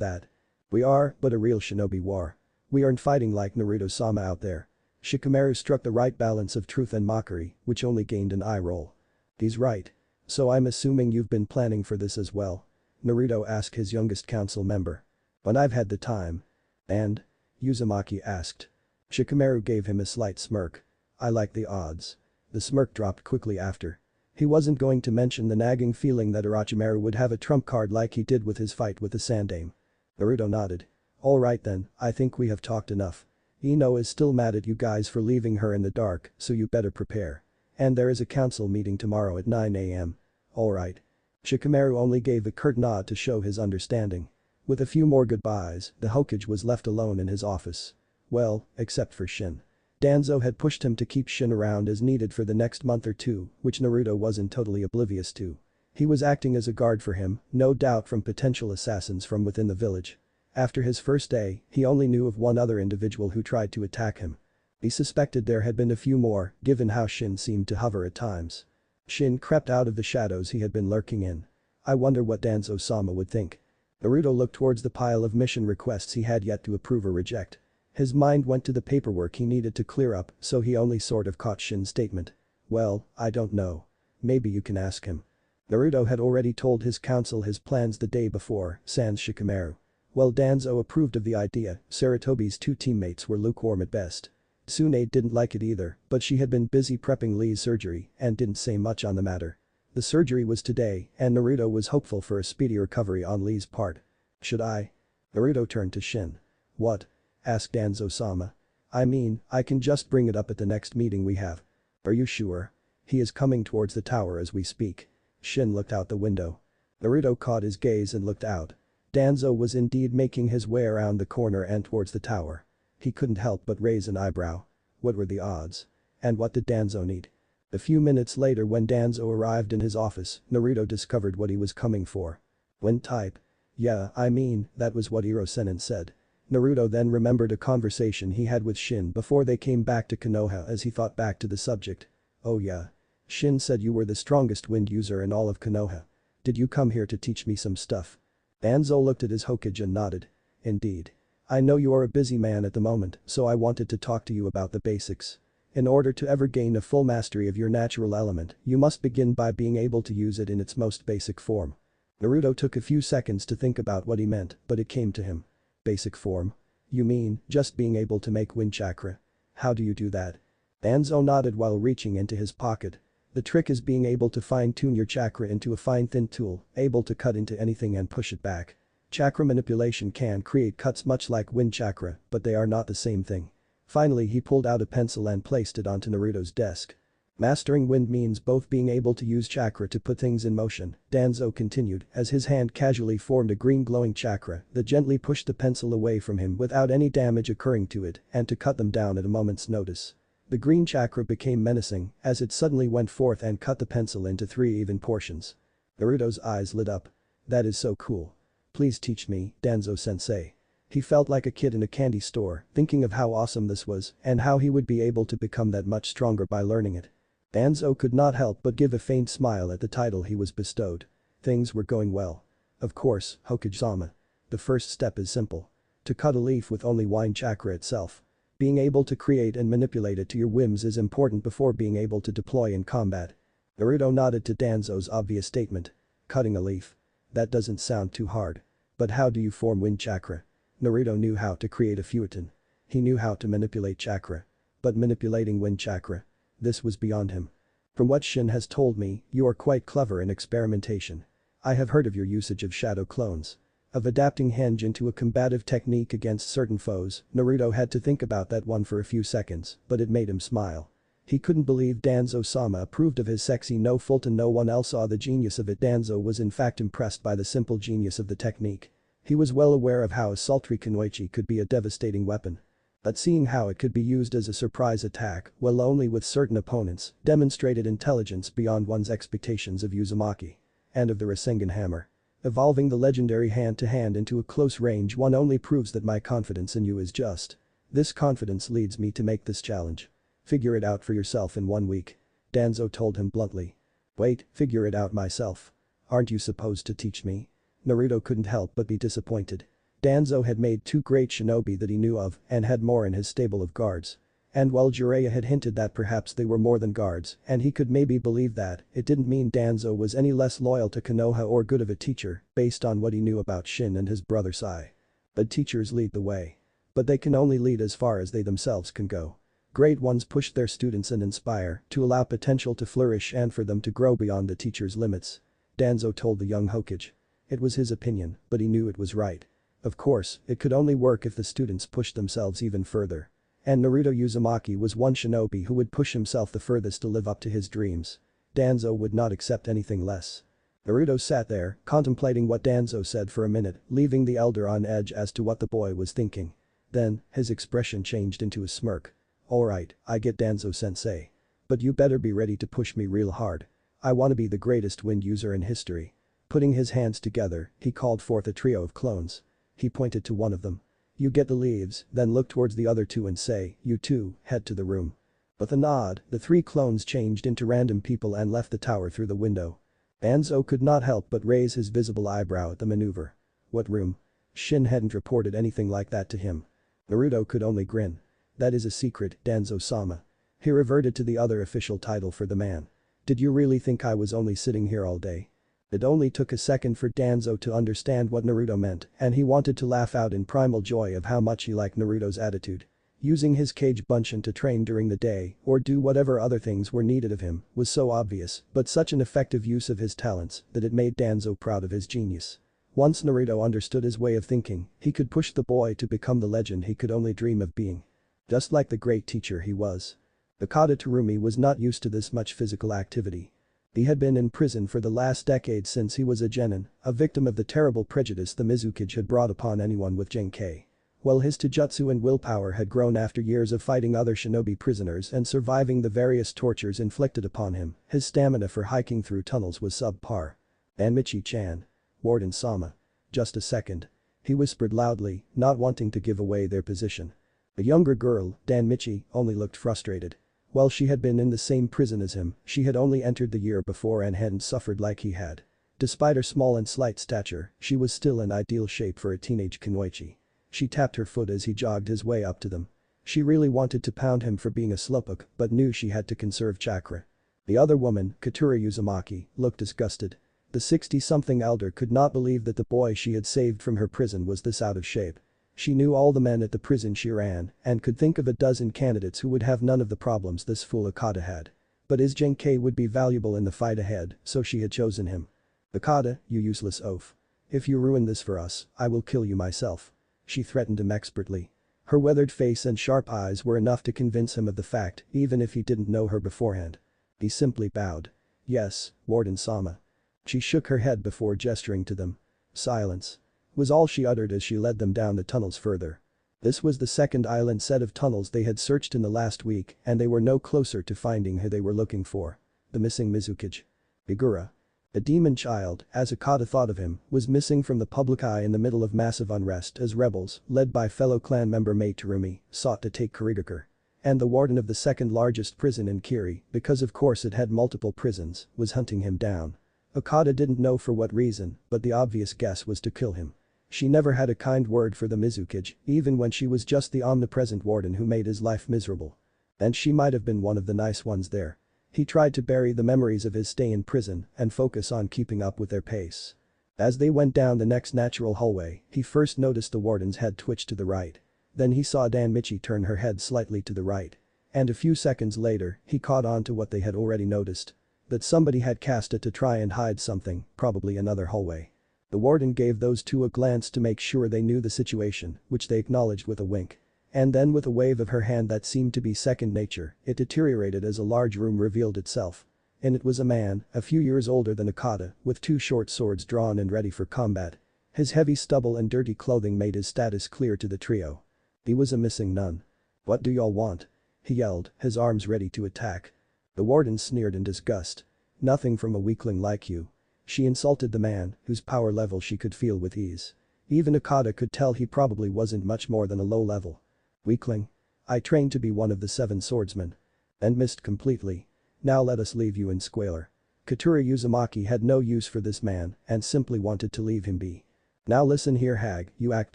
that. We are, but a real shinobi war. We aren't fighting like Naruto-sama out there. Shikamaru struck the right balance of truth and mockery, which only gained an eye roll. He's right. So I'm assuming you've been planning for this as well? Naruto asked his youngest council member. When I've had the time. And? Uzumaki asked. Shikamaru gave him a slight smirk. I like the odds. The smirk dropped quickly after. He wasn't going to mention the nagging feeling that Orochimaru would have a trump card like he did with his fight with the Sandaime. Naruto nodded. Alright then, I think we have talked enough. Ino is still mad at you guys for leaving her in the dark, so you better prepare. And there is a council meeting tomorrow at 9 AM. Alright. Shikamaru only gave a curt nod to show his understanding. With a few more goodbyes, the Hokage was left alone in his office. Well, except for Shin. Danzo had pushed him to keep Shin around as needed for the next month or two, which Naruto wasn't totally oblivious to. He was acting as a guard for him, no doubt from potential assassins from within the village. After his first day, he only knew of one other individual who tried to attack him. He suspected there had been a few more, given how Shin seemed to hover at times. Shin crept out of the shadows he had been lurking in. I wonder what Danzo-sama would think. Naruto looked towards the pile of mission requests he had yet to approve or reject. His mind went to the paperwork he needed to clear up, so he only sort of caught Shin's statement. Well, I don't know. Maybe you can ask him. Naruto had already told his council his plans the day before, sans Shikamaru. While Danzo approved of the idea, Sarutobi's two teammates were lukewarm at best. Tsunade didn't like it either, but she had been busy prepping Lee's surgery and didn't say much on the matter. The surgery was today, and Naruto was hopeful for a speedy recovery on Lee's part. Should I? Naruto turned to Shin. What? Asked Danzo-sama. I mean, I can just bring it up at the next meeting we have. Are you sure? He is coming towards the tower as we speak. Shin looked out the window. Naruto caught his gaze and looked out. Danzo was indeed making his way around the corner and towards the tower. He couldn't help but raise an eyebrow. What were the odds? And what did Danzo need? A few minutes later when Danzo arrived in his office, Naruto discovered what he was coming for. Wind type? Yeah, I mean, that was what Iro-sennin said. Naruto then remembered a conversation he had with Shin before they came back to Konoha as he thought back to the subject. Oh yeah. Shin said you were the strongest wind user in all of Konoha. Did you come here to teach me some stuff? Danzo looked at his Hokage and nodded. Indeed. I know you are a busy man at the moment, so I wanted to talk to you about the basics. In order to ever gain a full mastery of your natural element, you must begin by being able to use it in its most basic form. Naruto took a few seconds to think about what he meant, but it came to him. Basic form? You mean, just being able to make wind chakra? How do you do that? Danzo nodded while reaching into his pocket. The trick is being able to fine-tune your chakra into a fine thin tool, able to cut into anything and push it back. Chakra manipulation can create cuts much like wind chakra, but they are not the same thing. Finally he pulled out a pencil and placed it onto Naruto's desk. Mastering wind means both being able to use chakra to put things in motion, Danzo continued as his hand casually formed a green glowing chakra that gently pushed the pencil away from him without any damage occurring to it and to cut them down at a moment's notice. The green chakra became menacing as it suddenly went forth and cut the pencil into 3 even portions. Naruto's eyes lit up. That is so cool. Please teach me, Danzo-sensei. He felt like a kid in a candy store, thinking of how awesome this was and how he would be able to become that much stronger by learning it. Danzo could not help but give a faint smile at the title he was bestowed. Things were going well. Of course, Hokage-sama. The first step is simple. To cut a leaf with only wind chakra itself. Being able to create and manipulate it to your whims is important before being able to deploy in combat. Naruto nodded to Danzo's obvious statement. Cutting a leaf. That doesn't sound too hard. But how do you form wind chakra? Naruto knew how to create a futon. He knew how to manipulate chakra. But manipulating wind chakra? This was beyond him. From what Shin has told me, you are quite clever in experimentation. I have heard of your usage of shadow clones. Of adapting henge into a combative technique against certain foes. Naruto had to think about that one for a few seconds, but it made him smile. He couldn't believe Danzo-sama approved of his sexy no Fulton. No one else saw the genius of it. Danzo was in fact impressed by the simple genius of the technique. He was well aware of how a sultry kunoichi could be a devastating weapon. But seeing how it could be used as a surprise attack, well only with certain opponents, demonstrated intelligence beyond one's expectations of Uzumaki. And of the Rasengan hammer. Evolving the legendary hand-to-hand into a close range one only proves that my confidence in you is just. This confidence leads me to make this challenge. Figure it out for yourself in 1 week. Danzo told him bluntly. Wait, figure it out myself. Aren't you supposed to teach me? Naruto couldn't help but be disappointed. Danzo had made 2 great shinobi that he knew of and had more in his stable of guards. And while Jiraiya had hinted that perhaps they were more than guards and he could maybe believe that, it didn't mean Danzo was any less loyal to Konoha or good of a teacher based on what he knew about Shin and his brother Sai. But teachers lead the way. But they can only lead as far as they themselves can go. Great ones push their students and inspire to allow potential to flourish and for them to grow beyond the teacher's limits. Danzo told the young Hokage. It was his opinion, but he knew it was right. Of course, it could only work if the students pushed themselves even further. And Naruto Uzumaki was one shinobi who would push himself the furthest to live up to his dreams. Danzo would not accept anything less. Naruto sat there, contemplating what Danzo said for a minute, leaving the elder on edge as to what the boy was thinking. Then, his expression changed into a smirk. Alright, I get Danzo-sensei. But you better be ready to push me real hard. I wanna be the greatest wind user in history. Putting his hands together, he called forth a trio of clones. He pointed to one of them. You get the leaves, then look towards the other 2 and say, you two, head to the room. With a nod, the 3 clones changed into random people and left the tower through the window. Danzo could not help but raise his visible eyebrow at the maneuver. What room? Shin hadn't reported anything like that to him. Naruto could only grin. That is a secret, Danzo-sama. He reverted to the other official title for the man. Did you really think I was only sitting here all day? It only took a second for Danzo to understand what Naruto meant and he wanted to laugh out in primal joy of how much he liked Naruto's attitude. Using his Kage Bunshin to train during the day or do whatever other things were needed of him was so obvious but such an effective use of his talents that it made Danzo proud of his genius. Once Naruto understood his way of thinking, he could push the boy to become the legend he could only dream of being. Just like the great teacher he was. The Kata Terumi was not used to this much physical activity. He had been in prison for the last decade since he was a genin, a victim of the terrible prejudice the Mizukage had brought upon anyone with Genkei. While his taijutsu and willpower had grown after years of fighting other shinobi prisoners and surviving the various tortures inflicted upon him, his stamina for hiking through tunnels was subpar. Danmichi-chan. Warden-sama. Just a second. He whispered loudly, not wanting to give away their position. The younger girl, Danmichi, only looked frustrated. While she had been in the same prison as him, she had only entered the year before and hadn't suffered like he had. Despite her small and slight stature, she was still in ideal shape for a teenage kunoichi. She tapped her foot as he jogged his way up to them. She really wanted to pound him for being a slowpoke but knew she had to conserve chakra. The other woman, Katura Uzumaki, looked disgusted. The 60-something elder could not believe that the boy she had saved from her prison was this out of shape. She knew all the men at the prison she ran and could think of a dozen candidates who would have none of the problems this fool Okada had. But his Genkei would be valuable in the fight ahead, so she had chosen him. Okada, you useless oaf. If you ruin this for us, I will kill you myself. She threatened him expertly. Her weathered face and sharp eyes were enough to convince him of the fact even if he didn't know her beforehand. He simply bowed. Yes, Warden-sama. She shook her head before gesturing to them. Silence. Was all she uttered as she led them down the tunnels further. This was the second island set of tunnels they had searched in the last week and they were no closer to finding who they were looking for. The missing Mizukage. Igura. The demon child, as Okada thought of him, was missing from the public eye in the middle of massive unrest as rebels, led by fellow clan member Mei Terumi, sought to take Kurigakure. And the warden of the second largest prison in Kiri, because of course it had multiple prisons, was hunting him down. Okada didn't know for what reason, but the obvious guess was to kill him. She never had a kind word for the Mizukage, even when she was just the omnipresent warden who made his life miserable. And she might have been one of the nice ones there. He tried to bury the memories of his stay in prison and focus on keeping up with their pace. As they went down the next natural hallway, he first noticed the warden's head twitch to the right. Then he saw Danmichi turn her head slightly to the right. And a few seconds later, he caught on to what they had already noticed. That somebody had cast it to try and hide something, probably another hallway. The warden gave those two a glance to make sure they knew the situation, which they acknowledged with a wink. And then with a wave of her hand that seemed to be second nature, it deteriorated as a large room revealed itself. And it was a man, a few years older than Okada, with two short swords drawn and ready for combat. His heavy stubble and dirty clothing made his status clear to the trio. He was a missing nun. "What do y'all want?" he yelled, his arms ready to attack. The warden sneered in disgust. "Nothing from a weakling like you." She insulted the man, whose power level she could feel with ease. Even Okada could tell he probably wasn't much more than a low level. "Weakling? I trained to be one of the 7 swordsmen." And missed completely. "Now let us leave you in squalor." Katsura Uzumaki had no use for this man and simply wanted to leave him be. "Now listen here, hag, you act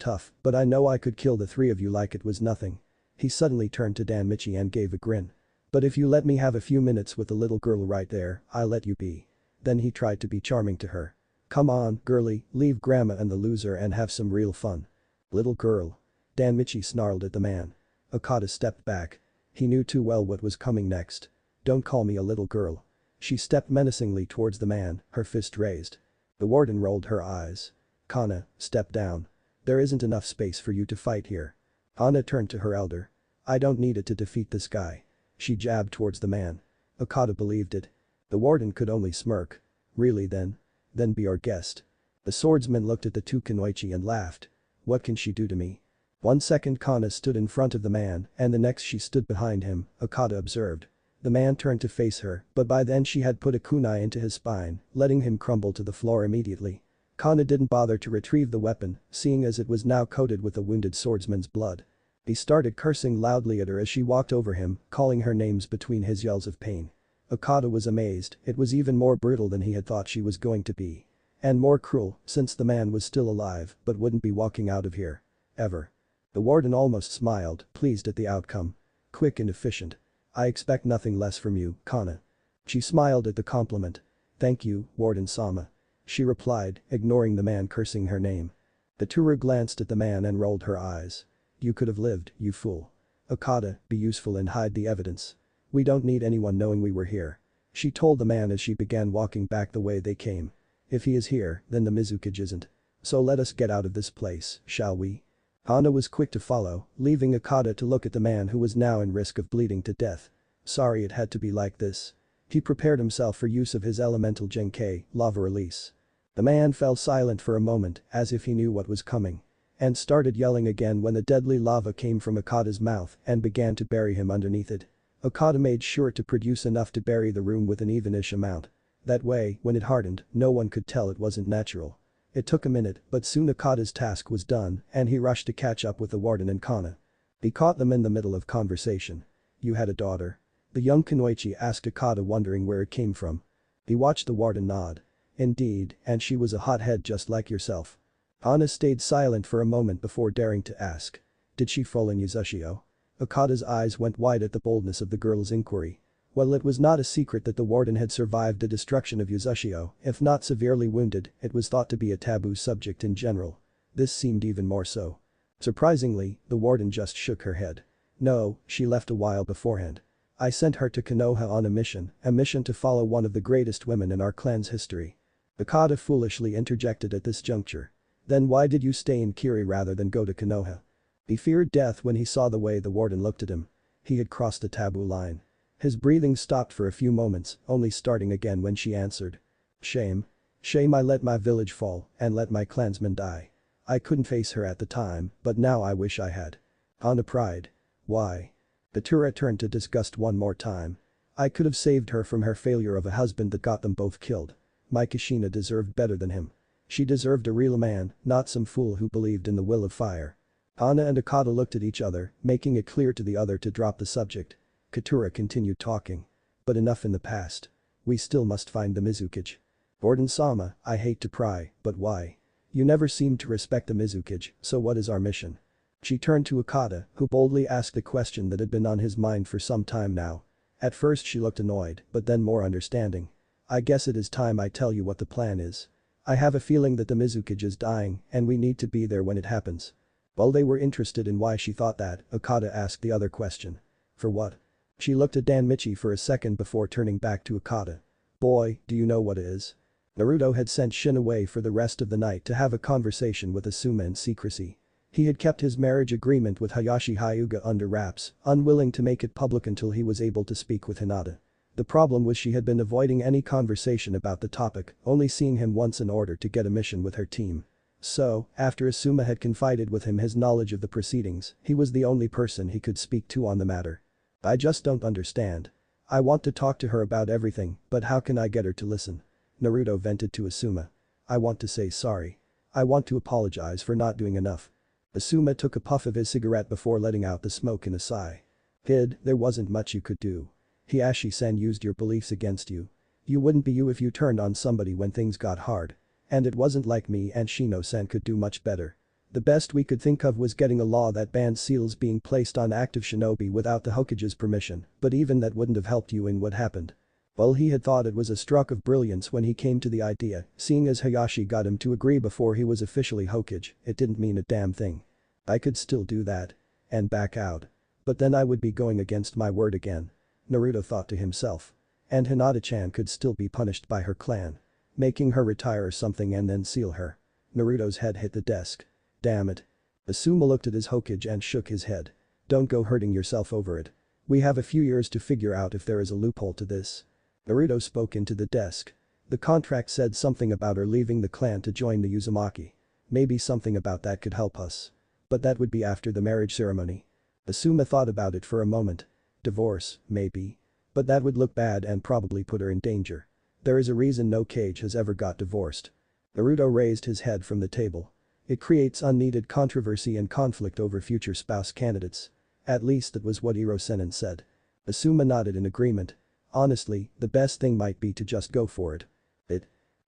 tough, but I know I could kill the 3 of you like it was nothing." He suddenly turned to Danmichi and gave a grin. "But if you let me have a few minutes with the little girl right there, I'll let you be." Then he tried to be charming to her. "Come on, girlie, leave grandma and the loser and have some real fun." "Little girl." Danmichi snarled at the man. Okada stepped back. He knew too well what was coming next. "Don't call me a little girl." She stepped menacingly towards the man, her fist raised. The warden rolled her eyes. "Kana, step down. There isn't enough space for you to fight here." Ana turned to her elder. "I don't need it to defeat this guy." She jabbed towards the man. Okada believed it. The warden could only smirk. "Really then? Then be our guest." The swordsman looked at the two kunoichi and laughed. "What can she do to me?" 1 second Kana stood in front of the man and the next she stood behind him, Okada observed. The man turned to face her, but by then she had put a kunai into his spine, letting him crumble to the floor immediately. Kana didn't bother to retrieve the weapon, seeing as it was now coated with the wounded swordsman's blood. He started cursing loudly at her as she walked over him, calling her names between his yells of pain. Okada was amazed, it was even more brutal than he had thought she was going to be. And more cruel, since the man was still alive but wouldn't be walking out of here. Ever. The warden almost smiled, pleased at the outcome. "Quick and efficient. I expect nothing less from you, Kana." She smiled at the compliment. "Thank you, Warden-sama." She replied, ignoring the man cursing her name. The Turu glanced at the man and rolled her eyes. "You could have lived, you fool. Okada, be useful and hide the evidence. We don't need anyone knowing we were here." She told the man as she began walking back the way they came. "If he is here, then the Mizukage isn't. So let us get out of this place, shall we?" Ana was quick to follow, leaving Okada to look at the man who was now in risk of bleeding to death. Sorry it had to be like this. He prepared himself for use of his elemental Genkei, lava release. The man fell silent for a moment, as if he knew what was coming. And started yelling again when the deadly lava came from Okada's mouth and began to bury him underneath it. Okada made sure to produce enough to bury the room with an evenish amount. That way, when it hardened, no one could tell it wasn't natural. It took a minute, but soon Okada's task was done and he rushed to catch up with the warden and Kana. He caught them in the middle of conversation. "You had a daughter?" The young kunoichi asked Okada, wondering where it came from. He watched the warden nod. "Indeed, and she was a hothead just like yourself." Ana stayed silent for a moment before daring to ask. "Did she fall in Yuzushio?" Okada's eyes went wide at the boldness of the girl's inquiry. Well, it was not a secret that the warden had survived the destruction of Yuzushio, if not severely wounded, it was thought to be a taboo subject in general. This seemed even more so. Surprisingly, the warden just shook her head. "No, she left a while beforehand. I sent her to Konoha on a mission to follow one of the greatest women in our clan's history." Okada foolishly interjected at this juncture. "Then why did you stay in Kiri rather than go to Konoha?" He feared death when he saw the way the warden looked at him. He had crossed the taboo line. His breathing stopped for a few moments, only starting again when she answered. "Shame. Shame I let my village fall and let my clansmen die. I couldn't face her at the time, but now I wish I had." Ana pride. "Why?" The Tura turned to disgust one more time. "I could have saved her from her failure of a husband that got them both killed. My Kushina deserved better than him. She deserved a real man, not some fool who believed in the will of fire." Ana and Okada looked at each other, making it clear to the other to drop the subject. Katsura continued talking. "But enough in the past. We still must find the Mizukage. Warden-sama, I hate to pry, but why? You never seemed to respect the Mizukage, so what is our mission?" She turned to Okada, who boldly asked the question that had been on his mind for some time now. At first she looked annoyed, but then more understanding. "I guess it is time I tell you what the plan is. I have a feeling that the Mizukage is dying and we need to be there when it happens. While they were interested in why she thought that, Okada asked the other question. For what? She looked at Danmichi for a second before turning back to Okada. Boy, do you know what it is? Naruto had sent Shin away for the rest of the night to have a conversation with Asuma in secrecy. He had kept his marriage agreement with Hayashi Hyuga under wraps, unwilling to make it public until he was able to speak with Hinata. The problem was she had been avoiding any conversation about the topic, only seeing him once in order to get a mission with her team. So, after Asuma had confided with him his knowledge of the proceedings, he was the only person he could speak to on the matter. I just don't understand. I want to talk to her about everything, but how can I get her to listen? Naruto vented to Asuma. I want to say sorry. I want to apologize for not doing enough. Asuma took a puff of his cigarette before letting out the smoke in a sigh. Kid, there wasn't much you could do. Hiashi-san used your beliefs against you. You wouldn't be you if you turned on somebody when things got hard. And it wasn't like me and Shino-san could do much better. The best we could think of was getting a law that banned seals being placed on active shinobi without the Hokage's permission, but even that wouldn't have helped you in what happened. Well, he had thought it was a stroke of brilliance when he came to the idea, seeing as Hayashi got him to agree before he was officially Hokage, it didn't mean a damn thing. I could still do that. And back out. But then I would be going against my word again. Naruto thought to himself. And Hinata-chan could still be punished by her clan. Making her retire or something and then seal her. Naruto's head hit the desk. Damn it. Asuma looked at his Hokage and shook his head. Don't go hurting yourself over it. We have a few years to figure out if there is a loophole to this. Naruto spoke into the desk. The contract said something about her leaving the clan to join the Uzumaki. Maybe something about that could help us. But that would be after the marriage ceremony. Asuma thought about it for a moment. Divorce, maybe. But that would look bad and probably put her in danger. There is a reason no Kage has ever got divorced. Naruto raised his head from the table. It creates unneeded controversy and conflict over future spouse candidates. At least that was what Iro-sennin said. Asuma nodded in agreement. Honestly, the best thing might be to just go for it.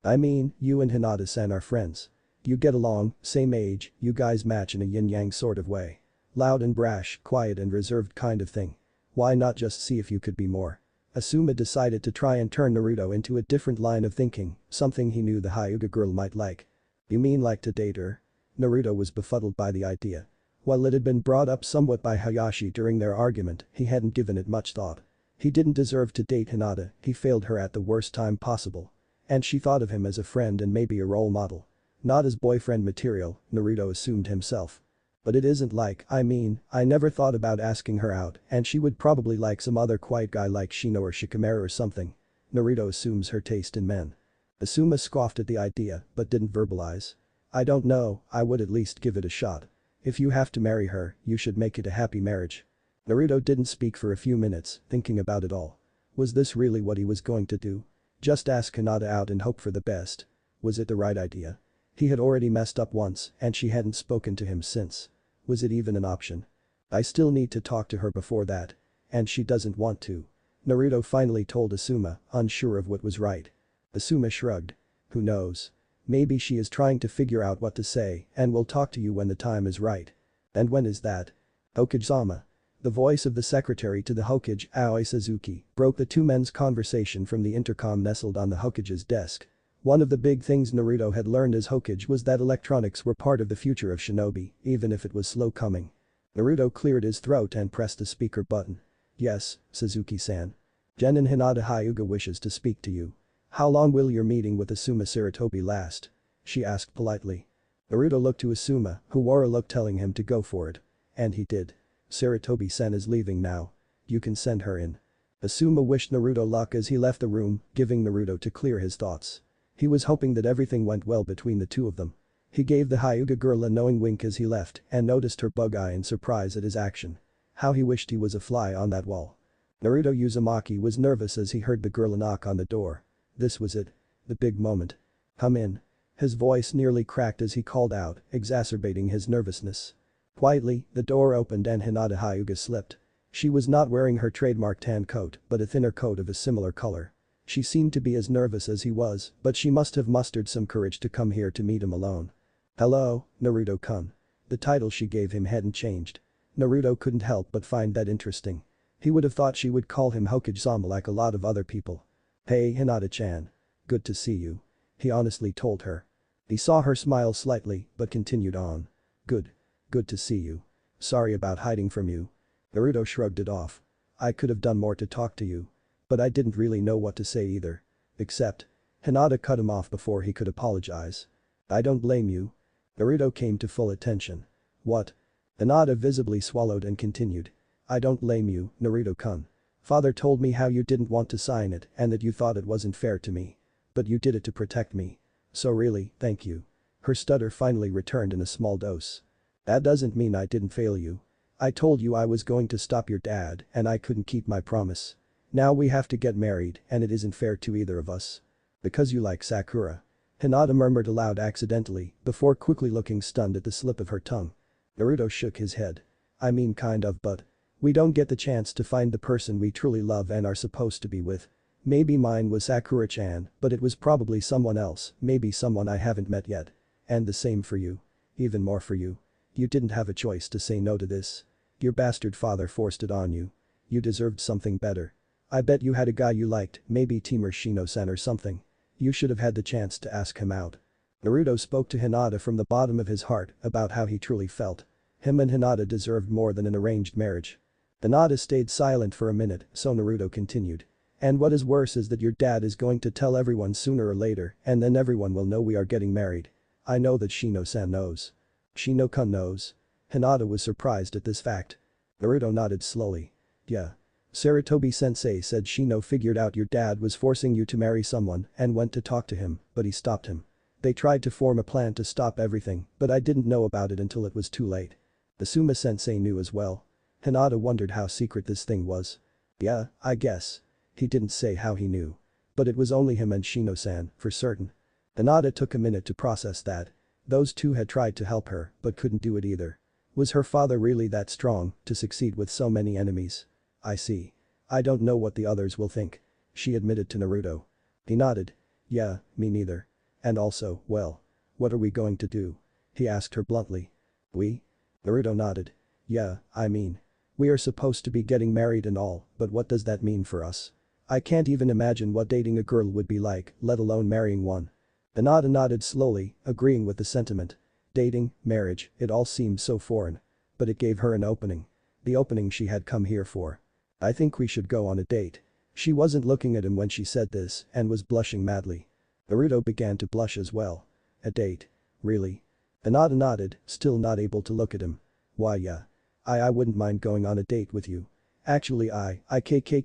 I mean, you and Hinata-san are friends. You get along, same age, you guys match in a yin-yang sort of way. Loud and brash, quiet and reserved kind of thing. Why not just see if you could be more? Asuma decided to try and turn Naruto into a different line of thinking, something he knew the Hyuga girl might like. You mean like to date her? Naruto was befuddled by the idea. While it had been brought up somewhat by Hayashi during their argument, he hadn't given it much thought. He didn't deserve to date Hinata, he failed her at the worst time possible. And she thought of him as a friend and maybe a role model. Not as boyfriend material, Naruto assumed himself. But it isn't like, I never thought about asking her out and she would probably like some other quiet guy like Shino or Shikamaru or something. Naruto assumes her taste in men. Asuma scoffed at the idea but didn't verbalize. I don't know, I would at least give it a shot. If you have to marry her, you should make it a happy marriage. Naruto didn't speak for a few minutes, thinking about it all. Was this really what he was going to do? Just ask Hinata out and hope for the best. Was it the right idea? He had already messed up once and she hadn't spoken to him since. Was it even an option? I still need to talk to her before that. And she doesn't want to. Naruto finally told Asuma, unsure of what was right. Asuma shrugged. Who knows? Maybe she is trying to figure out what to say and will talk to you when the time is right. And when is that? Hokage-sama. The voice of the secretary to the Hokage, Aoi Suzuki, broke the two men's conversation from the intercom nestled on the Hokage's desk. One of the big things Naruto had learned as Hokage was that electronics were part of the future of shinobi, even if it was slow coming. Naruto cleared his throat and pressed the speaker button. Yes, Suzuki-san. Genin Hinata Hyuga wishes to speak to you. How long will your meeting with Asuma Sarutobi last? She asked politely. Naruto looked to Asuma, who wore a look telling him to go for it. And he did. Sarutobi-san is leaving now. You can send her in. Asuma wished Naruto luck as he left the room, giving Naruto to clear his thoughts. He was hoping that everything went well between the two of them. He gave the Hyuga girl a knowing wink as he left and noticed her bug eye in surprise at his action. How he wished he was a fly on that wall. Naruto Uzumaki was nervous as he heard the girl knock on the door. This was it. The big moment. Come in. His voice nearly cracked as he called out, exacerbating his nervousness. Quietly, the door opened and Hinata Hyuga slipped. She was not wearing her trademark tan coat but a thinner coat of a similar color. She seemed to be as nervous as he was, but she must have mustered some courage to come here to meet him alone. Hello, Naruto-kun. The title she gave him hadn't changed. Naruto couldn't help but find that interesting. He would have thought she would call him Hokage-sama like a lot of other people. Hey Hinata-chan. Good to see you. he honestly told her. He saw her smile slightly but continued on. Good. Good to see you. Sorry about hiding from you. Naruto shrugged it off. I could have done more to talk to you. But I didn't really know what to say either. Except. Hinata cut him off before he could apologize. I don't blame you. Naruto came to full attention. What? Hinata visibly swallowed and continued. I don't blame you, Naruto-kun. Father told me how you didn't want to sign it and that you thought it wasn't fair to me. But you did it to protect me. So really, thank you. Her stutter finally returned in a small dose. That doesn't mean I didn't fail you. I told you I was going to stop your dad and I couldn't keep my promise. Now we have to get married and it isn't fair to either of us. Because you like Sakura. Hinata murmured aloud accidentally before quickly looking stunned at the slip of her tongue. Naruto shook his head. I mean kind of, but we don't get the chance to find the person we truly love and are supposed to be with. Maybe mine was Sakura-chan, but it was probably someone else, maybe someone I haven't met yet. And the same for you. Even more for you. You didn't have a choice to say no to this. Your bastard father forced it on you. You deserved something better. I bet you had a guy you liked, maybe Teamer Shino-san or something. You should have had the chance to ask him out. Naruto spoke to Hinata from the bottom of his heart about how he truly felt. Him and Hinata deserved more than an arranged marriage. Hinata stayed silent for a minute, so Naruto continued. And what is worse is that your dad is going to tell everyone sooner or later and then everyone will know we are getting married. I know that Shino-san knows. Shino-kun knows. Hinata was surprised at this fact. Naruto nodded slowly. Yeah. Sarutobi-sensei said Shino figured out your dad was forcing you to marry someone and went to talk to him, but he stopped him. They tried to form a plan to stop everything, but I didn't know about it until it was too late. Asuma-sensei knew as well. Hinata wondered how secret this thing was. Yeah, I guess. He didn't say how he knew. But it was only him and Shino-san, for certain. Hinata took a minute to process that. Those two had tried to help her, but couldn't do it either. Was her father really that strong to succeed with so many enemies? I see. I don't know what the others will think. She admitted to Naruto. He nodded. Yeah, me neither. And also, well. What are we going to do? He asked her bluntly. We? Naruto nodded. Yeah, I mean. We are supposed to be getting married and all, but what does that mean for us? I can't even imagine what dating a girl would be like, let alone marrying one. Hinata nodded slowly, agreeing with the sentiment. Dating, marriage, it all seemed so foreign. But it gave her an opening. The opening she had come here for. I think we should go on a date. She wasn't looking at him when she said this and was blushing madly. Naruto began to blush as well. A date? Really? Hinata nodded, still not able to look at him. Why yeah. I wouldn't mind going on a date with you. Actually I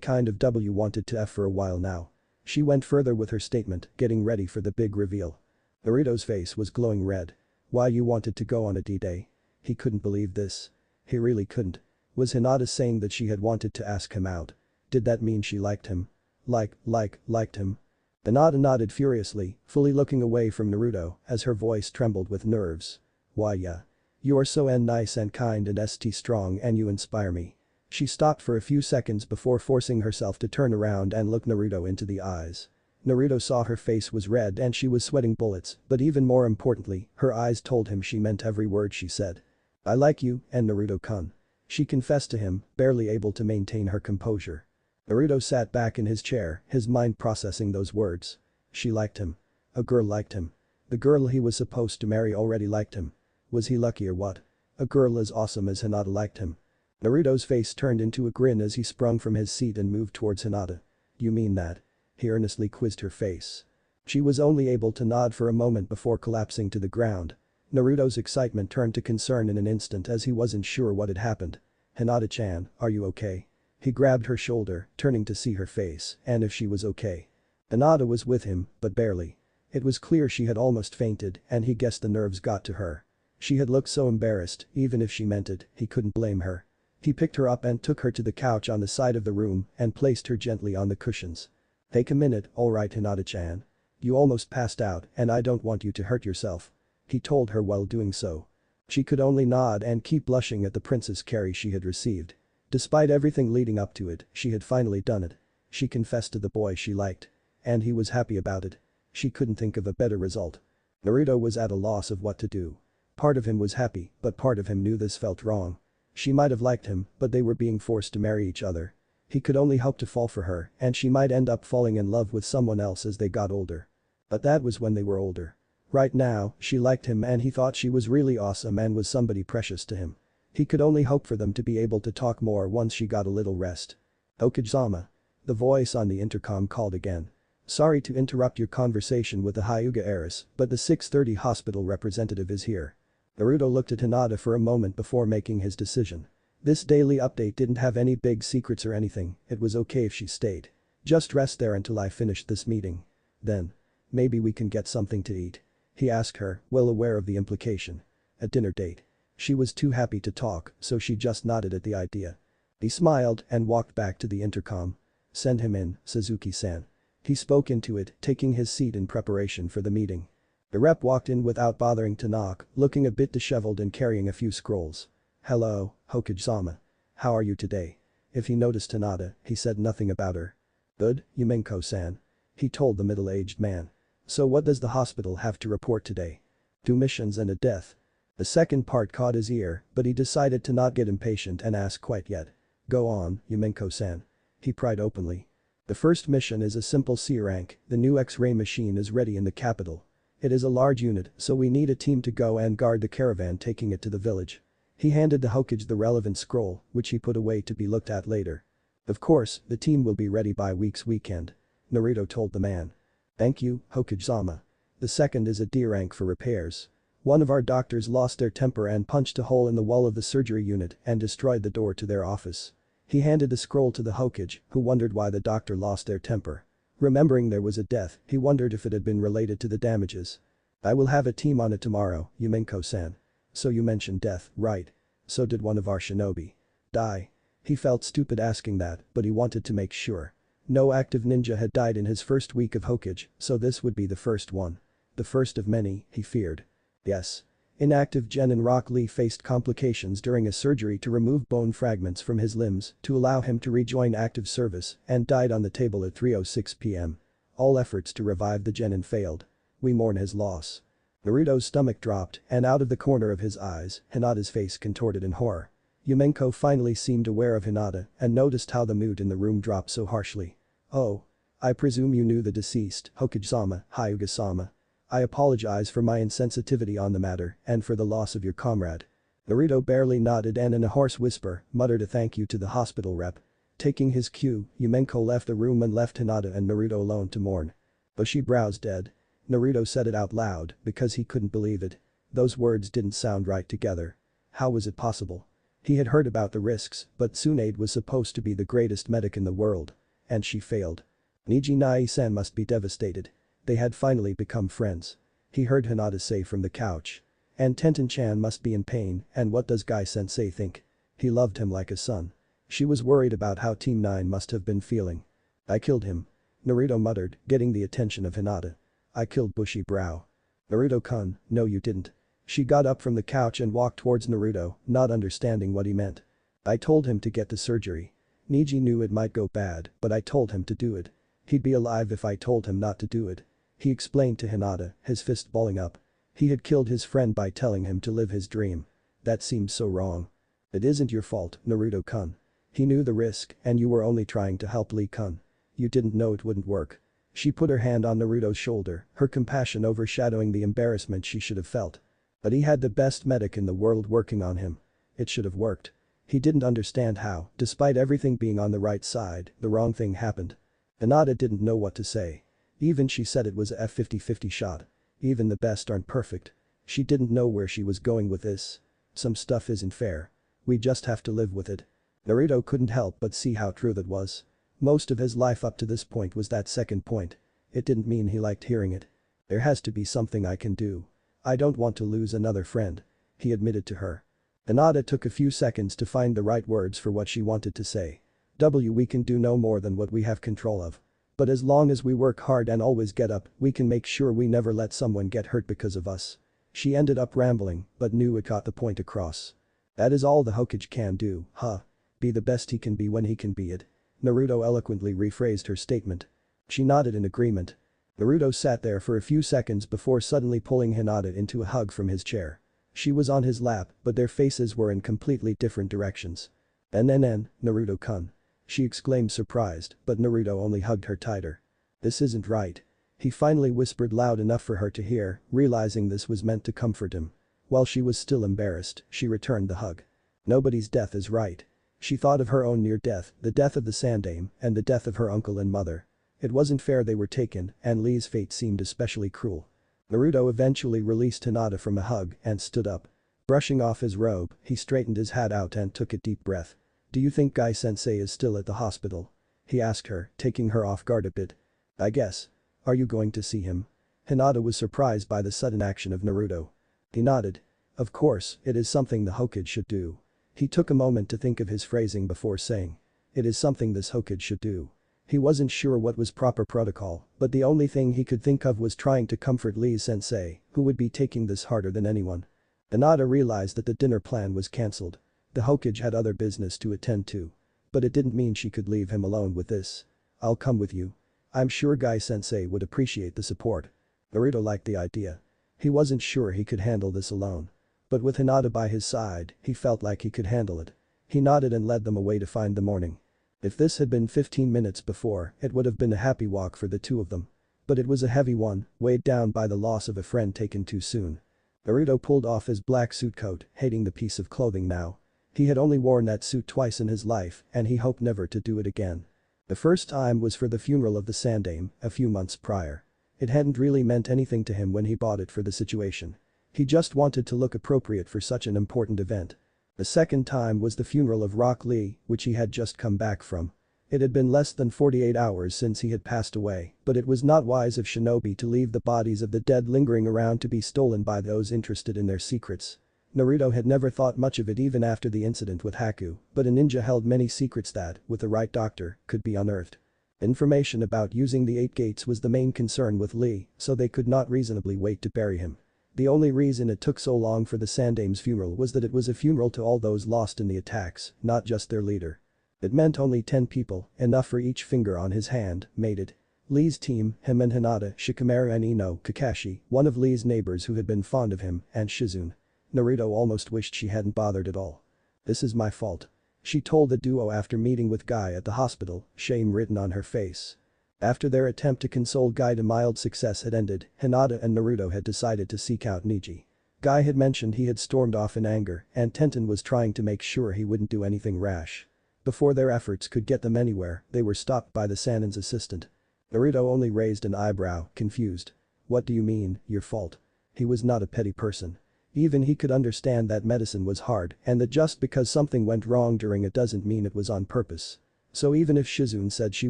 kind of wanted to F for a while now. She went further with her statement, getting ready for the big reveal. Naruto's face was glowing red. Why you wanted to go on a D-Day? He couldn't believe this. He really couldn't. Was Hinata saying that she had wanted to ask him out? Did that mean she liked him? Liked him? Hinata nodded furiously, fully looking away from Naruto as her voice trembled with nerves. Why yeah. You are so nice and kind and strong and you inspire me. She stopped for a few seconds before forcing herself to turn around and look Naruto into the eyes. Naruto saw her face was red and she was sweating bullets, but even more importantly, her eyes told him she meant every word she said. I like you, and Naruto-kun. She confessed to him, barely able to maintain her composure. Naruto sat back in his chair, his mind processing those words. She liked him. A girl liked him. The girl he was supposed to marry already liked him. Was he lucky or what? A girl as awesome as Hinata liked him. Naruto's face turned into a grin as he sprung from his seat and moved towards Hinata. You mean that? He earnestly quizzed her face. She was only able to nod for a moment before collapsing to the ground. Naruto's excitement turned to concern in an instant as he wasn't sure what had happened. Hinata-chan, are you okay? He grabbed her shoulder, turning to see her face and if she was okay. Hinata was with him, but barely. It was clear she had almost fainted and he guessed the nerves got to her. She had looked so embarrassed, even if she meant it, he couldn't blame her. He picked her up and took her to the couch on the side of the room and placed her gently on the cushions. Take a minute, alright Hinata-chan. You almost passed out and I don't want you to hurt yourself. He told her while doing so. She could only nod and keep blushing at the princess carry she had received. Despite everything leading up to it, she had finally done it. She confessed to the boy she liked. And he was happy about it. She couldn't think of a better result. Naruto was at a loss of what to do. Part of him was happy, but part of him knew this felt wrong. She might have liked him, but they were being forced to marry each other. He could only hope to fall for her, and she might end up falling in love with someone else as they got older. But that was when they were older. Right now, she liked him and he thought she was really awesome and was somebody precious to him. He could only hope for them to be able to talk more once she got a little rest. Hokage-sama. The voice on the intercom called again. Sorry to interrupt your conversation with the Hyuga heiress, but the 630 hospital representative is here. Naruto looked at Hinata for a moment before making his decision. This daily update didn't have any big secrets or anything, it was okay if she stayed. Just rest there until I finished this meeting. Then. Maybe we can get something to eat. He asked her, well aware of the implication. A dinner date. She was too happy to talk, so she just nodded at the idea. He smiled and walked back to the intercom. Send him in, Suzuki-san. He spoke into it, taking his seat in preparation for the meeting. The rep walked in without bothering to knock, looking a bit disheveled and carrying a few scrolls. Hello, Hokage-sama. How are you today? If he noticed Hinata, he said nothing about her. Good, Yumenko-san. He told the middle-aged man. So what does the hospital have to report today? 2 missions and a death. The second part caught his ear, but he decided to not get impatient and ask quite yet. Go on, Yumenko-san. He pried openly. The first mission is a simple C rank, the new X-ray machine is ready in the capital. It is a large unit, so we need a team to go and guard the caravan taking it to the village. He handed the Hokage the relevant scroll, which he put away to be looked at later. Of course, the team will be ready by week's weekend. Naruto told the man. Thank you, Hokage-sama. The second is a D rank for repairs. One of our doctors lost their temper and punched a hole in the wall of the surgery unit and destroyed the door to their office. He handed the scroll to the Hokage, who wondered why the doctor lost their temper. Remembering there was a death, he wondered if it had been related to the damages. I will have a team on it tomorrow, Yumenko-san. So you mentioned death, right? So did one of our shinobi. Die. He felt stupid asking that, but he wanted to make sure. No active ninja had died in his first week of Hokage, so this would be the first one. The first of many, he feared. Yes. Inactive Genin Rock Lee faced complications during a surgery to remove bone fragments from his limbs to allow him to rejoin active service and died on the table at 3:06 p.m. All efforts to revive the Genin failed. We mourn his loss. Naruto's stomach dropped and out of the corner of his eyes, Hinata's face contorted in horror. Yumenko finally seemed aware of Hinata and noticed how the mood in the room dropped so harshly. Oh. I presume you knew the deceased, Hokage-sama, Hyuga-sama. I apologize for my insensitivity on the matter and for the loss of your comrade. Naruto barely nodded and in a hoarse whisper, muttered a thank you to the hospital rep. Taking his cue, Yumenko left the room and left Hinata and Naruto alone to mourn. Bushibrow's dead. Naruto said it out loud because he couldn't believe it. Those words didn't sound right together. How was it possible? He had heard about the risks, but Tsunade was supposed to be the greatest medic in the world. And she failed. Niji Nai-san must be devastated. They had finally become friends. He heard Hinata say from the couch. And Tenten-chan must be in pain, and what does Gai-sensei think? He loved him like a son. She was worried about how Team 9 must have been feeling. I killed him. Naruto muttered, getting the attention of Hinata. I killed Bushibraw. Naruto-kun, no you didn't. She got up from the couch and walked towards Naruto, not understanding what he meant. I told him to get the surgery. Niji knew it might go bad, but I told him to do it. He'd be alive if I told him not to do it. He explained to Hinata, his fist balling up. He had killed his friend by telling him to live his dream. That seemed so wrong. It isn't your fault, Naruto-kun. He knew the risk and you were only trying to help Lee-kun. You didn't know it wouldn't work. She put her hand on Naruto's shoulder, her compassion overshadowing the embarrassment she should have felt. But he had the best medic in the world working on him. It should have worked. He didn't understand how, despite everything being on the right side, the wrong thing happened. Hinata didn't know what to say. Even she said it was a 50-50 shot. Even the best aren't perfect. She didn't know where she was going with this. Some stuff isn't fair. We just have to live with it. Naruto couldn't help but see how true that was. Most of his life up to this point was that second point. It didn't mean he liked hearing it. There has to be something I can do. I don't want to lose another friend. He admitted to her. Hinata took a few seconds to find the right words for what she wanted to say. We can do no more than what we have control of. But as long as we work hard and always get up, we can make sure we never let someone get hurt because of us. She ended up rambling, but knew it got the point across. That is all the Hokage can do, huh? Be the best he can be when he can be it. Naruto eloquently rephrased her statement. She nodded in agreement. Naruto sat there for a few seconds before suddenly pulling Hinata into a hug from his chair. She was on his lap, but their faces were in completely different directions. Naruto-kun. She exclaimed surprised, but Naruto only hugged her tighter. This isn't right. He finally whispered loud enough for her to hear, realizing this was meant to comfort him. While she was still embarrassed, she returned the hug. Nobody's death is right. She thought of her own near death, the death of the Sandaime, and the death of her uncle and mother. It wasn't fair they were taken, and Lee's fate seemed especially cruel. Naruto eventually released Hinata from a hug and stood up. Brushing off his robe, he straightened his hat out and took a deep breath. "Do you think Guy-sensei is still at the hospital?" he asked her, taking her off guard a bit. "I guess. Are you going to see him?" Hinata was surprised by the sudden action of Naruto. He nodded. Of course, it is something the Hokage should do. He took a moment to think of his phrasing before saying. It is something this Hokage should do. He wasn't sure what was proper protocol, but the only thing he could think of was trying to comfort Lee's sensei, who would be taking this harder than anyone. Hinata realized that the dinner plan was cancelled. The Hokage had other business to attend to. But it didn't mean she could leave him alone with this. "I'll come with you. I'm sure Guy-sensei would appreciate the support." Naruto liked the idea. He wasn't sure he could handle this alone. But with Hinata by his side, he felt like he could handle it. He nodded and led them away to find the morning. If this had been 15 minutes before, it would have been a happy walk for the two of them. But it was a heavy one, weighed down by the loss of a friend taken too soon. Naruto pulled off his black suit coat, hating the piece of clothing now. He had only worn that suit twice in his life, and he hoped never to do it again. The first time was for the funeral of the Sandaime, a few months prior. It hadn't really meant anything to him when he bought it for the situation. He just wanted to look appropriate for such an important event. The second time was the funeral of Rock Lee, which he had just come back from. It had been less than 48 hours since he had passed away, but it was not wise of shinobi to leave the bodies of the dead lingering around to be stolen by those interested in their secrets. Naruto had never thought much of it even after the incident with Haku, but a ninja held many secrets that, with the right doctor, could be unearthed. Information about using the 8 gates was the main concern with Lee, so they could not reasonably wait to bury him. The only reason it took so long for the Sandaime's funeral was that it was a funeral to all those lost in the attacks, not just their leader. It meant only 10 people, enough for each finger on his hand, made it. Lee's team, him and Hinata, Shikamaru and Ino, Kakashi, one of Lee's neighbors who had been fond of him, and Shizune. Naruto almost wished she hadn't bothered at all. "This is my fault," she told the duo after meeting with Guy at the hospital, shame written on her face. After their attempt to console Guy to mild success had ended, Hinata and Naruto had decided to seek out Neji. Guy had mentioned he had stormed off in anger, and Tenten was trying to make sure he wouldn't do anything rash. Before their efforts could get them anywhere, they were stopped by the Sanin's assistant. Naruto only raised an eyebrow, confused. "What do you mean, your fault?" He was not a petty person. Even he could understand that medicine was hard and that just because something went wrong during it doesn't mean it was on purpose. So even if Shizune said she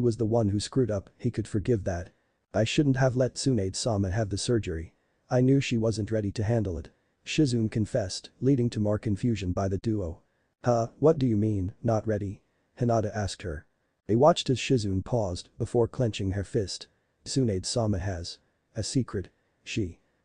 was the one who screwed up, he could forgive that. "I shouldn't have let Tsunade-sama have the surgery. I knew she wasn't ready to handle it," Shizune confessed, leading to more confusion by the duo. "Huh, what do you mean, not ready?" Hinata asked her. They watched as Shizune paused before clenching her fist. "Tsunade-sama has a secret.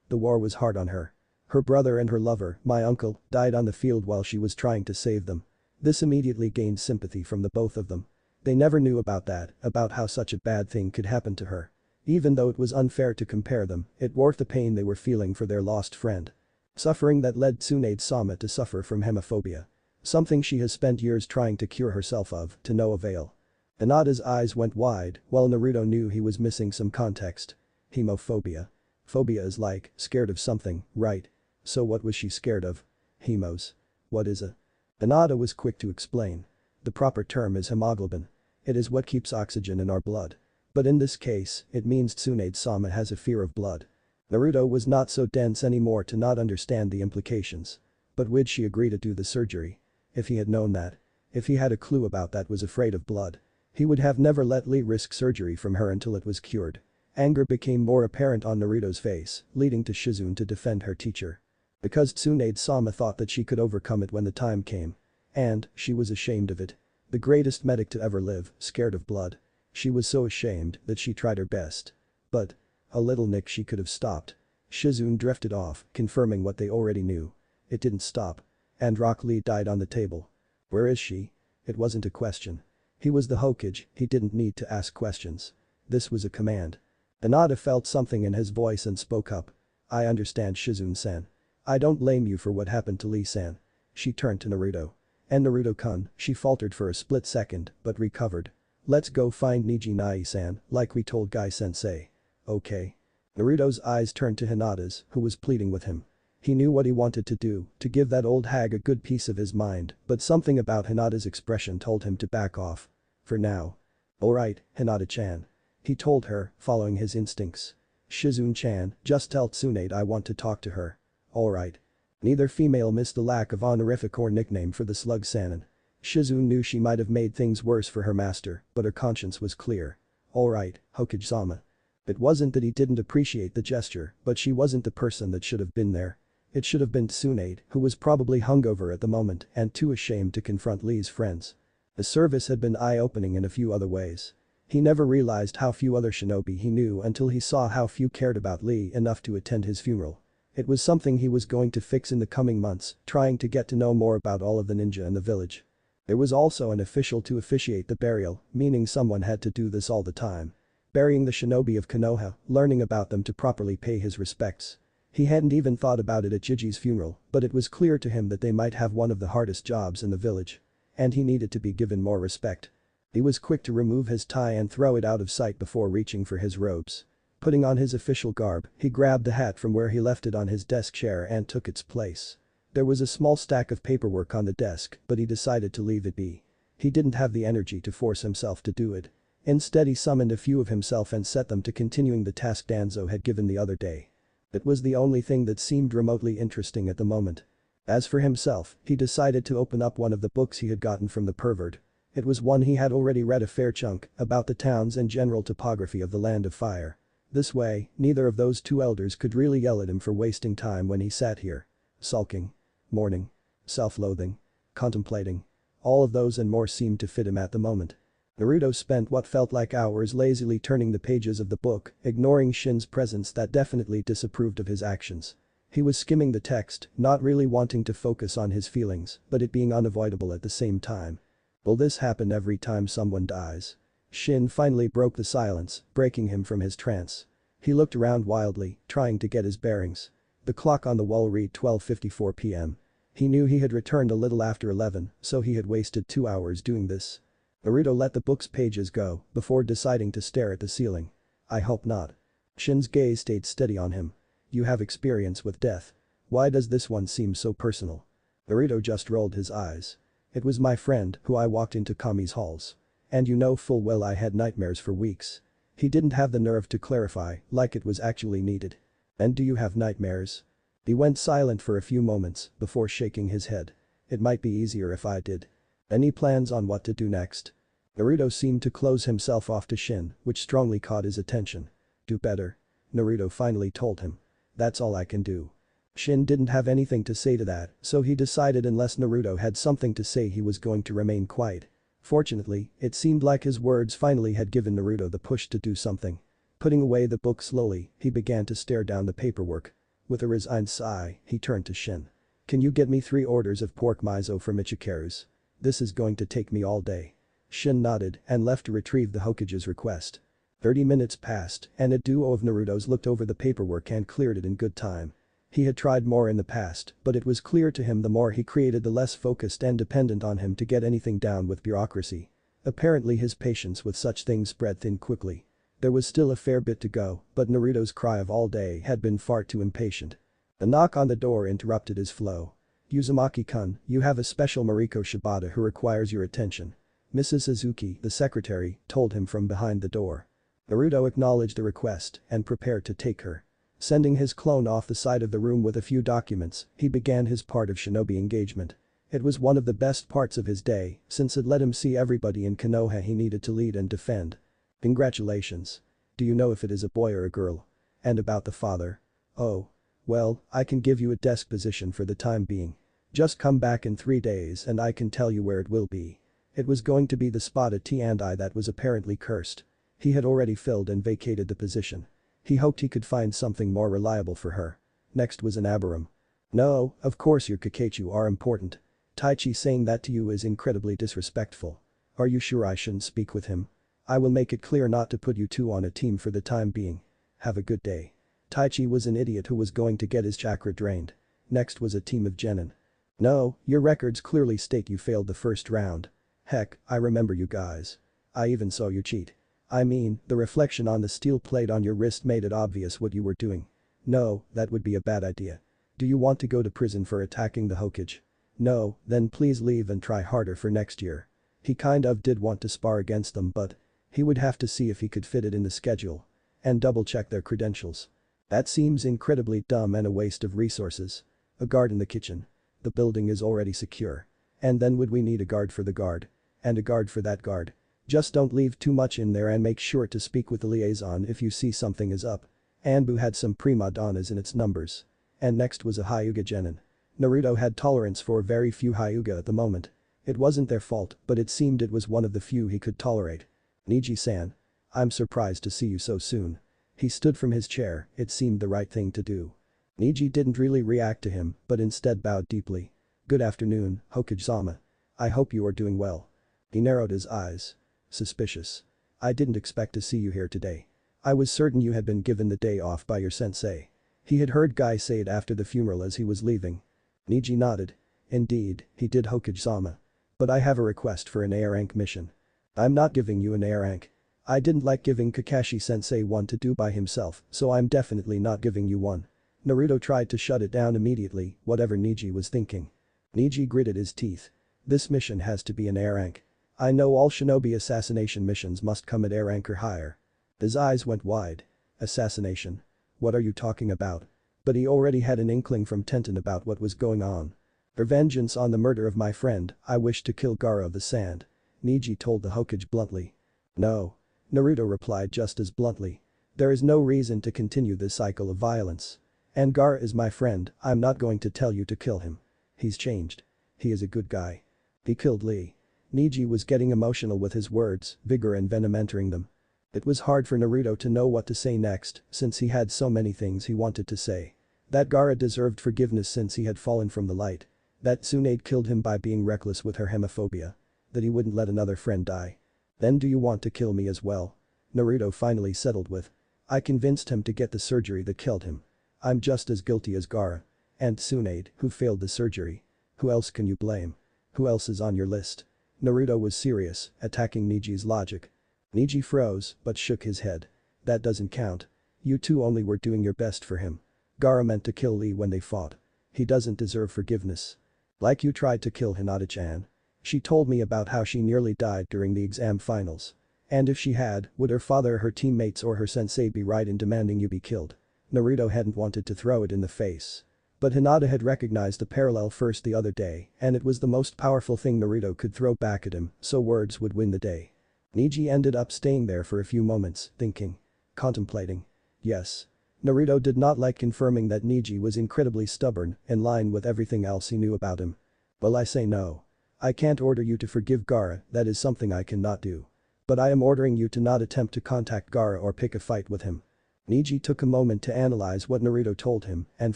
The war was hard on her. Her brother and her lover, my uncle, died on the field while she was trying to save them." This immediately gained sympathy from the both of them. They never knew about how such a bad thing could happen to her. Even though it was unfair to compare them, it worth the pain they were feeling for their lost friend. Suffering that led Tsunade-sama to suffer from hemophobia. Something she has spent years trying to cure herself of, to no avail. Hinata's eyes went wide, while Naruto knew he was missing some context. Hemophobia. Phobia is like, scared of something, right? So what was she scared of? Hemos. What is a? Hinata was quick to explain. The proper term is hemoglobin. It is what keeps oxygen in our blood. But in this case, it means Tsunade-sama has a fear of blood. Naruto was not so dense anymore to not understand the implications. But would she agree to do the surgery? If he had known that. If he had a clue about that was afraid of blood. He would have never let Lee risk surgery from her until it was cured. Anger became more apparent on Naruto's face, leading to Shizune to defend her teacher. Because Tsunade-sama thought that she could overcome it when the time came. And, she was ashamed of it. The greatest medic to ever live, scared of blood. She was so ashamed that she tried her best. But, a little nick she could have stopped. Shizune drifted off, confirming what they already knew. It didn't stop. And Rock Lee died on the table. Where is she? It wasn't a question. He was the Hokage, he didn't need to ask questions. This was a command. Hinata felt something in his voice and spoke up. "I understand, Shizune-san. I don't blame you for what happened to Lee-san." She turned to Naruto. "And Naruto-kun," she faltered for a split second, but recovered. "Let's go find Niji Nai-san, like we told Guy-sensei." "Okay." Naruto's eyes turned to Hinata's, who was pleading with him. He knew what he wanted to do, to give that old hag a good piece of his mind, but something about Hinata's expression told him to back off. For now. Alright, Hinata-chan. He told her, following his instincts. Shizune-chan, just tell Tsunade I want to talk to her. Alright. Neither female missed the lack of honorific or nickname for the slug Sannin. Shizune knew she might have made things worse for her master, but her conscience was clear. Alright, Hokage-sama. It wasn't that he didn't appreciate the gesture, but she wasn't the person that should have been there. It should have been Tsunade, who was probably hungover at the moment and too ashamed to confront Lee's friends. The service had been eye-opening in a few other ways. He never realized how few other shinobi he knew until he saw how few cared about Lee enough to attend his funeral. It was something he was going to fix in the coming months, trying to get to know more about all of the ninja in the village. There was also an official to officiate the burial, meaning someone had to do this all the time. Burying the shinobi of Konoha, learning about them to properly pay his respects. He hadn't even thought about it at Jiji's funeral, but it was clear to him that they might have one of the hardest jobs in the village. And he needed to be given more respect. He was quick to remove his tie and throw it out of sight before reaching for his robes. Putting on his official garb, he grabbed the hat from where he left it on his desk chair and took its place. There was a small stack of paperwork on the desk, but he decided to leave it be. He didn't have the energy to force himself to do it. Instead he summoned a few of himself and set them to continuing the task Danzo had given the other day. It was the only thing that seemed remotely interesting at the moment. As for himself, he decided to open up one of the books he had gotten from the pervert. It was one he had already read a fair chunk, about the towns and general topography of the Land of Fire. This way, neither of those two elders could really yell at him for wasting time when he sat here. Sulking. Mourning. Self-loathing. Contemplating. All of those and more seemed to fit him at the moment. Naruto spent what felt like hours lazily turning the pages of the book, ignoring Shin's presence that definitely disapproved of his actions. He was skimming the text, not really wanting to focus on his feelings, but it being unavoidable at the same time. Will this happen every time someone dies? Shin finally broke the silence, breaking him from his trance. He looked around wildly, trying to get his bearings. The clock on the wall read 12:54 p.m. He knew he had returned a little after 11, so he had wasted 2 hours doing this. Naruto let the book's pages go before deciding to stare at the ceiling. I hope not. Shin's gaze stayed steady on him. You have experience with death. Why does this one seem so personal? Naruto just rolled his eyes. It was my friend who I walked into Kami's halls. And you know full well I had nightmares for weeks. He didn't have the nerve to clarify, like it was actually needed. And do you have nightmares? He went silent for a few moments before shaking his head. It might be easier if I did. Any plans on what to do next? Naruto seemed to close himself off to Shin, which strongly caught his attention. Do better. Naruto finally told him. That's all I can do. Shin didn't have anything to say to that, so he decided unless Naruto had something to say he was going to remain quiet. Fortunately, it seemed like his words finally had given Naruto the push to do something. Putting away the book slowly, he began to stare down the paperwork. With a resigned sigh, he turned to Shin. Can you get me 3 orders of pork miso from Ichikaru's? This is going to take me all day. Shin nodded and left to retrieve the Hokage's request. 30 minutes passed and a duo of Narutos looked over the paperwork and cleared it in good time. He had tried more in the past, but it was clear to him the more he created the less focused and dependent on him to get anything down with bureaucracy. Apparently his patience with such things spread thin quickly. There was still a fair bit to go, but Naruto's cry of all day had been far too impatient. A knock on the door interrupted his flow. Uzumaki-kun, you have a special Mariko Shibata who requires your attention. Mrs. Suzuki, the secretary, told him from behind the door. Naruto acknowledged the request and prepared to take her. Sending his clone off the side of the room with a few documents, he began his part of shinobi engagement. It was one of the best parts of his day, since it let him see everybody in Konoha he needed to lead and defend. Congratulations. Do you know if it is a boy or a girl? And about the father? Oh. Well, I can give you a desk position for the time being. Just come back in 3 days and I can tell you where it will be. It was going to be the spot at T&I that was apparently cursed. He had already filled and vacated the position. He hoped he could find something more reliable for her. Next was an Abiram. No, of course your Kakechu are important. Taichi saying that to you is incredibly disrespectful. Are you sure I shouldn't speak with him? I will make it clear not to put you two on a team for the time being. Have a good day. Taichi was an idiot who was going to get his chakra drained. Next was a team of genin. No, your records clearly state you failed the first round. Heck, I remember you guys. I even saw you cheat. I mean, the reflection on the steel plate on your wrist made it obvious what you were doing. No, that would be a bad idea. Do you want to go to prison for attacking the Hokage? No, then please leave and try harder for next year. He kind of did want to spar against them but he would have to see if he could fit it in the schedule and double-check their credentials. That seems incredibly dumb and a waste of resources. A guard in the kitchen. The building is already secure. And then would we need a guard for the guard? And a guard for that guard? Just don't leave too much in there and make sure to speak with the liaison if you see something is up. Anbu had some prima donnas in its numbers. And next was a Hyuga genin. Naruto had tolerance for very few Hyuga at the moment. It wasn't their fault, but it seemed it was one of the few he could tolerate. Niji-san. I'm surprised to see you so soon. He stood from his chair, it seemed the right thing to do. Niji didn't really react to him, but instead bowed deeply. Good afternoon, Hokage-sama. I hope you are doing well. He narrowed his eyes. Suspicious. I didn't expect to see you here today. I was certain you had been given the day off by your sensei. He had heard Guy say it after the funeral as he was leaving. Niji nodded. Indeed, he did, Hokage-sama. But I have a request for an A rank mission. I'm not giving you an A rank. I didn't like giving Kakashi-sensei one to do by himself, so I'm definitely not giving you one. Naruto tried to shut it down immediately, whatever Niji was thinking. Niji gritted his teeth. This mission has to be an A rank. I know all shinobi assassination missions must come at A rank or higher. His eyes went wide. Assassination? What are you talking about? But he already had an inkling from Tenten about what was going on. For vengeance on the murder of my friend, I wish to kill Gaara of the Sand. Niji told the Hokage bluntly. No. Naruto replied just as bluntly. There is no reason to continue this cycle of violence. And Gaara is my friend, I'm not going to tell you to kill him. He's changed. He is a good guy. He killed Lee. Niji was getting emotional with his words, vigor and venom entering them. It was hard for Naruto to know what to say next, since he had so many things he wanted to say. That Gaara deserved forgiveness since he had fallen from the light. That Tsunade killed him by being reckless with her hemophobia. That he wouldn't let another friend die. Then do you want to kill me as well? Naruto finally settled with. I convinced him to get the surgery that killed him. I'm just as guilty as Gaara. And Tsunade, who failed the surgery. Who else can you blame? Who else is on your list? Naruto was serious, attacking Niji's logic. Niji froze, but shook his head. That doesn't count. You two only were doing your best for him. Gaara meant to kill Lee when they fought. He doesn't deserve forgiveness. Like you tried to kill Hinata-chan. She told me about how she nearly died during the exam finals. And if she had, would her father, her teammates or her sensei be right in demanding you be killed? Naruto hadn't wanted to throw it in the face. But Hinata had recognized the parallel first the other day and it was the most powerful thing Naruto could throw back at him, so words would win the day. Niji ended up staying there for a few moments, thinking. Contemplating. Yes. Naruto did not like confirming that Niji was incredibly stubborn, in line with everything else he knew about him. Well, I say no. I can't order you to forgive Gaara, that is something I cannot do. But I am ordering you to not attempt to contact Gaara or pick a fight with him. Niji took a moment to analyze what Naruto told him and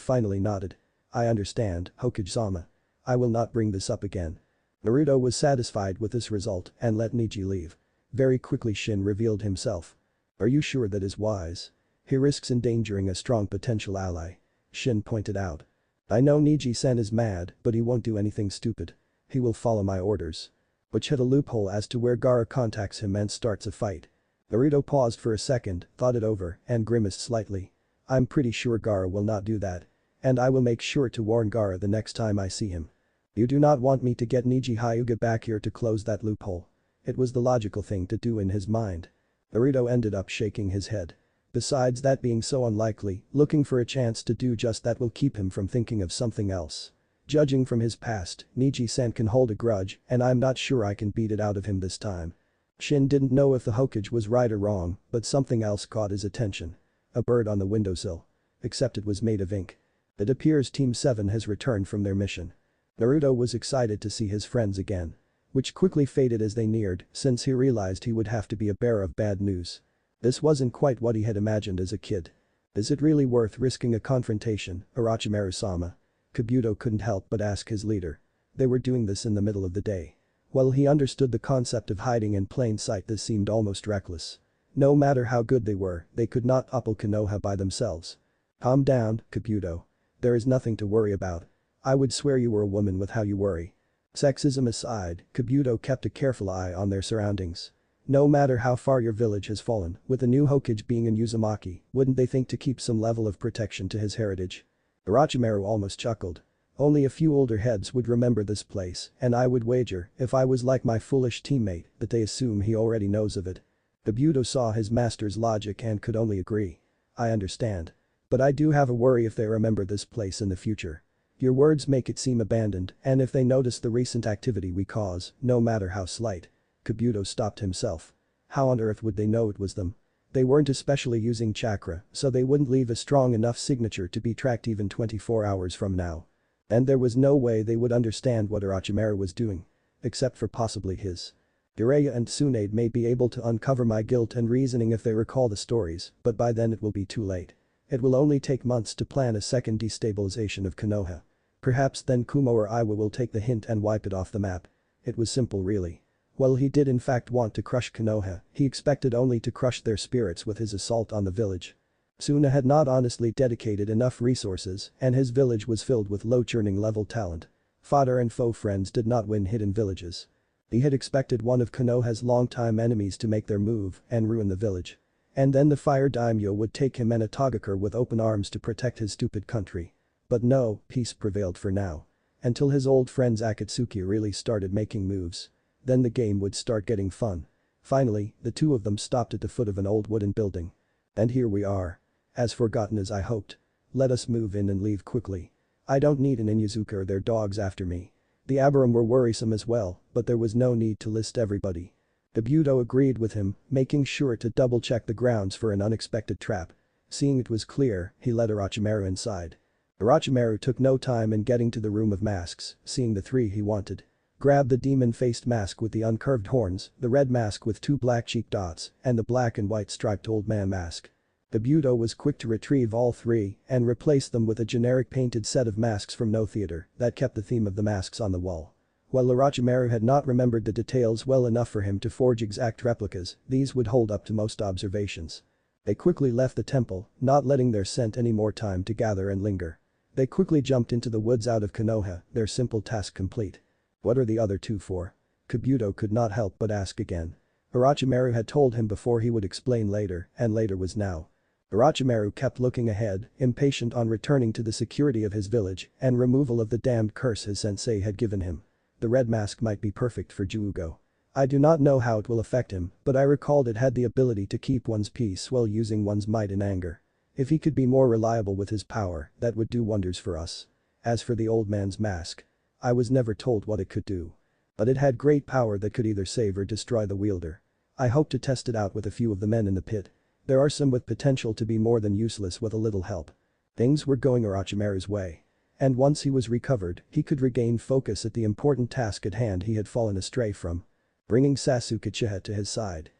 finally nodded. I understand, Hokage-sama. I will not bring this up again. Naruto was satisfied with this result and let Niji leave. Very quickly Shin revealed himself. Are you sure that is wise? He risks endangering a strong potential ally. Shin pointed out. I know Niji-san is mad, but he won't do anything stupid. He will follow my orders. Which had a loophole as to where Gaara contacts him and starts a fight. Naruto paused for a second, thought it over, and grimaced slightly. I'm pretty sure Gaara will not do that. And I will make sure to warn Gaara the next time I see him. You do not want me to get Niji Hyuga back here to close that loophole. It was the logical thing to do in his mind. Naruto ended up shaking his head. Besides that being so unlikely, looking for a chance to do just that will keep him from thinking of something else. Judging from his past, Niji-san can hold a grudge and I'm not sure I can beat it out of him this time. Shin didn't know if the Hokage was right or wrong, but something else caught his attention. A bird on the windowsill. Except it was made of ink. It appears Team 7 has returned from their mission. Naruto was excited to see his friends again. Which quickly faded as they neared, since he realized he would have to be a bearer of bad news. This wasn't quite what he had imagined as a kid. Is it really worth risking a confrontation, Orochimaru-sama? Kabuto couldn't help but ask his leader. They were doing this in the middle of the day. While he understood the concept of hiding in plain sight, this seemed almost reckless. No matter how good they were, they could not topple Konoha by themselves. Calm down, Kabuto. There is nothing to worry about. I would swear you were a woman with how you worry. Sexism aside, Kabuto kept a careful eye on their surroundings. No matter how far your village has fallen, with the new Hokage being in Uzumaki, wouldn't they think to keep some level of protection to his heritage? Orochimaru almost chuckled. Only a few older heads would remember this place, and I would wager, if I was like my foolish teammate, that they assume he already knows of it. Kabuto saw his master's logic and could only agree. I understand. But I do have a worry if they remember this place in the future. Your words make it seem abandoned, and if they notice the recent activity we cause, no matter how slight. Kabuto stopped himself. How on earth would they know it was them? They weren't especially using chakra, so they wouldn't leave a strong enough signature to be tracked even 24 hours from now. And there was no way they would understand what Orochimaru was doing. Except for possibly his. Jiraiya and Tsunade may be able to uncover my guilt and reasoning if they recall the stories, but by then it will be too late. It will only take months to plan a second destabilization of Konoha. Perhaps then Kumo or Iwa will take the hint and wipe it off the map. It was simple really. While he did in fact want to crush Konoha, he expected only to crush their spirits with his assault on the village. Suna had not honestly dedicated enough resources, and his village was filled with low churning level talent. Fodder and foe friends did not win hidden villages. He had expected one of Konoha's longtime enemies to make their move and ruin the village. And then the fire daimyo would take him and a Togakur with open arms to protect his stupid country. But no, peace prevailed for now. Until his old friends Akatsuki really started making moves. Then the game would start getting fun. Finally, the two of them stopped at the foot of an old wooden building. And here we are. As forgotten as I hoped. Let us move in and leave quickly. I don't need an Inuzuka or their dogs after me. The Abiram were worrisome as well, but there was no need to list everybody. Kabuto agreed with him, making sure to double-check the grounds for an unexpected trap. Seeing it was clear, he led Orochimaru inside. Orochimaru took no time in getting to the room of masks, seeing the three he wanted. Grabbed the demon-faced mask with the uncurved horns, the red mask with two black cheek dots, and the black and white striped old man mask. Kabuto was quick to retrieve all three and replace them with a generic painted set of masks from No Theater that kept the theme of the masks on the wall. While Orochimaru had not remembered the details well enough for him to forge exact replicas, these would hold up to most observations. They quickly left the temple, not letting their scent any more time to gather and linger. They quickly jumped into the woods out of Konoha, their simple task complete. What are the other two for? Kabuto could not help but ask again. Orochimaru had told him before he would explain later, and later was now. Orochimaru kept looking ahead, impatient on returning to the security of his village and removal of the damned curse his sensei had given him. The red mask might be perfect for Juugo. I do not know how it will affect him, but I recalled it had the ability to keep one's peace while using one's might in anger. If he could be more reliable with his power, that would do wonders for us. As for the old man's mask. I was never told what it could do. But it had great power that could either save or destroy the wielder. I hope to test it out with a few of the men in the pit. There are some with potential to be more than useless with a little help. Things were going Orochimaru's way. And once he was recovered, he could regain focus at the important task at hand he had fallen astray from. Bringing Sasuke Uchiha to his side.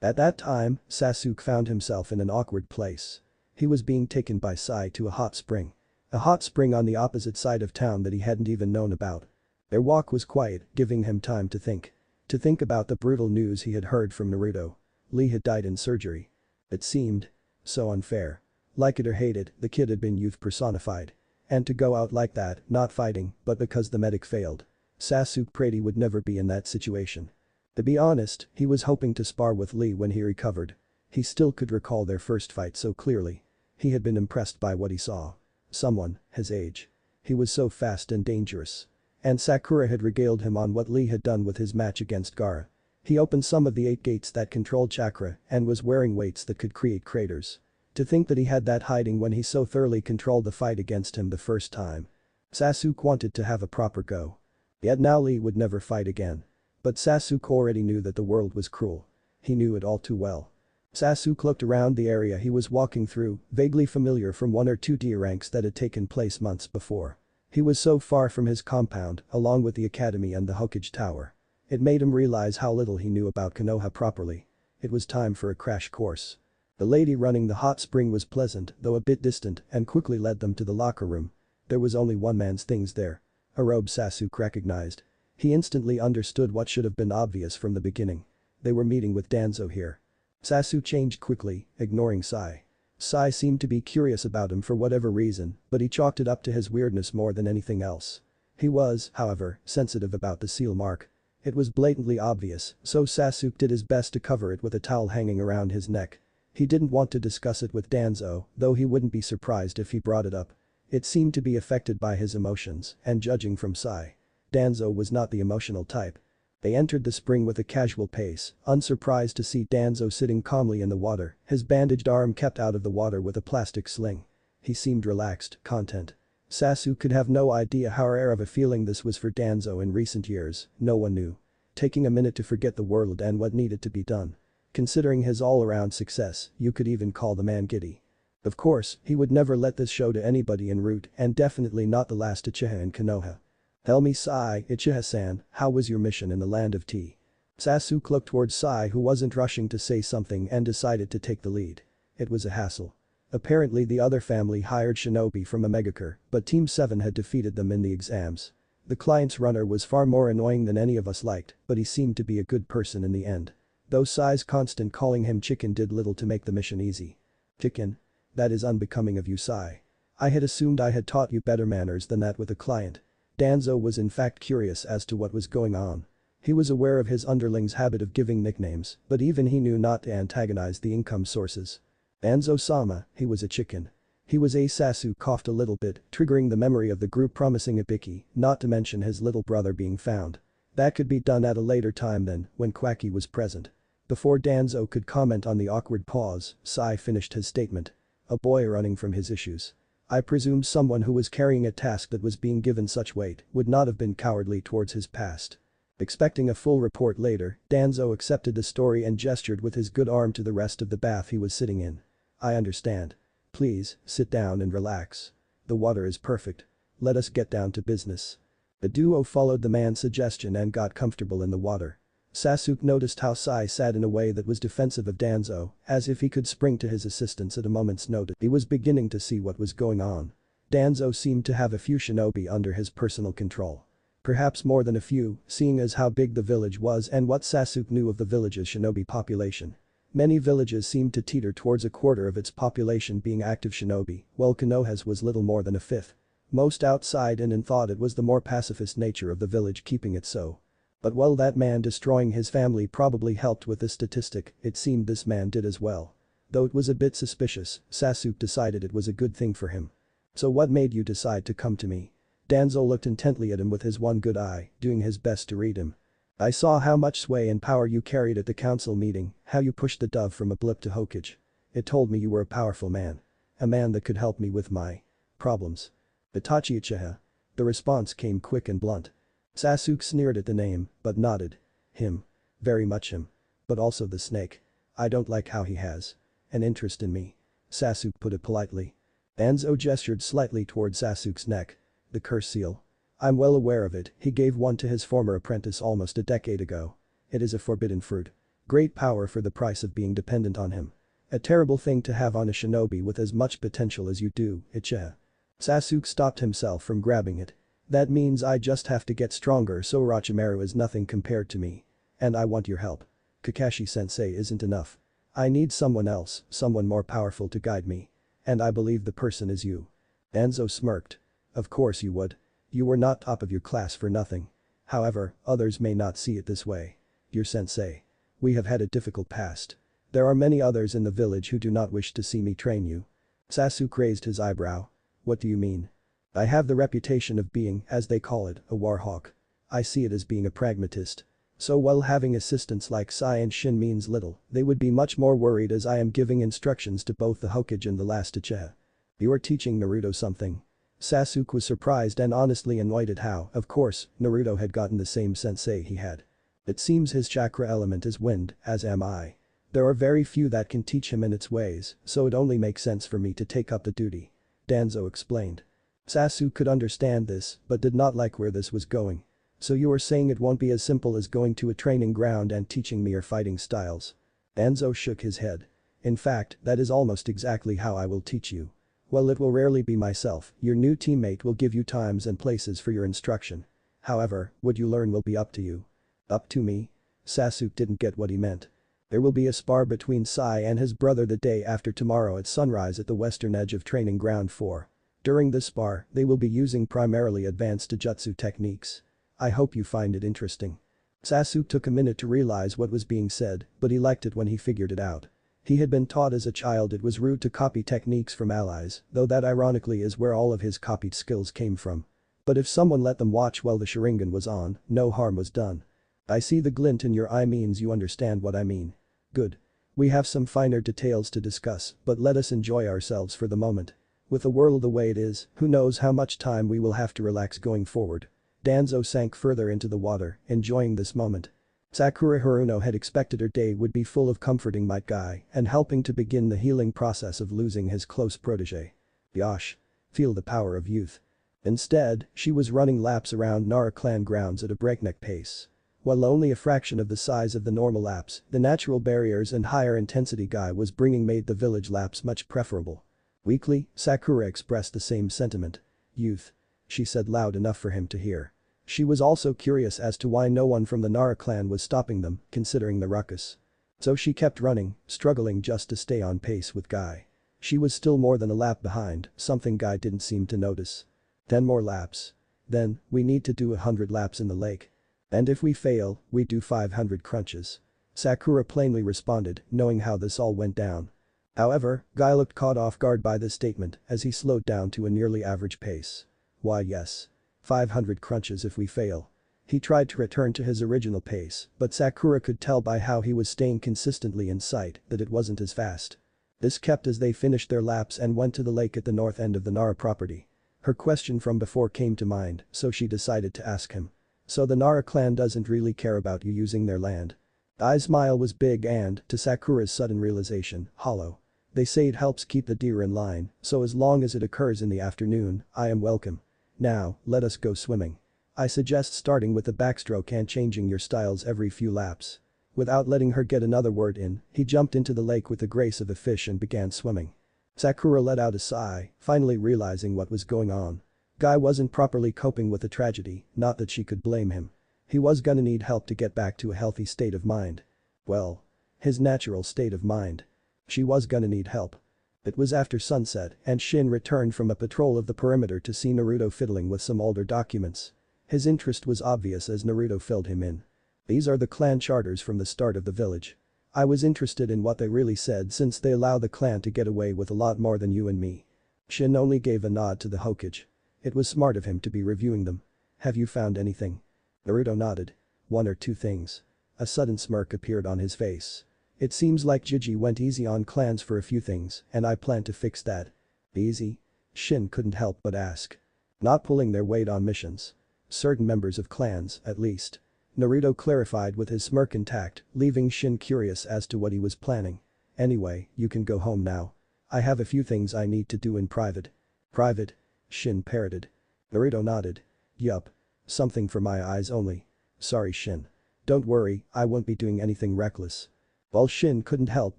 At that time, Sasuke found himself in an awkward place. He was being taken by Sai to a hot spring. A hot spring on the opposite side of town that he hadn't even known about. Their walk was quiet, giving him time to think. To think about the brutal news he had heard from Naruto. Lee had died in surgery. It seemed so unfair. Like it or hate it, the kid had been youth personified. And to go out like that, not fighting, but because the medic failed. Sasuke prayed he would never be in that situation. To be honest, he was hoping to spar with Lee when he recovered. He still could recall their first fight so clearly. He had been impressed by what he saw. Someone, his age. He was so fast and dangerous. And Sakura had regaled him on what Lee had done with his match against Gaara. He opened some of the 8 gates that controlled chakra and was wearing weights that could create craters. To think that he had that hiding when he so thoroughly controlled the fight against him the first time. Sasuke wanted to have a proper go. Yet now Lee would never fight again. But Sasuke already knew that the world was cruel. He knew it all too well. Sasuke looked around the area he was walking through, vaguely familiar from 1 or 2 deer ranks that had taken place months before. He was so far from his compound, along with the academy and the Hokage tower. It made him realize how little he knew about Konoha properly. It was time for a crash course. The lady running the hot spring was pleasant, though a bit distant, and quickly led them to the locker room. There was only one man's things there. A robe Sasuke recognized. He instantly understood what should have been obvious from the beginning. They were meeting with Danzo here. Sasuke changed quickly, ignoring Sai. Sai seemed to be curious about him for whatever reason, but he chalked it up to his weirdness more than anything else. He was, however, sensitive about the seal mark. It was blatantly obvious, so Sasuke did his best to cover it with a towel hanging around his neck. He didn't want to discuss it with Danzo, though he wouldn't be surprised if he brought it up. It seemed to be affected by his emotions, and judging from Sai, Danzo was not the emotional type. They entered the spring with a casual pace, unsurprised to see Danzo sitting calmly in the water, his bandaged arm kept out of the water with a plastic sling. He seemed relaxed, content. Sasuke could have no idea how rare of a feeling this was for Danzo in recent years, no one knew. Taking a minute to forget the world and what needed to be done. Considering his all-around success, you could even call the man giddy. Of course, he would never let this show to anybody en route and definitely not the last Uchiha in Konoha. "Tell me Sai, Uchiha-san, how was your mission in the land of tea?" Sasuke looked towards Sai who wasn't rushing to say something and decided to take the lead. It was a hassle. Apparently the other family hired shinobi from a megacure, but Team 7 had defeated them in the exams. The client's runner was far more annoying than any of us liked, but he seemed to be a good person in the end. Though Sai's constant calling him chicken did little to make the mission easy. "Chicken? That is unbecoming of you, Sai. I had assumed I had taught you better manners than that with a client." Danzo was in fact curious as to what was going on. He was aware of his underling's habit of giving nicknames, but even he knew not to antagonize the income sources. Danzo-sama, he was a chicken. He was a Sasuke coughed a little bit, triggering the memory of the group promising Ibiki, not to mention his little brother being found. That could be done at a later time then, when Quacky was present. Before Danzo could comment on the awkward pause, Sai finished his statement. A boy running from his issues. I presume someone who was carrying a task that was being given such weight would not have been cowardly towards his past. Expecting a full report later, Danzo accepted the story and gestured with his good arm to the rest of the bath he was sitting in. I understand. Please, sit down and relax. The water is perfect. Let us get down to business. The duo followed the man's suggestion and got comfortable in the water. Sasuke noticed how Sai sat in a way that was defensive of Danzo, as if he could spring to his assistance at a moment's notice. He was beginning to see what was going on. Danzo seemed to have a few shinobi under his personal control. Perhaps more than a few, seeing as how big the village was and what Sasuke knew of the village's shinobi population. Many villages seemed to teeter towards a quarter of its population being active shinobi, while Konoha's was little more than a fifth. Most outside in thought it was the more pacifist nature of the village keeping it so. But while that man destroying his family probably helped with this statistic, it seemed this man did as well. Though it was a bit suspicious, Sasuke decided it was a good thing for him. So what made you decide to come to me? Danzo looked intently at him with his one good eye, doing his best to read him. I saw how much sway and power you carried at the council meeting, how you pushed the dove from a blip to Hokage. It told me you were a powerful man. A man that could help me with my problems. Itachi Uchiha. The response came quick and blunt. Sasuke sneered at the name, but nodded. Him. Very much him. But also the snake. I don't like how he has an interest in me. Sasuke put it politely. Danzo gestured slightly toward Sasuke's neck. The curse seal. I'm well aware of it, he gave one to his former apprentice almost a decade ago. It is a forbidden fruit. Great power for the price of being dependent on him. A terrible thing to have on a shinobi with as much potential as you do, Uchiha. Sasuke stopped himself from grabbing it. That means I just have to get stronger so Orochimaru is nothing compared to me. And I want your help. Kakashi-sensei isn't enough. I need someone else, someone more powerful to guide me. And I believe the person is you. Danzo smirked. Of course you would. You were not top of your class for nothing. However, others may not see it this way. Your sensei. We have had a difficult past. There are many others in the village who do not wish to see me train you. Sasuke raised his eyebrow. What do you mean? I have the reputation of being, as they call it, a warhawk. I see it as being a pragmatist. So while having assistants like Sai and Shin means little, they would be much more worried as I am giving instructions to both the Hokage and the last Uchiha. You are teaching Naruto something. Sasuke was surprised and honestly annoyed at how, of course, Naruto had gotten the same sensei he had. It seems his chakra element is wind, as am I. There are very few that can teach him in its ways, so it only makes sense for me to take up the duty. Danzo explained. Sasuke could understand this, but did not like where this was going. So you are saying it won't be as simple as going to a training ground and teaching me your fighting styles? Danzo shook his head. In fact, that is almost exactly how I will teach you. While it will rarely be myself, your new teammate will give you times and places for your instruction. However, what you learn will be up to you. Up to me? Sasuke didn't get what he meant. There will be a spar between Sai and his brother the day after tomorrow at sunrise at the western edge of Training Ground 4. During this spar, they will be using primarily advanced Jujutsu techniques. I hope you find it interesting. Sasuke took a minute to realize what was being said, but he liked it when he figured it out. He had been taught as a child it was rude to copy techniques from allies, though that ironically is where all of his copied skills came from. But if someone let them watch while the Sharingan was on, no harm was done. I see the glint in your eye means you understand what I mean. Good. We have some finer details to discuss, but let us enjoy ourselves for the moment. With the world the way it is, who knows how much time we will have to relax going forward. Danzo sank further into the water, enjoying this moment. Sakura Haruno had expected her day would be full of comforting Might Guy and helping to begin the healing process of losing his close protege. Yosh. Feel the power of youth. Instead, she was running laps around Nara clan grounds at a breakneck pace. While only a fraction of the size of the normal laps, the natural barriers and higher intensity Guy was bringing made the village laps much preferable. Weakly, Sakura expressed the same sentiment. Youth. She said loud enough for him to hear. She was also curious as to why no one from the Nara clan was stopping them, considering the ruckus. So she kept running, struggling just to stay on pace with Guy. She was still more than a lap behind, something Guy didn't seem to notice. 10 more laps. Then, we need to do 100 laps in the lake. And if we fail, we do 500 crunches. Sakura plainly responded, knowing how this all went down. However, Guy looked caught off guard by this statement as he slowed down to a nearly average pace. Why yes. 500 crunches if we fail. He tried to return to his original pace, but Sakura could tell by how he was staying consistently in sight that it wasn't as fast. This kept as they finished their laps and went to the lake at the north end of the Nara property. Her question from before came to mind, so she decided to ask him. So the Nara clan doesn't really care about you using their land? Ai's smile was big and, to Sakura's sudden realization, hollow. They say it helps keep the deer in line, so as long as it occurs in the afternoon, I am welcome. Now, let us go swimming. I suggest starting with the backstroke and changing your styles every few laps. Without letting her get another word in, he jumped into the lake with the grace of a fish and began swimming. Sakura let out a sigh, finally realizing what was going on. Guy wasn't properly coping with the tragedy, not that she could blame him. He was gonna need help to get back to a healthy state of mind. Well, his natural state of mind. She was gonna need help. It was after sunset and Shin returned from a patrol of the perimeter to see Naruto fiddling with some older documents. His interest was obvious as Naruto filled him in. These are the clan charters from the start of the village. I was interested in what they really said since they allow the clan to get away with a lot more than you and me. Shin only gave a nod to the Hokage. It was smart of him to be reviewing them. Have you found anything? Naruto nodded. 1 or 2 things. A sudden smirk appeared on his face. It seems like Jiji went easy on clans for a few things, and I plan to fix that. Easy? Shin couldn't help but ask. Not pulling their weight on missions. Certain members of clans, at least. Naruto clarified with his smirk intact, leaving Shin curious as to what he was planning. Anyway, you can go home now. I have a few things I need to do in private. Private? Shin parroted. Naruto nodded. Yup. Something for my eyes only. Sorry Shin. Don't worry, I won't be doing anything reckless. While Shin couldn't help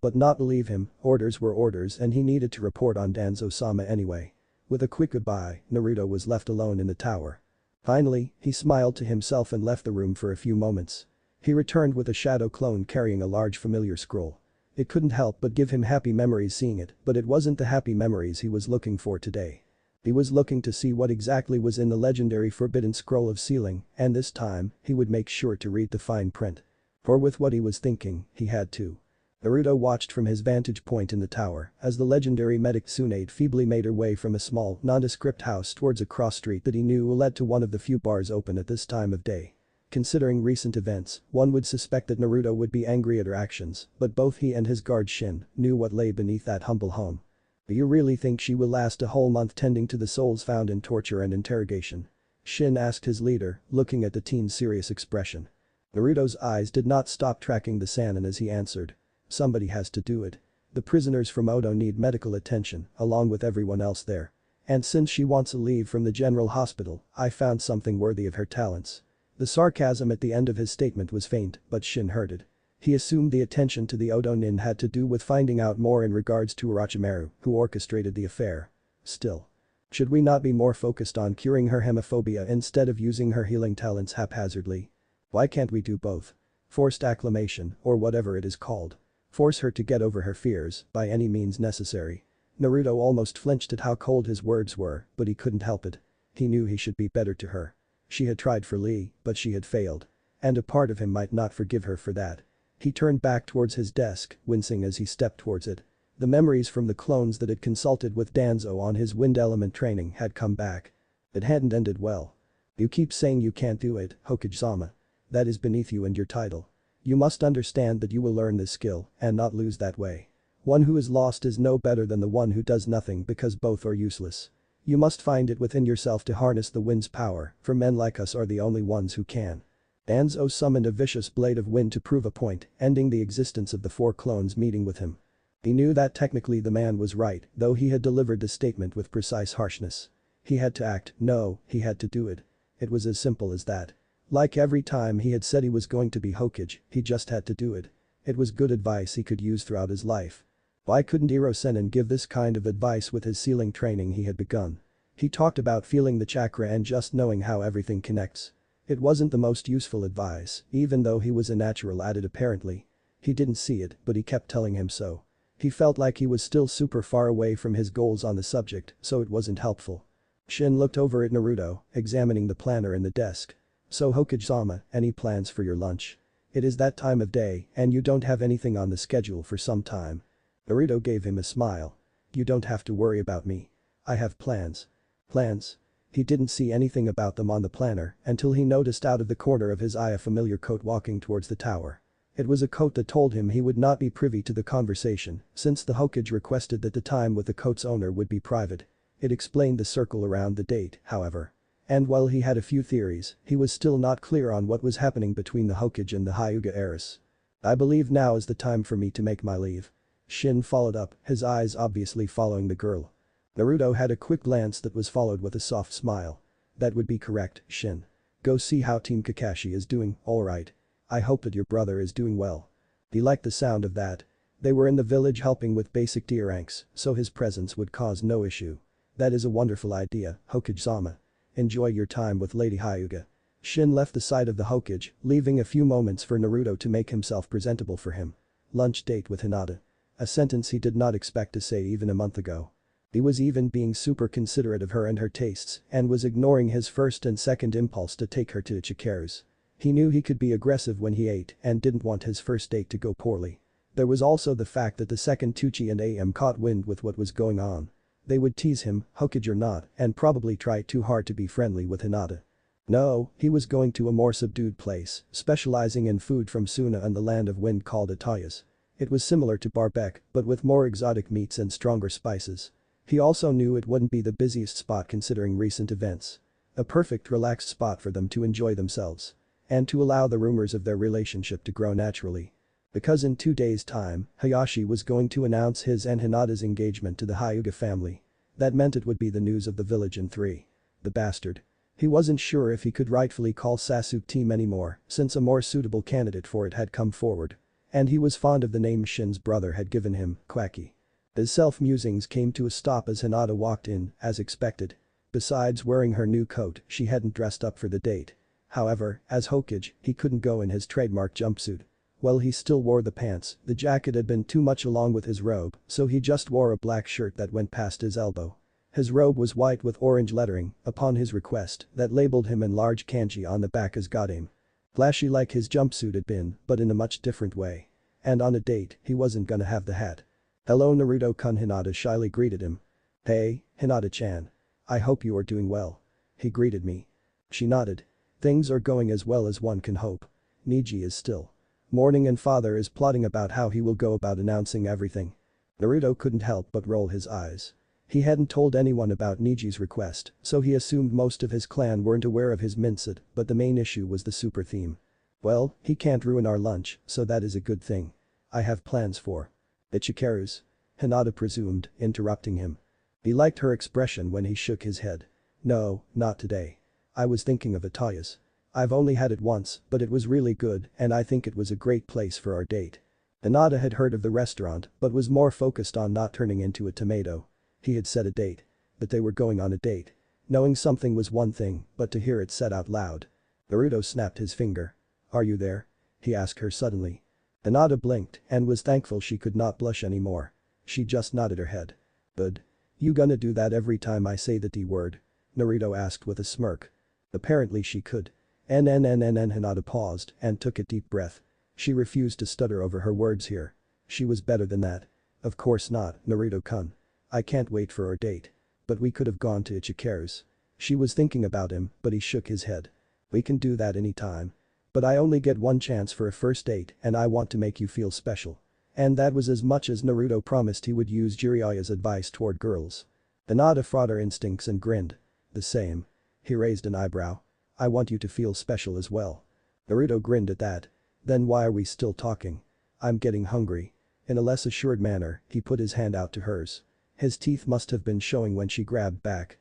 but not believe him, orders were orders and he needed to report on Danzo-sama anyway. With a quick goodbye, Naruto was left alone in the tower. Finally, he smiled to himself and left the room for a few moments. He returned with a shadow clone carrying a large familiar scroll. It couldn't help but give him happy memories seeing it, but it wasn't the happy memories he was looking for today. He was looking to see what exactly was in the legendary Forbidden Scroll of Sealing, and this time, he would make sure to read the fine print. For with what he was thinking, he had to. Naruto watched from his vantage point in the tower as the legendary medic Tsunade feebly made her way from a small, nondescript house towards a cross street that he knew led to one of the few bars open at this time of day. Considering recent events, one would suspect that Naruto would be angry at her actions, but both he and his guard Shin knew what lay beneath that humble home. Do you really think she will last a whole month tending to the souls found in torture and interrogation? Shin asked his leader, looking at the teen's serious expression. Naruto's eyes did not stop tracking the Sannin as he answered. Somebody has to do it. The prisoners from Odo need medical attention, along with everyone else there. And since she wants a leave from the general hospital, I found something worthy of her talents. The sarcasm at the end of his statement was faint, but Shin heard it. He assumed the attention to the Odo Nin had to do with finding out more in regards to Orochimaru, who orchestrated the affair. Still. Should we not be more focused on curing her hemophobia instead of using her healing talents haphazardly? Why can't we do both? Forced acclimation, or whatever it is called. Force her to get over her fears, by any means necessary. Naruto almost flinched at how cold his words were, but he couldn't help it. He knew he should be better to her. She had tried for Lee, but she had failed. And a part of him might not forgive her for that. He turned back towards his desk, wincing as he stepped towards it. The memories from the clones that had consulted with Danzo on his wind element training had come back. It hadn't ended well. You keep saying you can't do it, Hokage-sama. That is beneath you and your title. You must understand that you will learn this skill and not lose that way. One who is lost is no better than the one who does nothing because both are useless. You must find it within yourself to harness the wind's power, for men like us are the only ones who can. Danzo summoned a vicious blade of wind to prove a point, ending the existence of the 4 clones meeting with him. He knew that technically the man was right, though he had delivered the statement with precise harshness. He had to act, no, he had to do it. It was as simple as that. Like every time he had said he was going to be Hokage, he just had to do it. It was good advice he could use throughout his life. Why couldn't Iro-sennin give this kind of advice with his sealing training he had begun? He talked about feeling the chakra and just knowing how everything connects. It wasn't the most useful advice, even though he was a natural at it apparently. He didn't see it, but he kept telling him so. He felt like he was still super far away from his goals on the subject, so it wasn't helpful. Shin looked over at Naruto, examining the planner in the desk. So Hokage-sama, any plans for your lunch? It is that time of day and you don't have anything on the schedule for some time. Naruto gave him a smile. You don't have to worry about me. I have plans. Plans? He didn't see anything about them on the planner until he noticed out of the corner of his eye a familiar coat walking towards the tower. It was a coat that told him he would not be privy to the conversation since the Hokage requested that the time with the coat's owner would be private. It explained the circle around the date, however. And while he had a few theories, he was still not clear on what was happening between the Hokage and the Hyuga heiress. I believe now is the time for me to make my leave. Shin followed up, his eyes obviously following the girl. Naruto had a quick glance that was followed with a soft smile. That would be correct, Shin. Go see how Team Kakashi is doing, alright. I hope that your brother is doing well. He liked the sound of that. They were in the village helping with basic tier ranks, so his presence would cause no issue. That is a wonderful idea, Hokage-sama. Enjoy your time with Lady Hyuga. Shin left the side of the Hokage, leaving a few moments for Naruto to make himself presentable for him. Lunch date with Hinata. A sentence he did not expect to say even a month ago. He was even being super considerate of her and her tastes and was ignoring his first and second impulse to take her to Ichikaru's. He knew he could be aggressive when he ate and didn't want his first date to go poorly. There was also the fact that the second Tucci and AM caught wind with what was going on. They would tease him, Hokage or not, and probably try too hard to be friendly with Hinata. No, he was going to a more subdued place, specializing in food from Suna and the land of wind called Atayas. It was similar to Barbek, but with more exotic meats and stronger spices. He also knew it wouldn't be the busiest spot considering recent events. A perfect relaxed spot for them to enjoy themselves. And to allow the rumors of their relationship to grow naturally. Because in 2 days' time, Hayashi was going to announce his and Hinata's engagement to the Hyuga family. That meant it would be the news of the village in 3. The bastard. He wasn't sure if he could rightfully call Sasuke team anymore since a more suitable candidate for it had come forward. And he was fond of the name Shin's brother had given him, Quacky. His self-musings came to a stop as Hinata walked in, as expected. Besides wearing her new coat, she hadn't dressed up for the date. However, as Hokage, he couldn't go in his trademark jumpsuit. Well, he still wore the pants, the jacket had been too much along with his robe, so he just wore a black shirt that went past his elbow. His robe was white with orange lettering, upon his request, that labeled him in large kanji on the back as Godame. Flashy like his jumpsuit had been, but in a much different way. And on a date, he wasn't gonna have the hat. Hello Naruto-kun, Hinata shyly greeted him. Hey, Hinata-chan. I hope you are doing well. He greeted me. She nodded. Things are going as well as one can hope. Niji is still mourning and father is plotting about how he will go about announcing everything. Naruto couldn't help but roll his eyes. He hadn't told anyone about Niji's request, so he assumed most of his clan weren't aware of his mincet, but the main issue was the super theme. Well, he can't ruin our lunch, so that is a good thing. I have plans for Ichikaru's. Hinata presumed, interrupting him. He liked her expression when he shook his head. No, not today. I was thinking of Atayas. I've only had it once, but it was really good and I think it was a great place for our date. Hinata had heard of the restaurant but was more focused on not turning into a tomato. He had set a date. But they were going on a date. Knowing something was one thing, but to hear it said out loud. Naruto snapped his finger. Are you there? He asked her suddenly. Hinata blinked and was thankful she could not blush anymore. She just nodded her head. Good. You gonna do that every time I say the D word? Naruto asked with a smirk. Apparently she could. Hinata paused and took a deep breath. She refused to stutter over her words here. She was better than that. Of course not, Naruto-kun. I can't wait for our date. But we could have gone to Ichikaru's. She was thinking about him, but he shook his head. We can do that anytime. But I only get one chance for a first date and I want to make you feel special. And that was as much as Naruto promised he would use Jiraiya's advice toward girls. Hinata fought her instincts and grinned. The same. He raised an eyebrow. I want you to feel special as well. Naruto grinned at that. Then why are we still talking? I'm getting hungry. In a less assured manner, he put his hand out to hers. His teeth must have been showing when she grabbed back.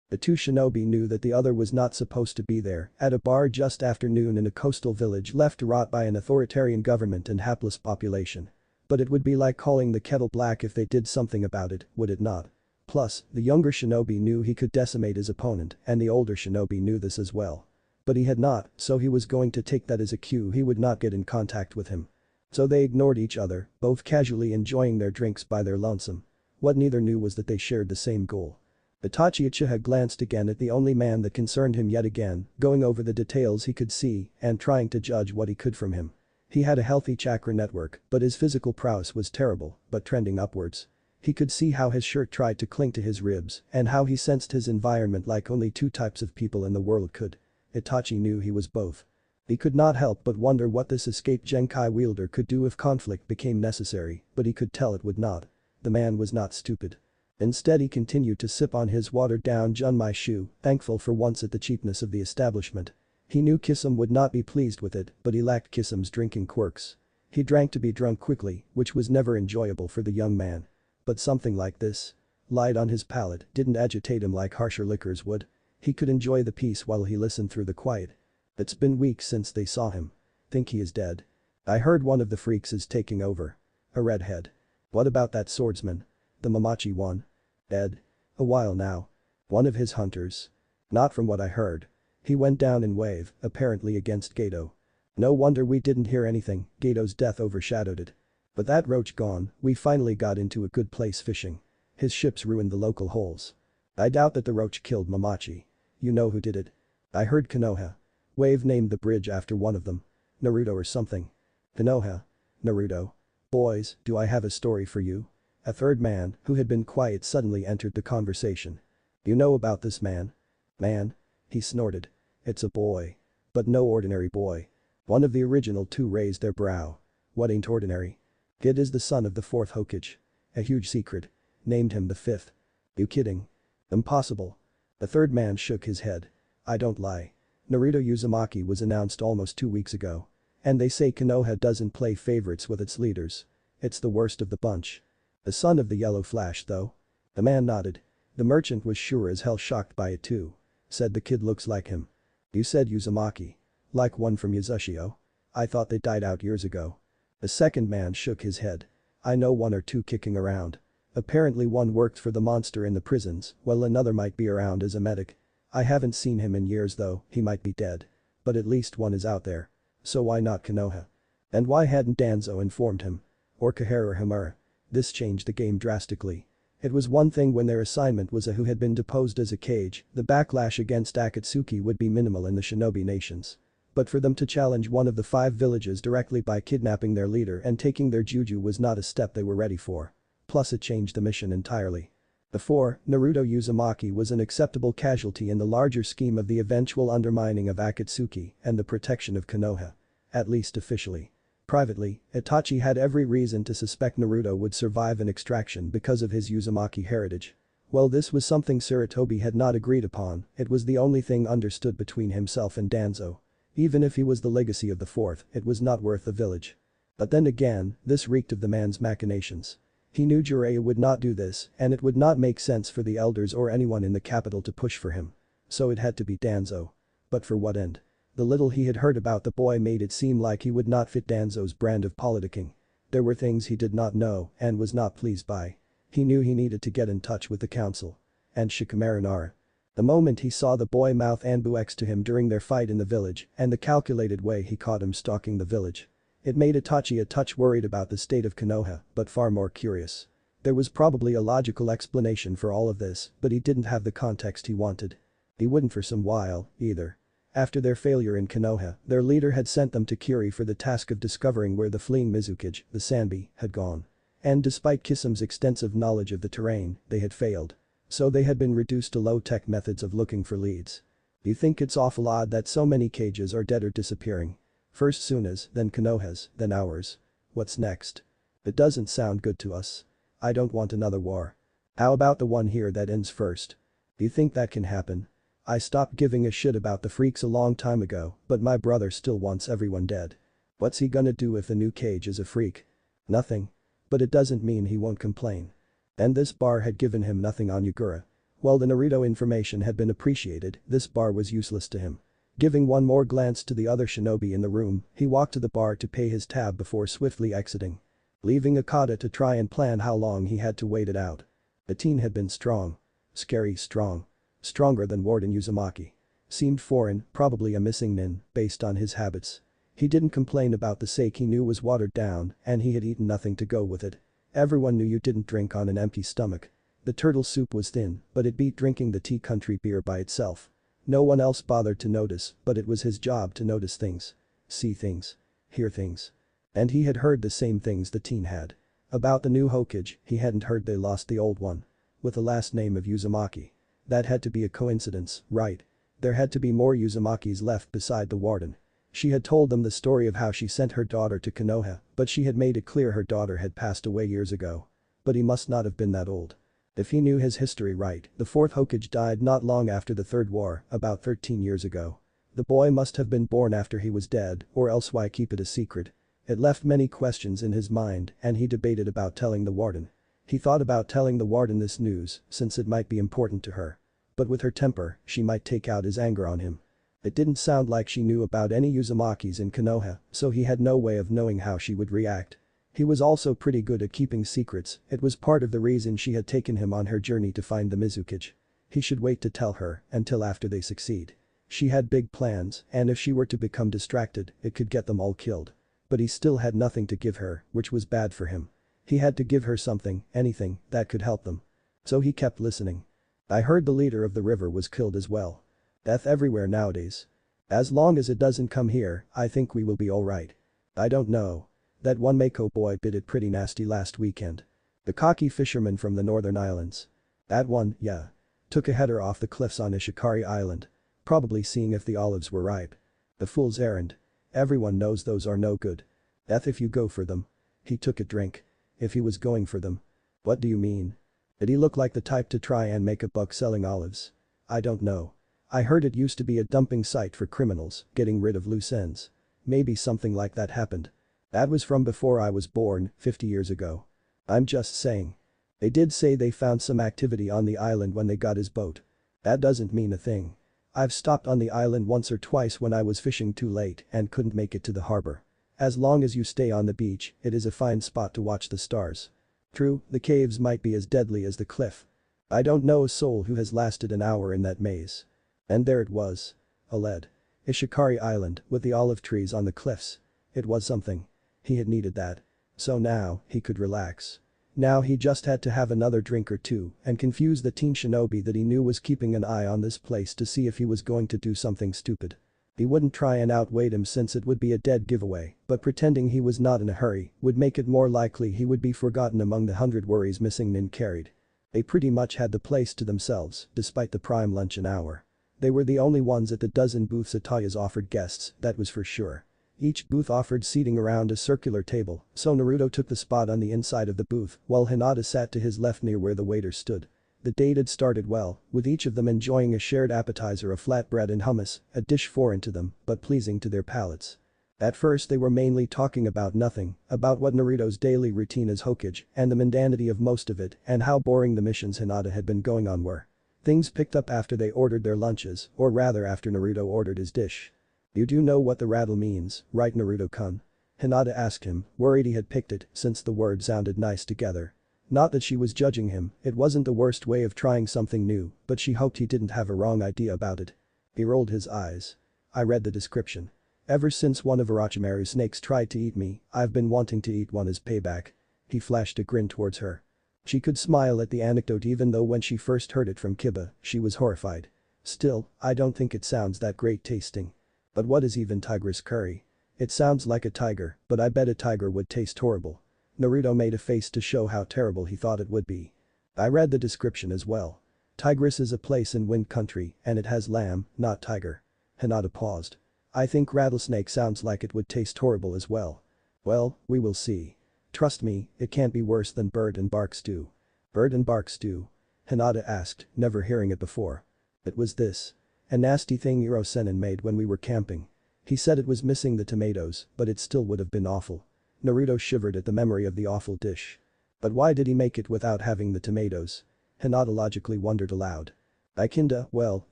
The two shinobi knew that the other was not supposed to be there, at a bar just after noon in a coastal village left to rot by an authoritarian government and hapless population. But it would be like calling the kettle black if they did something about it, would it not? Plus, the younger shinobi knew he could decimate his opponent and the older shinobi knew this as well. But he had not, so he was going to take that as a cue he would not get in contact with him. So they ignored each other, both casually enjoying their drinks by their lonesome. What neither knew was that they shared the same goal. Itachi Uchiha glanced again at the only man that concerned him yet again, going over the details he could see and trying to judge what he could from him. He had a healthy chakra network, but his physical prowess was terrible, but trending upwards. He could see how his shirt tried to cling to his ribs and how he sensed his environment like only two types of people in the world could. Itachi knew he was both. He could not help but wonder what this escaped Genkai wielder could do if conflict became necessary, but he could tell it would not. The man was not stupid. Instead he continued to sip on his watered-down Junmai Shu, thankful for once at the cheapness of the establishment. He knew Kisame would not be pleased with it, but he lacked Kisame's drinking quirks. He drank to be drunk quickly, which was never enjoyable for the young man. But something like this, light on his palate, didn't agitate him like harsher liquors would. He could enjoy the peace while he listened through the quiet. It's been weeks since they saw him. Think he is dead. I heard one of the freaks is taking over. A redhead. What about that swordsman? The Mamachi one? Dead? A while now. One of his hunters? Not from what I heard. He went down in wave, apparently against Gato. No wonder we didn't hear anything, Gato's death overshadowed it. But that roach gone, we finally got into a good place fishing. His ships ruined the local holes. I doubt that the roach killed Mamachi. You know who did it? I heard Konoha. Wave named the bridge after one of them. Naruto or something. Konoha. Naruto. Boys, do I have a story for you? A third man, who had been quiet suddenly entered the conversation. You know about this man? Man? He snorted. It's a boy. But no ordinary boy. One of the original two raised their brow. What ain't ordinary? Kid is the son of the fourth Hokage. A huge secret. Named him the fifth. You kidding? Impossible. The third man shook his head. I don't lie. Naruto Uzumaki was announced almost 2 weeks ago. And they say Konoha doesn't play favorites with its leaders. It's the worst of the bunch. The son of the yellow flash though? The man nodded. The merchant was sure as hell shocked by it too. Said the kid looks like him. You said Uzumaki. Like one from Yazushio? I thought they died out years ago. The second man shook his head. I know one or two kicking around. Apparently one worked for the monster in the prisons, while another might be around as a medic. I haven't seen him in years though, he might be dead. But at least one is out there. So why not Konoha? And why hadn't Danzo informed him? Or Koharu or Himura? This changed the game drastically. It was one thing when their assignment was a who had been deposed as a Kage, the backlash against Akatsuki would be minimal in the shinobi nations. But for them to challenge one of the 5 villages directly by kidnapping their leader and taking their juju was not a step they were ready for. Plus it changed the mission entirely. Before, Naruto Uzumaki was an acceptable casualty in the larger scheme of the eventual undermining of Akatsuki and the protection of Konoha. At least officially. Privately, Itachi had every reason to suspect Naruto would survive an extraction because of his Uzumaki heritage. While this was something Sarutobi had not agreed upon, it was the only thing understood between himself and Danzo. Even if he was the legacy of the fourth, it was not worth the village. But then again, this reeked of the man's machinations. He knew Jiraiya would not do this, and it would not make sense for the elders or anyone in the capital to push for him. So it had to be Danzo. But for what end? The little he had heard about the boy made it seem like he would not fit Danzo's brand of politicking. There were things he did not know and was not pleased by. He knew he needed to get in touch with the council. And Shikamaru Nara. The moment he saw the boy mouth Anbu X to him during their fight in the village and the calculated way he caught him stalking the village. It made Itachi a touch worried about the state of Konoha, but far more curious. There was probably a logical explanation for all of this, but he didn't have the context he wanted. He wouldn't for some while, either. After their failure in Konoha, their leader had sent them to Kiri for the task of discovering where the fleeing Mizukage, the Sanbi, had gone. And despite Kisam's extensive knowledge of the terrain, they had failed. So they had been reduced to low-tech methods of looking for leads. You think it's awful odd that so many cages are dead or disappearing? First Suna's, then Konoha's, then ours. What's next? It doesn't sound good to us. I don't want another war. How about the one here that ends first? Do you think that can happen? I stopped giving a shit about the freaks a long time ago, but my brother still wants everyone dead. What's he gonna do if the new cage is a freak? Nothing. But it doesn't mean he won't complain. And this bar had given him nothing on Yugura. While the Naruto information had been appreciated, this bar was useless to him. Giving one more glance to the other shinobi in the room, he walked to the bar to pay his tab before swiftly exiting. Leaving Okada to try and plan how long he had to wait it out. The teen had been strong. Scary strong. Stronger than Warden Uzumaki. Seemed foreign, probably a missing nin, based on his habits. He didn't complain about the sake he knew was watered down, and he had eaten nothing to go with it. Everyone knew you didn't drink on an empty stomach. The turtle soup was thin, but it beat drinking the tea country beer by itself. No one else bothered to notice, but it was his job to notice things. See things. Hear things. And he had heard the same things the teen had. About the new Hokage, he hadn't heard they lost the old one. With the last name of Uzumaki. That had to be a coincidence, right? There had to be more Uzumakis left beside the warden. She had told them the story of how she sent her daughter to Konoha, but she had made it clear her daughter had passed away years ago. But he must not have been that old. If he knew his history right, the fourth Hokage died not long after the third war, about 13 years ago. The boy must have been born after he was dead, or else why keep it a secret? It left many questions in his mind, and he debated about telling the warden. He thought about telling the warden this news, since it might be important to her. But with her temper, she might take out his anger on him. It didn't sound like she knew about any Uzumakis in Konoha, so he had no way of knowing how she would react. He was also pretty good at keeping secrets, it was part of the reason she had taken him on her journey to find the Mizukage. He should wait to tell her, until after they succeed. She had big plans, and if she were to become distracted, it could get them all killed. But he still had nothing to give her, which was bad for him. He had to give her something, anything, that could help them. So he kept listening. I heard the leader of the river was killed as well. Death everywhere nowadays. As long as it doesn't come here, I think we will be alright. I don't know. That one Mako boy bit it pretty nasty last weekend. The cocky fisherman from the northern islands. That one, yeah. Took a header off the cliffs on Ishikari Island. Probably seeing if the olives were ripe. The fool's errand. Everyone knows those are no good. Death if you go for them. He took a drink. If he was going for them. What do you mean? Did he look like the type to try and make a buck selling olives? I don't know. I heard it used to be a dumping site for criminals, getting rid of loose ends. Maybe something like that happened. That was from before I was born, 50 years ago. I'm just saying. They did say they found some activity on the island when they got his boat. That doesn't mean a thing. I've stopped on the island once or twice when I was fishing too late and couldn't make it to the harbor. As long as you stay on the beach, it is a fine spot to watch the stars. True, the caves might be as deadly as the cliff. I don't know a soul who has lasted an hour in that maze. And there it was. A lead. Ishikari Island, with the olive trees on the cliffs. It was something. He had needed that. So now, he could relax. Now he just had to have another drink or two and confuse the teen shinobi that he knew was keeping an eye on this place to see if he was going to do something stupid. He wouldn't try and outwait him since it would be a dead giveaway, but pretending he was not in a hurry would make it more likely he would be forgotten among the 100 worries missing nin carried. They pretty much had the place to themselves, despite the prime luncheon hour. They were the only ones at the dozen booths Ataya's offered guests, that was for sure. Each booth offered seating around a circular table, so Naruto took the spot on the inside of the booth while Hinata sat to his left near where the waiter stood. The date had started well, with each of them enjoying a shared appetizer of flatbread and hummus, a dish foreign to them, but pleasing to their palates. At first they were mainly talking about nothing, about what Naruto's daily routine as Hokage and the mundanity of most of it and how boring the missions Hinata had been going on were. Things picked up after they ordered their lunches, or rather after Naruto ordered his dish. You do know what the rattle means, right Naruto-kun? Hinata asked him, worried he had picked it since the words sounded nice together. Not that she was judging him, it wasn't the worst way of trying something new, but she hoped he didn't have a wrong idea about it. He rolled his eyes. I read the description. Ever since one of Orochimaru's snakes tried to eat me, I've been wanting to eat one as payback. He flashed a grin towards her. She could smile at the anecdote even though when she first heard it from Kiba, she was horrified. Still, I don't think it sounds that great tasting. But what is even tigress curry? It sounds like a tiger, but I bet a tiger would taste horrible. Naruto made a face to show how terrible he thought it would be. I read the description as well. Tigress is a place in wind country and it has lamb, not tiger. Hinata paused. I think rattlesnake sounds like it would taste horrible as well. Well, we will see. Trust me, it can't be worse than bird and bark stew. Bird and bark stew? Hinata asked, never hearing it before. It was this. A nasty thing Iro-sennin made when we were camping. He said it was missing the tomatoes, but it still would have been awful. Naruto shivered at the memory of the awful dish. But why did he make it without having the tomatoes? Hinata logically wondered aloud. I kinda, well,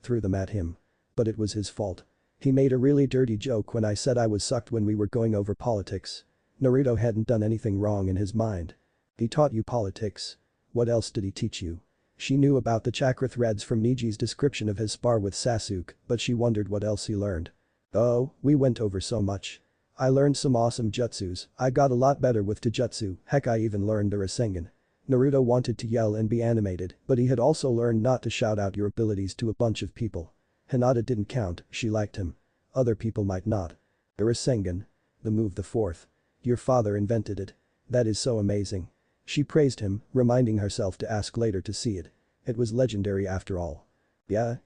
threw them at him. But it was his fault. He made a really dirty joke when I said I was sucked when we were going over politics. Naruto hadn't done anything wrong in his mind. He taught you politics. What else did he teach you? She knew about the chakra threads from Niji's description of his spar with Sasuke, but she wondered what else he learned. Oh, we went over so much. I learned some awesome jutsus, I got a lot better with Taijutsu, heck I even learned the Rasengan. Naruto wanted to yell and be animated, but he had also learned not to shout out your abilities to a bunch of people. Hinata didn't count, she liked him. Other people might not. The Rasengan. The move the fourth. Your father invented it. That is so amazing. She praised him, reminding herself to ask later to see it. It was legendary after all. Yeah.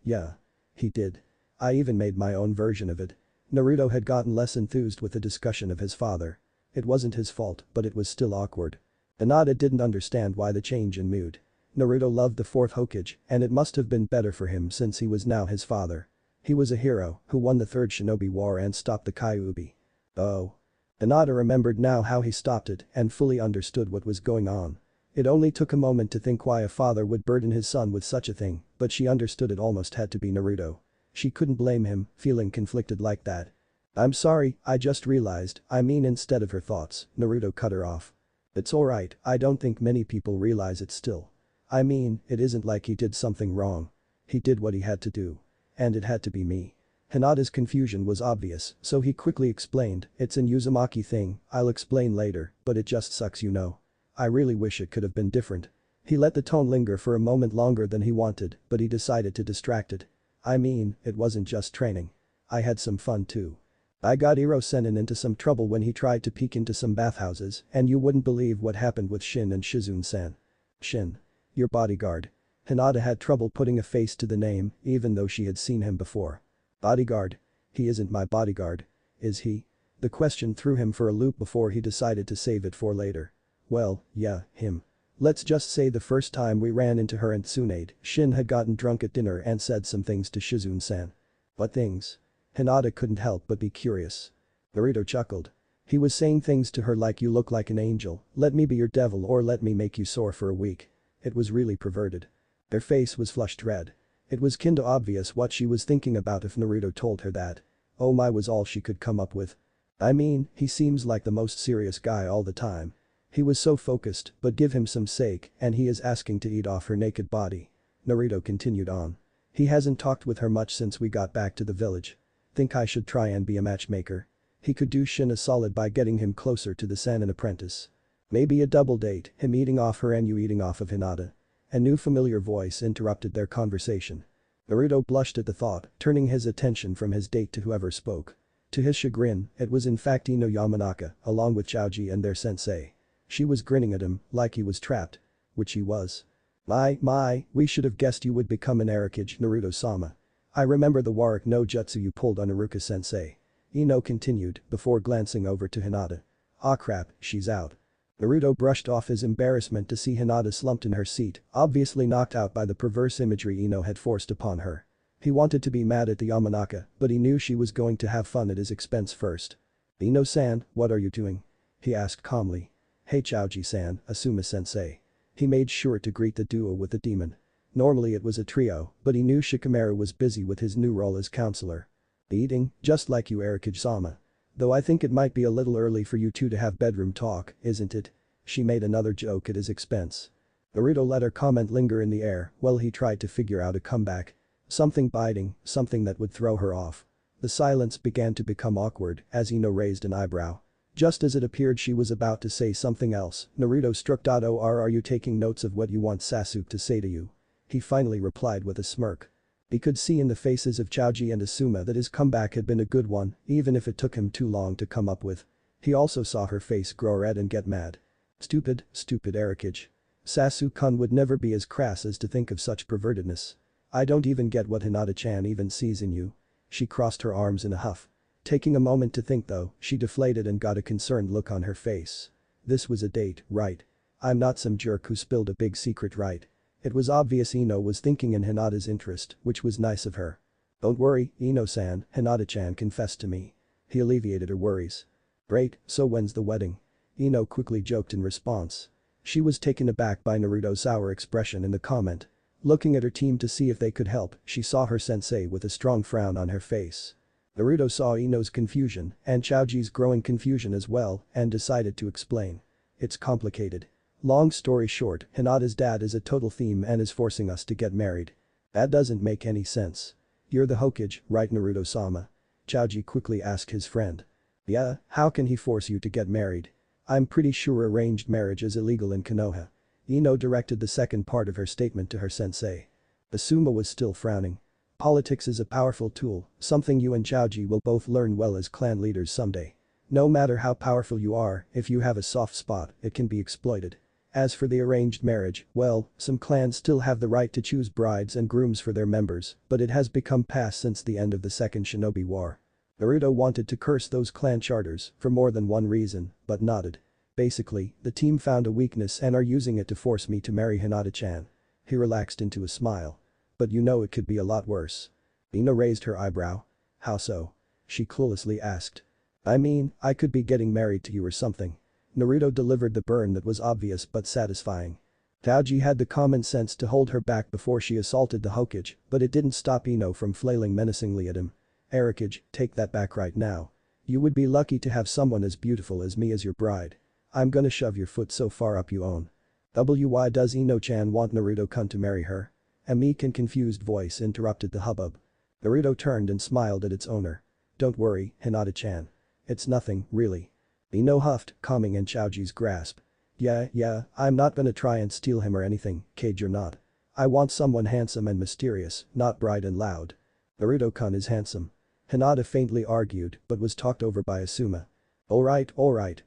He did. I even made my own version of it. Naruto had gotten less enthused with the discussion of his father. It wasn't his fault, but it was still awkward. Hinata didn't understand why the change in mood. Naruto loved the fourth Hokage, and it must have been better for him since he was now his father. He was a hero who won the third shinobi war and stopped the Kyuubi. Oh. Hinata remembered now how he stopped it and fully understood what was going on. It only took a moment to think why a father would burden his son with such a thing, but she understood it almost had to be Naruto. She couldn't blame him, feeling conflicted like that. I'm sorry, I just realized, I mean instead of her thoughts, Naruto cut her off. It's alright, I don't think many people realize it still. I mean, it isn't like he did something wrong. He did what he had to do. And it had to be me. Hinata's confusion was obvious, so he quickly explained, it's an Uzumaki thing, I'll explain later, but it just sucks you know. I really wish it could have been different. He let the tone linger for a moment longer than he wanted, but he decided to distract it. I mean, it wasn't just training. I had some fun too. I got Iro-sennin into some trouble when he tried to peek into some bathhouses, and you wouldn't believe what happened with Shin and Shizune-san. Shin. Your bodyguard. Hinata had trouble putting a face to the name, even though she had seen him before. Bodyguard? He isn't my bodyguard. Is he? The question threw him for a loop before he decided to save it for later. Well, yeah, him. Let's just say the first time we ran into her and Tsunade, Shin had gotten drunk at dinner and said some things to Shizune-san. What things? Hinata couldn't help but be curious. Naruto chuckled. He was saying things to her like you look like an angel, let me be your devil or let me make you sore for a week. It was really perverted. Their face was flushed red. It was kinda obvious what she was thinking about if Naruto told her that. Oh my was all she could come up with. I mean, he seems like the most serious guy all the time. He was so focused, but give him some sake and he is asking to eat off her naked body. Naruto continued on. He hasn't talked with her much since we got back to the village. Think I should try and be a matchmaker. He could do Shin a solid by getting him closer to the Sannin apprentice. Maybe a double date, him eating off her and you eating off of Hinata. A new familiar voice interrupted their conversation. Naruto blushed at the thought, turning his attention from his date to whoever spoke. To his chagrin, it was in fact Ino Yamanaka, along with Chaoji and their sensei. She was grinning at him, like he was trapped. Which he was. My, we should have guessed you would become an Arakage, Naruto-sama. I remember the Warwick no Jutsu you pulled on Iruka-sensei. Ino continued, before glancing over to Hinata. Ah crap, she's out. Naruto brushed off his embarrassment to see Hinata slumped in her seat, obviously knocked out by the perverse imagery Ino had forced upon her. He wanted to be mad at the Yamanaka, but he knew she was going to have fun at his expense first. Ino-san, what are you doing? He asked calmly. Hey Chaoji-san, Asuma-sensei. He made sure to greet the duo with a demon. Normally it was a trio, but he knew Shikamaru was busy with his new role as counselor. Eating, just like you Arakage-sama. Though I think it might be a little early for you two to have bedroom talk, isn't it? She made another joke at his expense. Naruto let her comment linger in the air while he tried to figure out a comeback. Something biting, something that would throw her off. The silence began to become awkward as Ino raised an eyebrow. Just as it appeared she was about to say something else, Naruto struck. Or are you taking notes of what you want Sasuke to say to you? He finally replied with a smirk. He could see in the faces of Choji and Asuma that his comeback had been a good one, even if it took him too long to come up with. He also saw her face grow red and get mad. Stupid Ericage. Sasu-kun would never be as crass as to think of such pervertedness. I don't even get what Hinata-chan even sees in you. She crossed her arms in a huff. Taking a moment to think though, she deflated and got a concerned look on her face. This was a date, right? I'm not some jerk who spilled a big secret, right? It was obvious Ino was thinking in Hinata's interest, which was nice of her. Don't worry, Ino-san, Hinata-chan confessed to me. He alleviated her worries. Great, so when's the wedding? Ino quickly joked in response. She was taken aback by Naruto's sour expression in the comment. Looking at her team to see if they could help, she saw her sensei with a strong frown on her face. Naruto saw Ino's confusion and Choji's growing confusion as well and decided to explain. It's complicated. Long story short, Hinata's dad is a total theme and is forcing us to get married. That doesn't make any sense. You're the Hokage, right, Naruto-sama? Choji quickly asked his friend. Yeah, how can he force you to get married? I'm pretty sure arranged marriage is illegal in Konoha. Ino directed the second part of her statement to her sensei. Asuma was still frowning. Politics is a powerful tool, something you and Choji will both learn well as clan leaders someday. No matter how powerful you are, if you have a soft spot, it can be exploited. As for the arranged marriage, well, some clans still have the right to choose brides and grooms for their members, but it has become past since the end of the Second Shinobi War. Naruto wanted to curse those clan charters for more than one reason, but nodded. Basically, the team found a weakness and are using it to force me to marry Hinata-chan. He relaxed into a smile. But you know it could be a lot worse. Ino raised her eyebrow. How so? She cluelessly asked. I mean, I could be getting married to you or something. Naruto delivered the burn that was obvious but satisfying. Choji had the common sense to hold her back before she assaulted the Hokage, but it didn't stop Ino from flailing menacingly at him. Ericage, take that back right now. You would be lucky to have someone as beautiful as me as your bride. I'm gonna shove your foot so far up you own. Why does Ino-chan want Naruto-kun to marry her? A meek and confused voice interrupted the hubbub. Naruto turned and smiled at its owner. Don't worry, Hinata-chan. It's nothing, really. Ino huffed, calming in Choji's grasp. Yeah, I'm not gonna try and steal him or anything, Cage or not. I want someone handsome and mysterious, not bright and loud. Naruto-kun is handsome. Hinata faintly argued but was talked over by Asuma. Alright,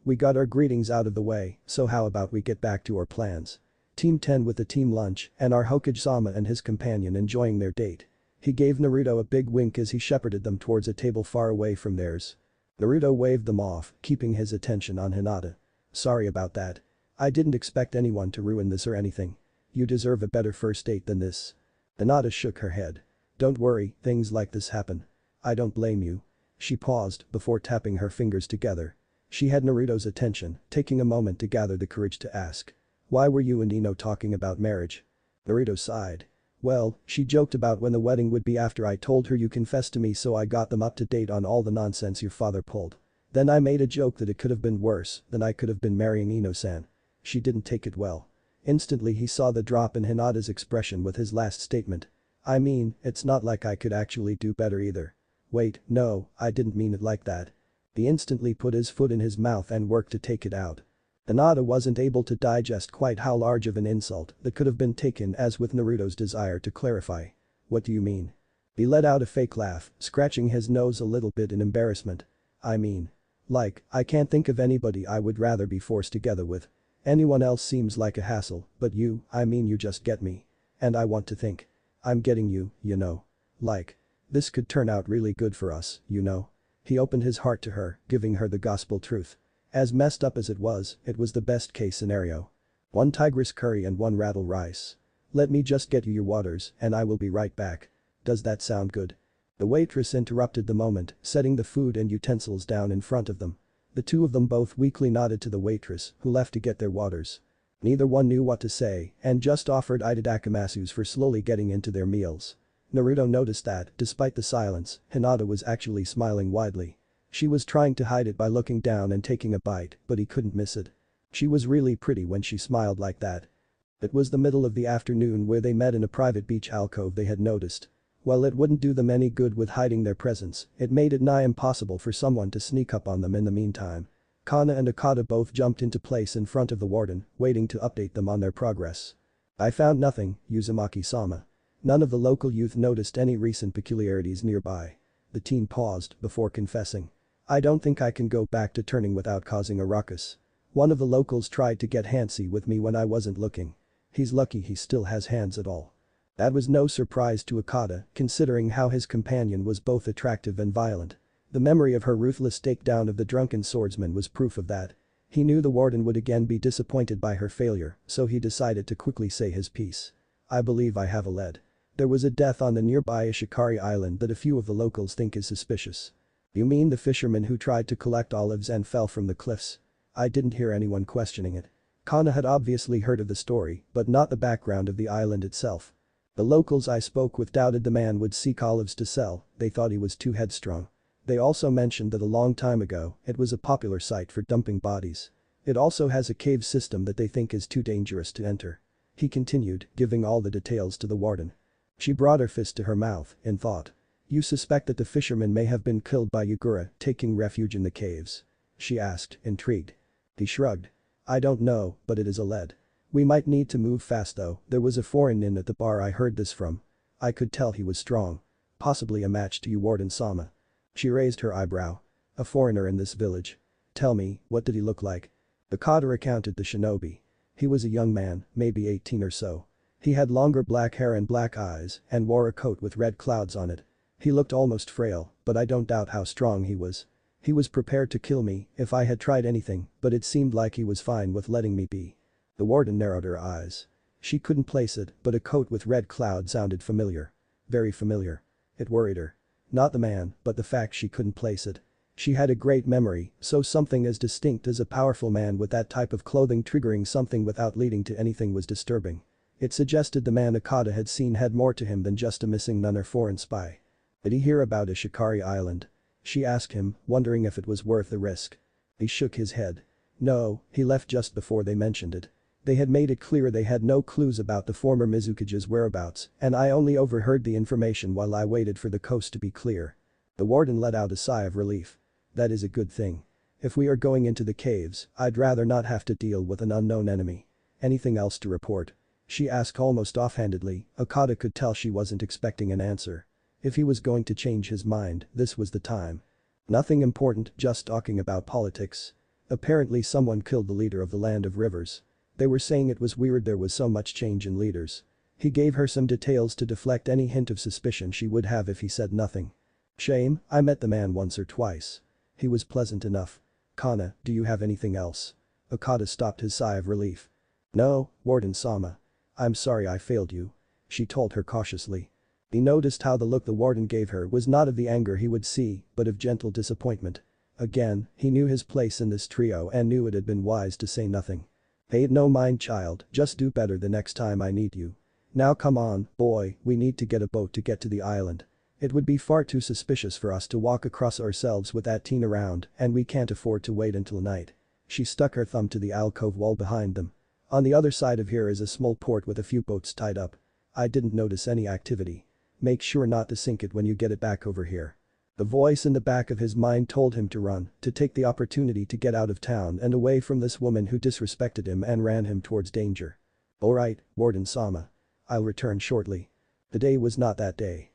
we got our greetings out of the way, so how about we get back to our plans? Team 10 with the team lunch and our Hokage-sama and his companion enjoying their date. He gave Naruto a big wink as he shepherded them towards a table far away from theirs. Naruto waved them off, keeping his attention on Hinata. Sorry about that. I didn't expect anyone to ruin this or anything. You deserve a better first date than this. Hinata shook her head. Don't worry, things like this happen. I don't blame you. She paused before tapping her fingers together. She had Naruto's attention, taking a moment to gather the courage to ask. Why were you and Ino talking about marriage? Naruto sighed. Well, she joked about when the wedding would be after I told her you confessed to me, so I got them up to date on all the nonsense your father pulled. Then I made a joke that it could have been worse, than I could have been marrying Ino-san. She didn't take it well. Instantly he saw the drop in Hinata's expression with his last statement. I mean, it's not like I could actually do better either. Wait, no, I didn't mean it like that. He instantly put his foot in his mouth and worked to take it out. Hinata wasn't able to digest quite how large of an insult that could have been taken as with Naruto's desire to clarify. What do you mean? He let out a fake laugh, scratching his nose a little bit in embarrassment. I mean. Like, I can't think of anybody I would rather be forced together with. Anyone else seems like a hassle, but you, I mean you just get me. And I want to think. I'm getting you, you know. Like. This could turn out really good for us, you know. He opened his heart to her, giving her the gospel truth. As messed up as it was the best case scenario. 1 tigress curry and 1 rattle rice. Let me just get you your waters and I will be right back. Does that sound good? The waitress interrupted the moment, setting the food and utensils down in front of them. The two of them both weakly nodded to the waitress, who left to get their waters. Neither one knew what to say and just offered itadakimasus for slowly getting into their meals. Naruto noticed that, despite the silence, Hinata was actually smiling widely. She was trying to hide it by looking down and taking a bite, but he couldn't miss it. She was really pretty when she smiled like that. It was the middle of the afternoon where they met in a private beach alcove they had noticed. While it wouldn't do them any good with hiding their presence, it made it nigh impossible for someone to sneak up on them in the meantime. Kana and Akata both jumped into place in front of the warden, waiting to update them on their progress. I found nothing, Uzumaki-sama. None of the local youth noticed any recent peculiarities nearby. The teen paused before confessing. I don't think I can go back to turning without causing a ruckus. One of the locals tried to get handsy with me when I wasn't looking. He's lucky he still has hands at all. That was no surprise to Okada, considering how his companion was both attractive and violent. The memory of her ruthless takedown of the drunken swordsman was proof of that. He knew the warden would again be disappointed by her failure, so he decided to quickly say his piece. I believe I have a lead. There was a death on the nearby Ishikari Island that a few of the locals think is suspicious. You mean the fisherman who tried to collect olives and fell from the cliffs? I didn't hear anyone questioning it. Kana had obviously heard of the story, but not the background of the island itself. The locals I spoke with doubted the man would seek olives to sell, they thought he was too headstrong. They also mentioned that a long time ago, it was a popular site for dumping bodies. It also has a cave system that they think is too dangerous to enter. He continued, giving all the details to the warden. She brought her fist to her mouth, in thought. You suspect that the fisherman may have been killed by Yagura, taking refuge in the caves? She asked, intrigued. He shrugged. I don't know, but it is a lead. We might need to move fast though, there was a foreign in at the bar I heard this from. I could tell he was strong. Possibly a match to you, Warden Sama. She raised her eyebrow. A foreigner in this village. Tell me, what did he look like? Okada recounted the shinobi. He was a young man, maybe 18 or so. He had longer black hair and black eyes, and wore a coat with red clouds on it. He looked almost frail, but I don't doubt how strong he was. He was prepared to kill me if I had tried anything, but it seemed like he was fine with letting me be. The warden narrowed her eyes. She couldn't place it, but a coat with red clouds sounded familiar. Very familiar. It worried her. Not the man, but the fact she couldn't place it. She had a great memory, so something as distinct as a powerful man with that type of clothing triggering something without leading to anything was disturbing. It suggested the man Okada had seen had more to him than just a missing nun or foreign spy. Did he hear about Ishikari Island? She asked him, wondering if it was worth the risk. He shook his head. No, he left just before they mentioned it. They had made it clear they had no clues about the former Mizukage's whereabouts, and I only overheard the information while I waited for the coast to be clear. The warden let out a sigh of relief. That is a good thing. If we are going into the caves, I'd rather not have to deal with an unknown enemy. Anything else to report? She asked almost offhandedly. Okada could tell she wasn't expecting an answer. If he was going to change his mind, this was the time. Nothing important, just talking about politics. Apparently someone killed the leader of the Land of Rivers. They were saying it was weird there was so much change in leaders. He gave her some details to deflect any hint of suspicion she would have if he said nothing. Shame, I met the man once or twice. He was pleasant enough. Kana, do you have anything else? Okada stopped his sigh of relief. No, Warden Sama. I'm sorry I failed you. She told her cautiously. He noticed how the look the warden gave her was not of the anger he would see, but of gentle disappointment. Again, he knew his place in this trio and knew it had been wise to say nothing. Hey, no mind child, just do better the next time I need you. Now come on, boy, we need to get a boat to get to the island. It would be far too suspicious for us to walk across ourselves with that teen around, and we can't afford to wait until night. She stuck her thumb to the alcove wall behind them. On the other side of here is a small port with a few boats tied up. I didn't notice any activity. Make sure not to sink it when you get it back over here. The voice in the back of his mind told him to run, to take the opportunity to get out of town and away from this woman who disrespected him and ran him towards danger. Alright, Warden Sama. I'll return shortly. The day was not that day.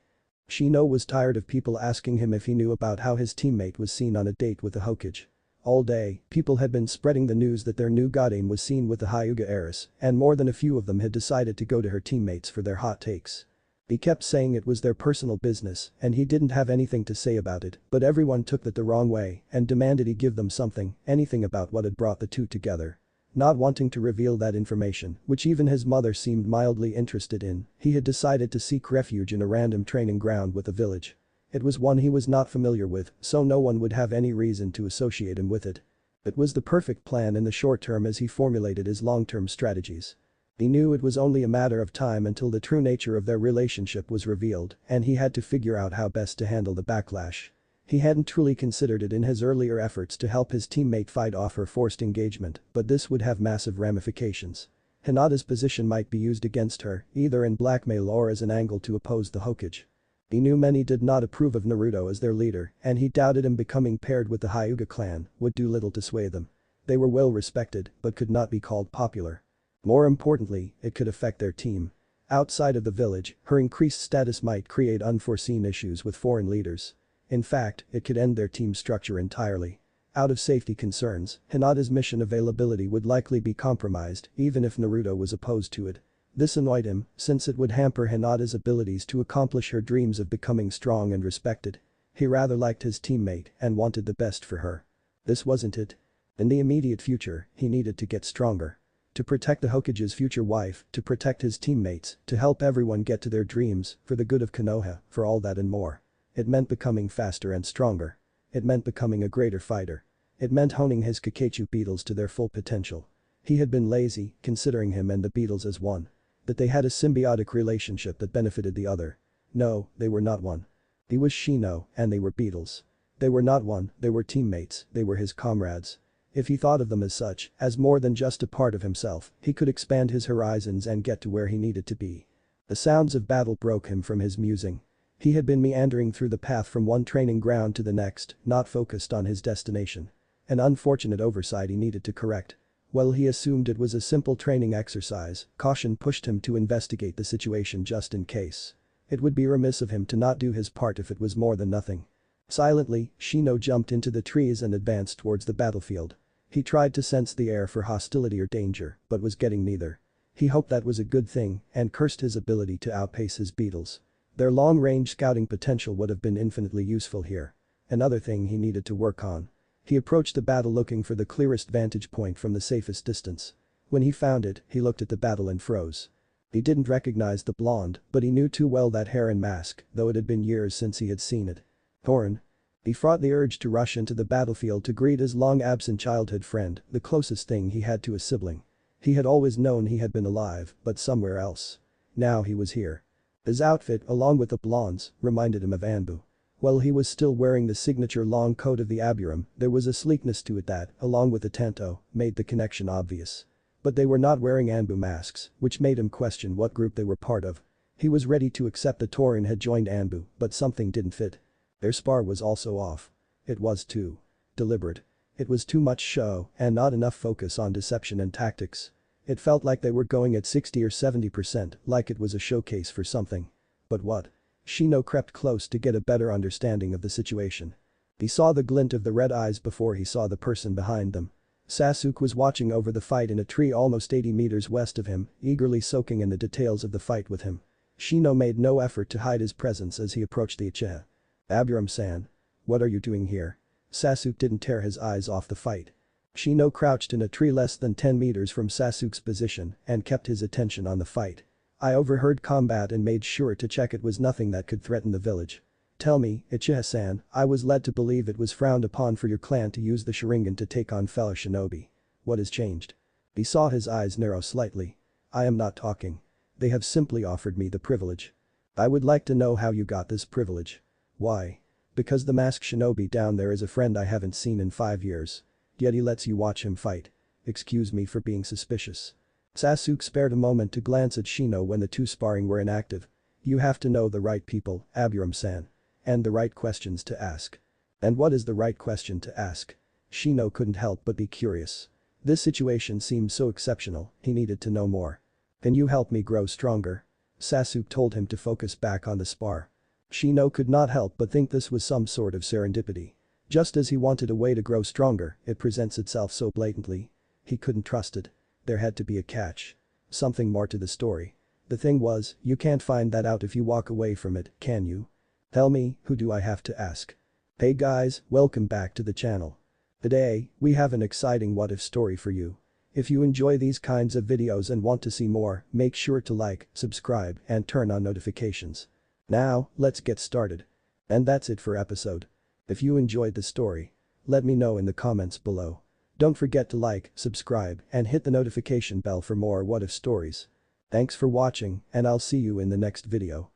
Shino was tired of people asking him if he knew about how his teammate was seen on a date with the Hokage. All day, people had been spreading the news that their new goddess was seen with the Hyuga heiress, and more than a few of them had decided to go to her teammates for their hot takes. He kept saying it was their personal business and he didn't have anything to say about it, but everyone took that the wrong way and demanded he give them something, anything about what had brought the two together. Not wanting to reveal that information, which even his mother seemed mildly interested in, he had decided to seek refuge in a random training ground with the village. It was one he was not familiar with, so no one would have any reason to associate him with it. It was the perfect plan in the short term as he formulated his long-term strategies. He knew it was only a matter of time until the true nature of their relationship was revealed, and he had to figure out how best to handle the backlash. He hadn't truly considered it in his earlier efforts to help his teammate fight off her forced engagement, but this would have massive ramifications. Hinata's position might be used against her, either in blackmail or as an angle to oppose the Hokage. He knew many did not approve of Naruto as their leader, and he doubted him becoming paired with the Hyuga clan would do little to sway them. They were well respected, but could not be called popular. More importantly, it could affect their team. Outside of the village, her increased status might create unforeseen issues with foreign leaders. In fact, it could end their team structure entirely. Out of safety concerns, Hinata's mission availability would likely be compromised even if Naruto was opposed to it. This annoyed him, since it would hamper Hinata's abilities to accomplish her dreams of becoming strong and respected. He rather liked his teammate and wanted the best for her. This wasn't it. In the immediate future, he needed to get stronger. To protect the Hokage's future wife, to protect his teammates, to help everyone get to their dreams, for the good of Konoha, for all that and more. It meant becoming faster and stronger. It meant becoming a greater fighter. It meant honing his Kakachu beetles to their full potential. He had been lazy, considering him and the beetles as one. That they had a symbiotic relationship that benefited the other. No, they were not one. He was Shino, and they were beetles. They were not one, they were teammates, they were his comrades. If he thought of them as such, as more than just a part of himself, he could expand his horizons and get to where he needed to be. The sounds of battle broke him from his musing. He had been meandering through the path from one training ground to the next, not focused on his destination. An unfortunate oversight he needed to correct. While he assumed it was a simple training exercise, caution pushed him to investigate the situation just in case. It would be remiss of him to not do his part if it was more than nothing. Silently, Shino jumped into the trees and advanced towards the battlefield. He tried to sense the air for hostility or danger, but was getting neither. He hoped that was a good thing and cursed his ability to outpace his beetles. Their long-range scouting potential would have been infinitely useful here. Another thing he needed to work on. He approached the battle looking for the clearest vantage point from the safest distance. When he found it, he looked at the battle and froze. He didn't recognize the blonde, but he knew too well that hair and mask, though it had been years since he had seen it. Torn. He fought the urge to rush into the battlefield to greet his long-absent childhood friend, the closest thing he had to a sibling. He had always known he had been alive, but somewhere else. Now he was here. His outfit, along with the blonde's, reminded him of Anbu. While he was still wearing the signature long coat of the Aburum, there was a sleekness to it that, along with the tanto, made the connection obvious. But they were not wearing Anbu masks, which made him question what group they were part of. He was ready to accept the Tauren had joined Anbu, but something didn't fit. Their spar was also off. It was too deliberate. It was too much show and not enough focus on deception and tactics. It felt like they were going at 60 or 70%, like it was a showcase for something. But what? Shino crept close to get a better understanding of the situation. He saw the glint of the red eyes before he saw the person behind them. Sasuke was watching over the fight in a tree almost 80 meters west of him, eagerly soaking in the details of the fight with him. Shino made no effort to hide his presence as he approached the Uchiha. Aburum-san. What are you doing here? Sasuke didn't tear his eyes off the fight. Shino crouched in a tree less than 10 meters from Sasuke's position and kept his attention on the fight. I overheard combat and made sure to check it was nothing that could threaten the village. Tell me, Uchiha-san, I was led to believe it was frowned upon for your clan to use the Sharingan to take on fellow shinobi. What has changed? He saw his eyes narrow slightly. I am not talking. They have simply offered me the privilege. I would like to know how you got this privilege. Why? Because the masked shinobi down there is a friend I haven't seen in 5 years. Yet he lets you watch him fight. Excuse me for being suspicious. Sasuke spared a moment to glance at Shino when the two sparring were inactive. You have to know the right people, Aburum-san. And the right questions to ask. And what is the right question to ask? Shino couldn't help but be curious. This situation seemed so exceptional, he needed to know more. Can you help me grow stronger? Sasuke told him to focus back on the spar. Shino could not help but think this was some sort of serendipity. Just as he wanted a way to grow stronger, it presents itself so blatantly. He couldn't trust it. There had to be a catch. Something more to the story. The thing was, you can't find that out if you walk away from it, can you? Tell me, who do I have to ask? Hey guys, welcome back to the channel. Today, we have an exciting what-if story for you. If you enjoy these kinds of videos and want to see more, make sure to like, subscribe, and turn on notifications. Now, let's get started. And that's it for episode. If you enjoyed the story, let me know in the comments below. Don't forget to like, subscribe, and hit the notification bell for more what-if stories. Thanks for watching, and I'll see you in the next video.